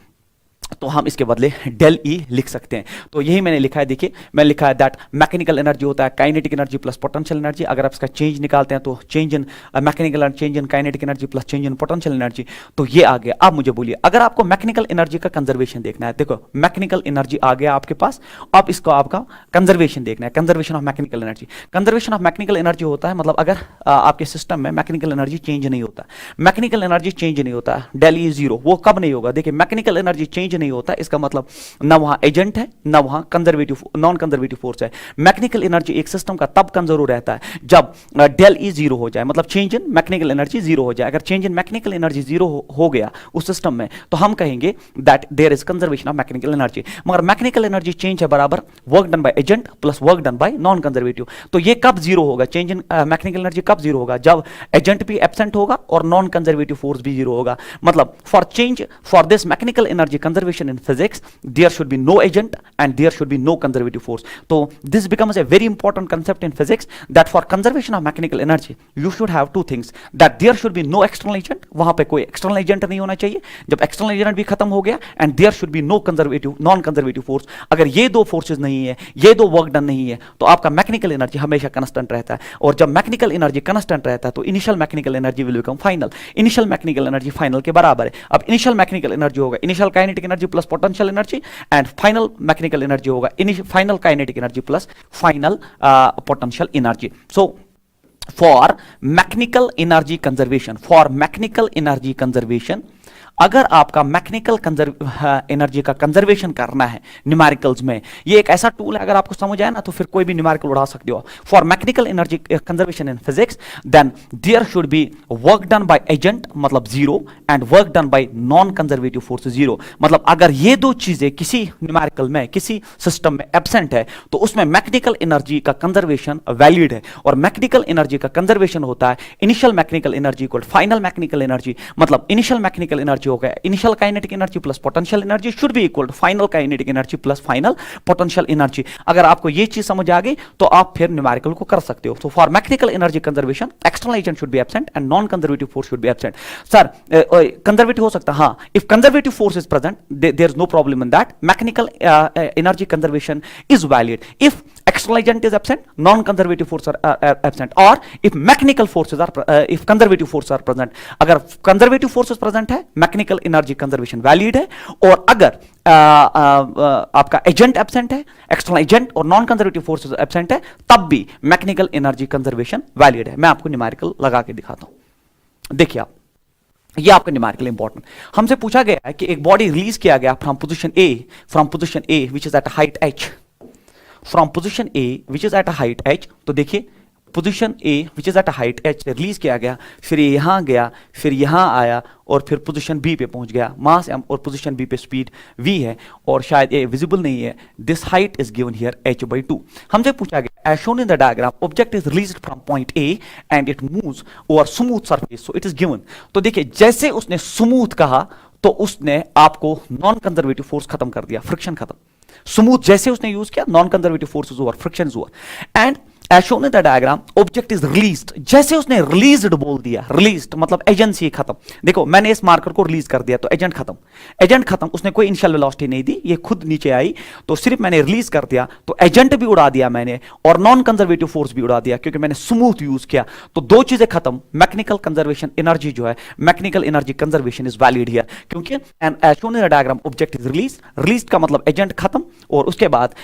तो हम इसके बदले डेल ई लिख सकते हैं। तो यही मैंने लिखा है, देखिए मैंने लिखा है दैट मैकेनिकल एनर्जी होता है kinetic energy plus potential energy. अगर आप इसका चेंज निकालते हैं तो change in mechanical energy, change in kinetic energy plus change in potential energy. तो ये आ गया। अब मुझे बोलिए, अगर आपको मैकेनिकल एनर्जी का कंजर्वेशन देखना है, देखो मैकेनिकल एनर्जी आ गया आपके पास, अब इसको आपका कंजर्वेशन देखना है, conservation of mechanical energy. Conservation of mechanical energy होता है मतलब अगर आपके सिस्टम में मैकेनिकल एनर्जी चेंज नहीं होता, मैकेनिकल एनर्जी चेंज नहीं होता, डेल ई जीरो, वो कब नहीं होगा? देखिए मैकेनिकल एनर्जी चेंज नहीं होता, इसका मतलब ना वहां एजेंट है ना वहां कंजर्वेटिव नॉन कंजर्वेटिव फोर्स है। मैकेनिकल एनर्जी एक सिस्टम का तब कंजर्व रहता है जब डेल ई जीरो हो जाए, मतलब change in mechanical energy zero हो जाए। अगर change in mechanical energy zero हो गया उस सिस्टम में तो हम कहेंगे that there is conservation of mechanical energy. मगर मैकेनिकल एनर्जी चेंज है बराबर work done by agent plus work done by non conservative. तो ये कब जीरो होगा? चेंज इन मैकेनिकल एनर्जी कब जीरो होगा? जब एजेंट भी एब्सेंट होगा और नॉन कंजर्वेटिव फोर्स भी जीरो होगा। मतलब for this mechanical energy conservation in physics there should be no agent and there should be no conservative force. So this becomes a very important concept in physics that for conservation of mechanical energy you should have two things, that there should be no external agent, वहां पे कोई external agent नहीं होना चाहिए जब external agent भी खत्म हो गया, and there should be no conservative non conservative force। अगर ये दो forces नहीं है, ये दो work done नहीं है, तो आपका mechanical energy हमेशा constant रहता है। और जब mechanical energy constant रहता है तो initial mechanical energy will become final। initial mechanical energy final के बराबर है। अब initial mechanical energy होगा initial kinetic energy plus potential energy and final mechanical energy होगा final kinetic energy plus final potential energy। So for mechanical energy conservation अगर आपका मैकेनिकल एनर्जी का कंजर्वेशन करना है न्यूमेरिकल्स में, ये एक ऐसा टूल है, अगर आपको समझ आए ना तो फिर कोई भी न्यूमेरिकल उड़ा सकते हो। For mechanical energy conservation in physics then there should be work done by agent मतलब zero and work done by non conservative force zero. मतलब अगर ये दो चीजें किसी न्यूमेरिकल में किसी सिस्टम में एब्सेंट है तो उसमें मैकेनिकल एनर्जी का कंजर्वेशन वैलिड है। और मैकेनिकल एनर्जी का कंजर्वेशन होता है initial mechanical energy equal final mechanical energy. मतलब इनिशियल मैकेनिकल एनर्जी हो गया initial kinetic energy plus potential energy should be equal to final kinetic energy plus final potential energy. अगर आपको ये चीज समझ आ गई तो आप फिर न्यूमेरिकल को कर सकते हो। तो for mechanical energy conservation external agent should be absent and non conservative force should be absent. Sir conservative हो सकता है, हाँ, if conservative force is present there is no problem in that, mechanical energy conservation is valid if external agent is absent, non-conservative forces are absent, or if mechanical forces are if conservative forces are present। अगर conservative forces present है mechanical energy conservation valid है, और अगर आपका एजेंट एब्सेंट है, एक्सटर्नल एजेंट और नॉन कंजर्वेटिव फोर्सेस एब्सेंट है, तब भी मैकेनिकल एनर्जी कंजर्वेशन वैलिड है। मैं आपको न्यूमेरिकल लगा के दिखाता हूं। देखिए आप, ये आपका न्यूमेरिकल इंपॉर्टेंट, हमसे पूछा गया है कि एक बॉडी रिलीज किया गया from position A which is at height h, from position A which is at height h। तो देखिए position A which is at height h से रिलीज किया गया, फिर यहां गया, फिर यहां आया और फिर पोजीशन बी पे पहुंच गया। मास m और पोजीशन बी पे स्पीड v है और शायद ए विजिबल नहीं है। This height is given here h/2। हमसे पूछा गया as shown in the diagram object is released from point A and it moves over smooth surface, so it is given. तो देखिए जैसे उसने स्मूथ कहा तो उसने आपको नॉन कंजर्वेटिव फोर्स खत्म कर दिया, फ्रिक्शन खत्म। स्मूथ जैसे उसने यूज किया non conservative forces over friction over. And as shown in the diagram object is released, जैसे उसने रिलीज्ड बोल दिया, रिलीज्ड मतलब एजेंसी खत्म। देखो मैंने इस मार्कर को रिलीज कर दिया तो एजेंट खत्म, एजेंट खत्म, उसने कोई इनिशियल वेलोसिटी नहीं दी, ये खुद नीचे आई, तो सिर्फ मैंने रिलीज कर दिया तो एजेंट भी उड़ा दिया मैंने और नॉन कंजर्वेटिव फोर्स भी उड़ा दिया क्योंकि मैंने स्मूथ यूज किया। तो दो चीजें खत्म, मैकेनिकल कंजर्वेशन एनर्जी जो है, mechanical energy conservation is valid here क्योंकि and as shown in the diagram object is release, release का मतलब एजेंट खत्म और उसके बाद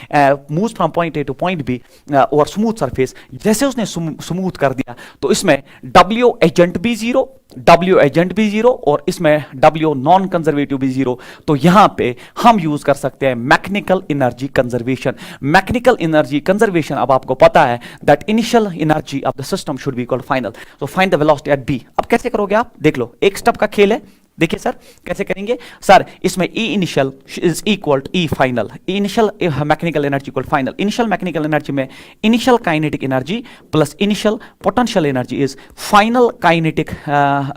moves from point A to point B और स्मूथ सरफेस। जैसे उसने स्मूथ कर दिया तो इसमें W एजेंट भी जीरो, W एजेंट भी जीरो और इसमें W नॉन कंजर्वेटिव भी जीरो। तो यहां पे हम यूज कर सकते हैं mechanical energy conservation. Mechanical energy conservation, अब आपको पता है that initial energy of the system should be equal final, तो find the velocity at B. अब कैसे करोगे आप, देख लो, एक स्टेप का खेल है। देखिए सर कैसे करेंगे, सर इसमें E initial is equal to E final, initial mechanical energy equal final. Initial mechanical energy में initial kinetic energy plus initial potential energy is final kinetic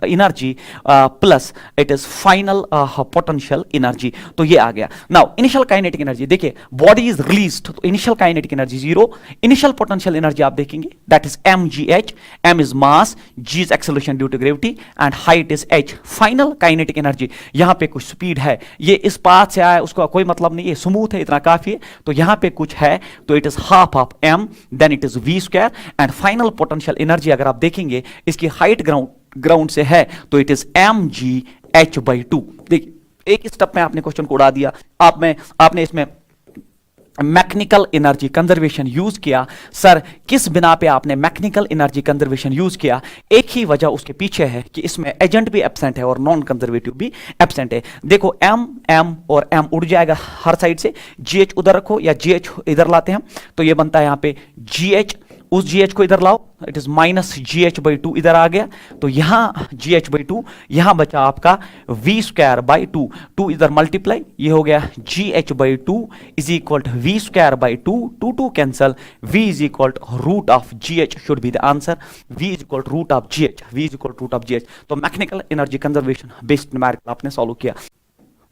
energy plus it is final potential energy. तो ये आ गया। नाउ इनिशियल काइनेटिक एनर्जी, देखिए बॉडी इज रिलीज्ड तो initial kinetic energy zero, initial potential energy आप देखेंगे that is mgh, m is mass, g is acceleration due to gravity and height is h। Final kinetic energy, यहाँ पे कुछ स्पीड है, ये इस पाथ से आया उसका कोई मतलब नहीं है, स्मूथ है, इतना काफी है, तो यहाँ पे कुछ है, तो it is half of M, then it is V square, and final potential energy अगर आप देखेंगे इसकी हाइट ग्राउंड से है तो it is M G H by two. देखिए एक स्टेप में आपने क्वेश्चन को उड़ा दिया, आपने इसमें मैकेनिकल एनर्जी कंजर्वेशन यूज किया। सर किस बिना पे आपने मैकेनिकल एनर्जी कंजर्वेशन यूज किया? एक ही वजह उसके पीछे है कि इसमें एजेंट भी एब्सेंट है और नॉन कंजर्वेटिव भी एब्सेंट है। देखो एम एम और एम उड़ जाएगा हर साइड से, जीएच उधर रखो या जीएच इधर लाते हैं तो ये बनता है यहां पे जीएच, उस जीएच को इधर लाओ, it is minus ji H by to, इधर आ गया तो यहां जी एच बाई टू, यहां बचा आपका V square by two, two इधर मल्टीप्लाई, ये हो गया G H by two is equal to V square by two, two two cancel, V is equal to root of G H should be the answer, V is equal to root of G H, V is equal to root of G H. तो mechanical energy conservation based numerical आपने सॉल्व किया।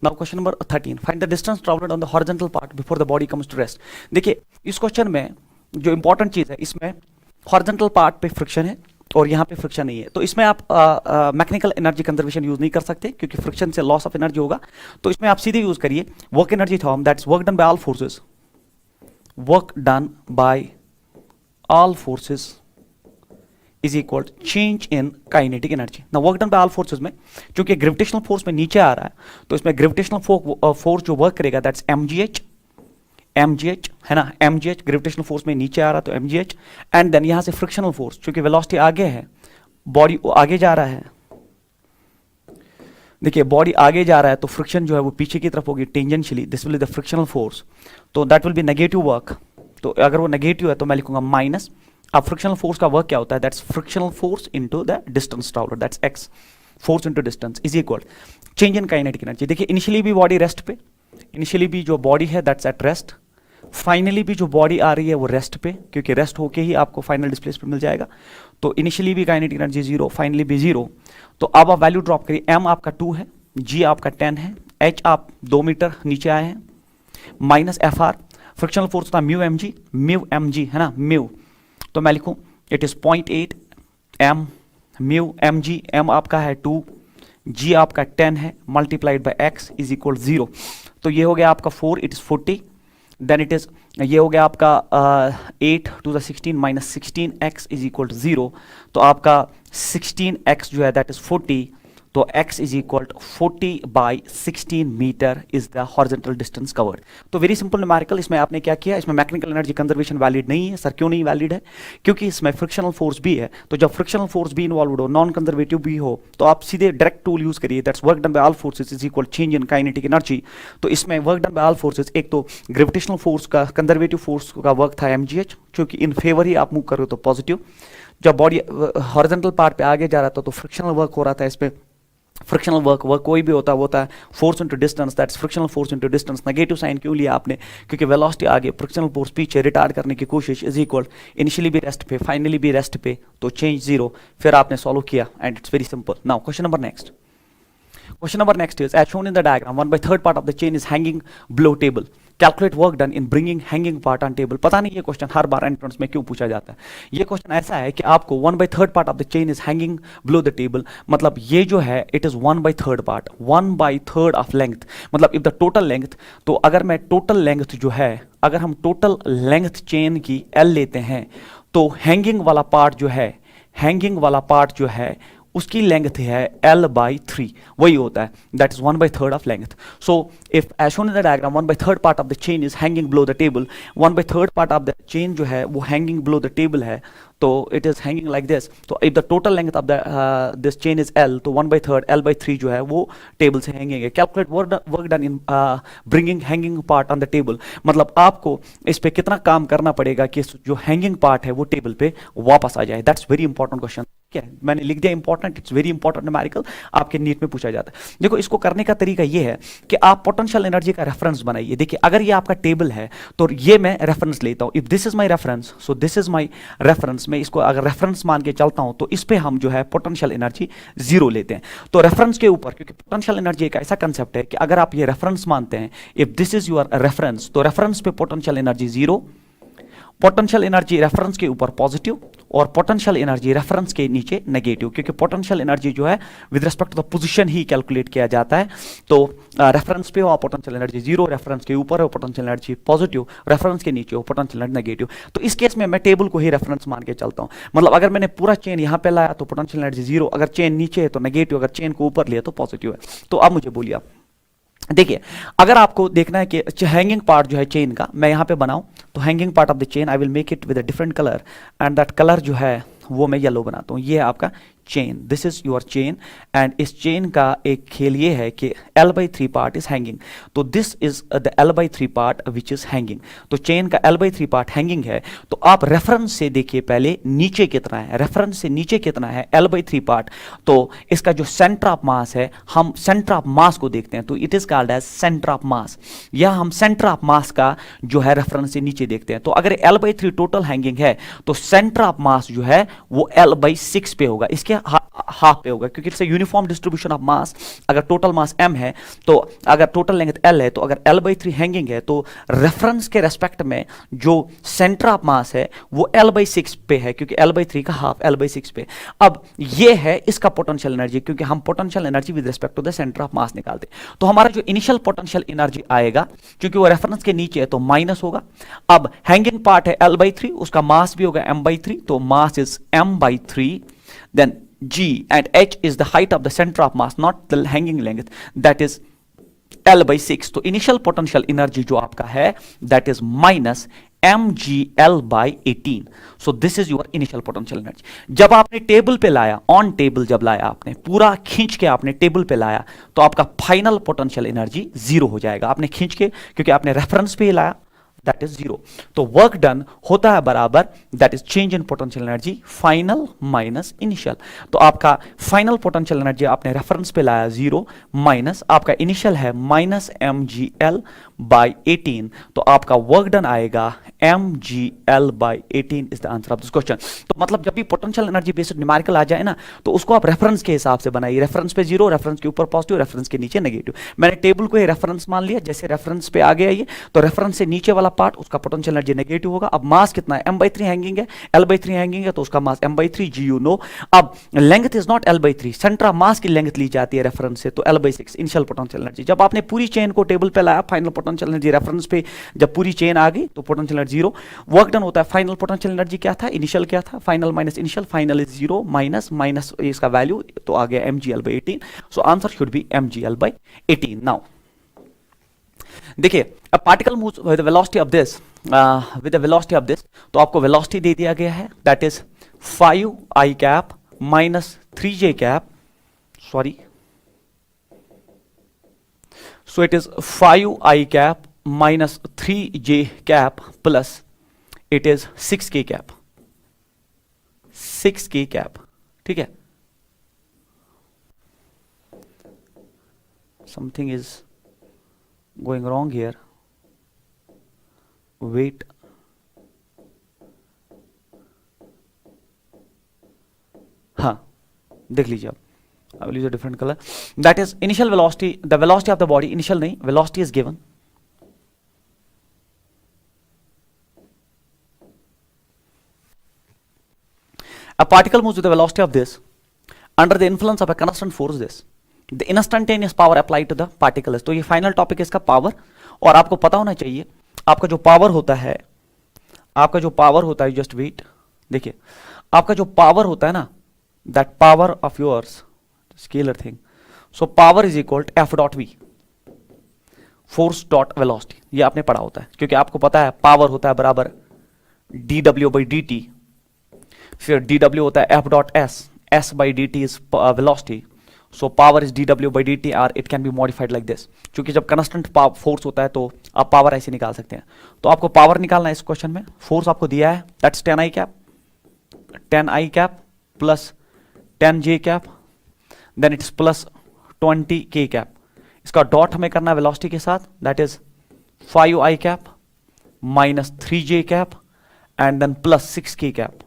Now question number 13, find the distance travelled on the horizontal part before the body comes to rest. देखिए इस क्वेश्चन में जो इंपॉर्टेंट चीज है, इसमें हॉरिजॉन्टल पार्ट पे फ्रिक्शन है और यहाँ पे फ्रिक्शन नहीं है, तो इसमें आप मैकेनिकल एनर्जी कंजर्वेशन यूज नहीं कर सकते क्योंकि फ्रिक्शन से लॉस ऑफ एनर्जी होगा। तो इसमें आप सीधे यूज करिए work energy theorem, that's work done by all forces, work done by all forces is equal change in kinetic energy. ना work done by all forces में चूंकि ग्रेविटेशनल फोर्स में नीचे आ रहा है तो इसमें ग्रेविटेशनल फोर्स जो वर्क करेगा दैट्स mgh है ना, mgh ग्रेविटेशनल फोर्स में नीचे आ रहा तो mgh, एंड देन यहां से फ्रिक्शनल फोर्स, क्योंकि वेलोसिटी आगे है, बॉडी आगे जा रहा है, देखिए बॉडी आगे जा रहा है तो फ्रिक्शन जो है वो पीछे की तरफ होगी tangentially, this will be the frictional force, तो that will be negative work. तो अगर वो नेगेटिव है तो मैं लिखूंगा माइनस। अब फ्रिक्शनल फोर्स का वर्क क्या होता है? That's frictional force into the distance travelled, that's x, force into distance is equal change in kinetic energy. देखिए इनिशियली भी बॉडी रेस्ट पे, इनिशियली भी जो बॉडी है दैट्स एट रेस्ट, फाइनली भी जो बॉडी आ रही है वो रेस्ट पे, क्योंकि रेस्ट होके ही आपको फाइनल डिस्प्लेसमेंट मिल जाएगा। तो इनिशियली भी काइनेटिक एनर्जी जीरो, फाइनली भी जीरो। तो अब आप वैल्यू ड्रॉप करिए, एम आपका 2 है, जी आपका 10 है, एच आप 2 मीटर नीचे आए हैं, minus F R, frictional force था म्यू एम जी है ना, म्यू, तो मैं लिखूं it is 0.8 M mu M G, M आपका है 2, जी आपका 10 है, multiplied by X is equal 0। तो ये हो गया आपका 4, it is 40, then it is, ये हो गया आपका 8 to the 16 minus 16x is equal to 0, तो आपका 16x जो है दैट इज 40, तो x is equal to 40 by 16 metre is the horizontal distance covered. तो वेरी सिंपल न्यूमेरिकल, इसमें आपने क्या किया, इसमें मैकेनिकल एनर्जी कंजर्वेशन वैलिड नहीं है। सर क्यों नहीं वैलिड है? क्योंकि इसमें फ्रिक्शनल फोर्स भी है, तो जब फ्रिक्शनल फोर्स भी इन्वॉल्व हो, नॉन कंजर्वेटिव भी हो, तो आप सीधे डायरेक्ट टूल यूज करिए, that's work done by all forces is equal change in kinetic energy. तो इसमें work done by all forces, एक तो ग्रेविटेशनल फोर्स का, कंजर्वेटिव फोर्स का वर्क था mgh, क्योंकि इन फेवर ही आप मूव कर रहे हो तो पॉजिटिव। जब बॉडी हॉरिजॉन्टल पार्ट पे आगे जा रहा था तो फ्रिक्शनल वर्क हो रहा था, इस पे फ्रिक्शनल वर्क कोई भी होता है force into distance, that's frictional force into distance. Negative sign क्यों लिया आपने? क्योंकि वेलोसिटी आगे, फ्रिक्शनल फोर्स पीछे, रिटार्ड करने की कोशिश इज इक्वल इनिशियली भी रेस्ट पे, फाइनली भी रेस्ट पे, तो चेंज 0। फिर आपने सॉल्व किया and it's very simple. Now question number next, question number next is as shown in the diagram 1/3 part of the chain is hanging below table, calculate work done in bringing hanging part on table। पता नहीं ये क्वेश्चन हर बार एंट्रेंस में क्यों पूछा जाता है। ये क्वेश्चन ऐसा है कि आपको 1/3 part of the chain is hanging below the table, मतलब ये जो है it is 1/3 part, 1/3 of length, मतलब if the total length, तो अगर मैं टोटल लेंथ जो है, अगर हम टोटल लेंथ चेन की L लेते हैं तो हैंगिंग वाला पार्ट जो है, हैंगिंग वाला पार्ट जो है उसकी लेंथ है L/3, वही होता है, that is 1/3 of length. So if as shown in the diagram 1/3 part of the chain is hanging below the table, 1/3 part of the chain जो है वो हैंगिंग बिलो द टेबल है, तो it is hanging like this. तो if the total length of the this chain is L, तो 1/3 L/3 जो है वो टेबल से हैंगिंग है। Calculate work done in bringing hanging part on the table, मतलब आपको इस पे कितना काम करना पड़ेगा कि जो हैंगिंग पार्ट है वो टेबल पे वापस आ जाए। दैट्स वेरी इंपॉर्टेंट क्वेश्चन, क्या है मैंने लिख दिया important, it's very important numerical, आपके नीट में पूछा जाता है। देखो इसको करने का तरीका ये है कि आप पोटेंशियल एनर्जी का रेफरेंस बनाइए। देखिए अगर ये आपका टेबल है तो ये मैं रेफरेंस लेता हूं, if this is my reference, so this is my reference, मैं इसको अगर रेफरेंस मान के चलता हूं तो इस पे हम जो है पोटेंशियल एनर्जी 0 लेते हैं। तो रेफरेंस के ऊपर, क्योंकि पोटेंशियल एनर्जी एक ऐसा कंसेप्ट है कि अगर आप ये रेफरेंस मानते हैं, if this is your reference, तो रेफरेंस पे potential energy 0, potential energy reference के ऊपर पॉजिटिव और पोटेंशियल एनर्जी रेफरेंस के नीचे नेगेटिव, क्योंकि पोटेंशियल एनर्जी जो है with respect to the position ही कैलकुलेट किया जाता है। तो रेफरेंस पे हो पोटेंशियल एनर्जी जीरो, रेफरेंस के ऊपर हो पोटेंशियल एनर्जी पॉजिटिव, रेफरेंस के नीचे हो पोटेंशियल एनर्जी नेगेटिव। तो इस केस में मैं टेबल को ही रेफरेंस मान के चलता हूं। मतलब अगर मैंने पूरा चेन यहां पे लाया तो पोटेंशियल एनर्जी जीरो, अगर चेन नीचे है तो नेगेटिव, अगर चेन को ऊपर लिया तो पॉजिटिव है। तो अब मुझे बोलिए आप, देखिए अगर आपको देखना है कि हैंगिंग पार्ट जो है चेन का मैं यहां पे बनाऊं, तो hanging part of the chain I will make it with a different colour, and that colour जो है वो मैं येलो बनाता हूं। ये है आपका chain, this is your chain, and इस चेन का एक खेल ये है कि L/3 पार्ट इज हैंगिंग, तो this is the L/3 part which is hanging. तो चेन का L/3 पार्ट हैंगिंग है, तो आप रेफरेंस से देखिए पहले नीचे कितना है, रेफरेंस से नीचे कितना है L/3 पार्ट, तो इसका जो सेंटर ऑफ मास है, हम सेंटर ऑफ मास को देखते हैं, तो it is called as centre of mass, या हम सेंटर ऑफ मास का जो है रेफरेंस से नीचे देखते हैं। तो अगर L/3 टोटल हैंगिंग है तो सेंटर ऑफ मास जो है वो L/6 पे होगा, इसके हाफ पे होगा, क्योंकि it's uniform distribution of mass. अगर टोटल मास m है, तो अगर टोटल लेंथ l है, तो अगर L/3 हैंगिंग है तो रेफरेंस के रेस्पेक्ट में जो सेंटर ऑफ मास है वो L/6 पे है, क्योंकि L/3 का हाफ L/6 पे। अब ये है इसका पोटेंशियल एनर्जी, क्योंकि हम potential energy with respect to the centre of mass निकालते, तो हमारा जो इनिशियल पोटेंशियल एनर्जी आएगा, क्योंकि वो रेफरेंस के नीचे है तो माइनस होगा। अब हैंगिंग पार्ट है L/3, उसका मास भी होगा m/3, तो mass is m/3, then g and h is the height of the center of mass, not the hanging length, that is L/6। तो इनिशियल पोटेंशियल एनर्जी जो आपका है that is minus mgl/18। So this is your initial potential energy. जब आपने टेबल पे लाया, ऑन टेबल जब लाया, आपने पूरा खींच के आपने टेबल पे लाया, तो आपका फाइनल पोटेंशियल एनर्जी जीरो हो जाएगा। आपने खींच के, क्योंकि आपने रेफरेंस पे लाया, दैट इज जीरो। तो वर्क डन होता है बराबर that is change in potential energy final minus initial. तो आपका फाइनल पोटेंशियल एनर्जी आपने रेफरेंस पे लाया जीरो, माइनस आपका इनिशियल है माइनस mgl/18, तो आपका वर्क डन आएगा mgl/18 is the answer of this question. तो मतलब जब भी पोटेंशियल एनर्जी बेस्ड न्यूमेरिकल आ जाए ना, तो उसको आप रेफरेंस के हिसाब से बनाइए, रेफरेंस पे जीरो, रेफरेंस के ऊपर पॉजिटिव, रेफरेंस के नीचे नेगेटिव। मैंने टेबल को ही रेफरेंस मान लिया, जैसे रेफरेंस पे आ गया ये, तो रेफरेंस से नीचे वाला पार्ट उसका पोटेंशियल एनर्जी नेगेटिव होगा। अब मास कितना है, m/3 हैंगिंग है, L/3 हैंगिंग है, तो उसका मास m/3 g यू नो। अब length is not L/3, centre of मास की लेंथ ली जाती है रेफरेंस से, तो L/6 इनिशियल पोटेंशियल एनर्जी। जब आपने पूरी चेन को टेबल पे लाया, फाइनल पोटेंशियल एनर्जी रेफरेंस पे जब पूरी चेन आ गई तो potential energy zero. Work done होता है, फाइनल पोटेंशियल एनर्जी क्या था, इनिशियल क्या था, final minus initial, final is zero, minus minus इसका वैल्यू तो आ गया mgl/18। So answer should be mgl/18। Now देखिए, a particle moves with the velocity of this, तो आपको वेलोसिटी दे दिया गया है, that is 5i cap minus 3j cap, sorry, so it is 5i cap minus 3j cap plus it is 6k cap, 6k cap, ठीक है। Something is going wrong here, wait, हाँ देख लीजिए आप, I will use a different color, that is initial velocity, the velocity of the body, initial नहीं, velocity is given, a particle moves with the velocity of this under the influence of a constant force this, the instantaneous power applied to the particle is। तो ये फाइनल टॉपिक है इसका पावर, और आपको पता होना चाहिए आपका जो पावर होता है, आपका जो पावर होता है, जस्ट वेट, देखिए आपका जो पावर होता है ना, that power of yours scalar thing, so power is equal to F dot V, force dot velocity, ये आपने पढ़ा होता है, क्योंकि आपको पता है पावर होता है बराबर dw/dt, फिर dw होता है f dot s, s/dt is velocity, so power is dw/dt, और it can be modified like this. क्योंकि जब कंस्टेंट फोर्स होता है तो आप पावर ऐसे निकाल सकते हैं। तो आपको पावर निकालना है इस क्वेश्चन में, फोर्स आपको दिया है that's 10i cap, 10i cap plus 10j cap, then it's plus 20k cap. इसका डॉट हमें करना है वेलोसिटी के साथ, that is 5i cap minus 3j cap and then plus 6k cap.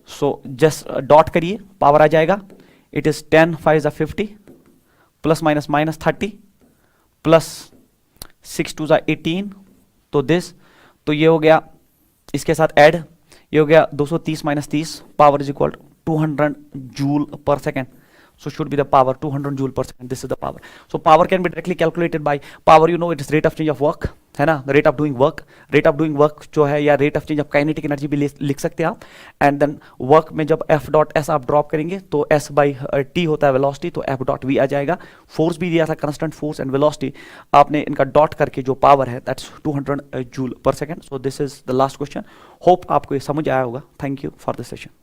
So just dot करिए, पावर आ जाएगा, it is 10 5 50 plus minus minus 30 plus 6 2 18, तो दिस, तो ये हो गया इसके साथ ऐड, ये हो गया 230 minus 30, power is equal 200 joule पर second. So should be the power 200 joule per second. This is the power. So power can be directly calculated by power. You know it is rate of change of work, है ना, rate of doing work. Rate of doing work जो है, या rate of change of kinetic energy भी लिख सकते हैं आप. And then work में जब F dot S आप ड्रॉप करेंगे तो S by T होता है velocity, तो F dot V आ जाएगा. फोर्स भी दिया था, constant force and velocity. आपने इनका डॉट करके जो पावर है that's 200 joule per second. So this is the last question. Hope आपको ये समझ आया होगा. Thank you for this session.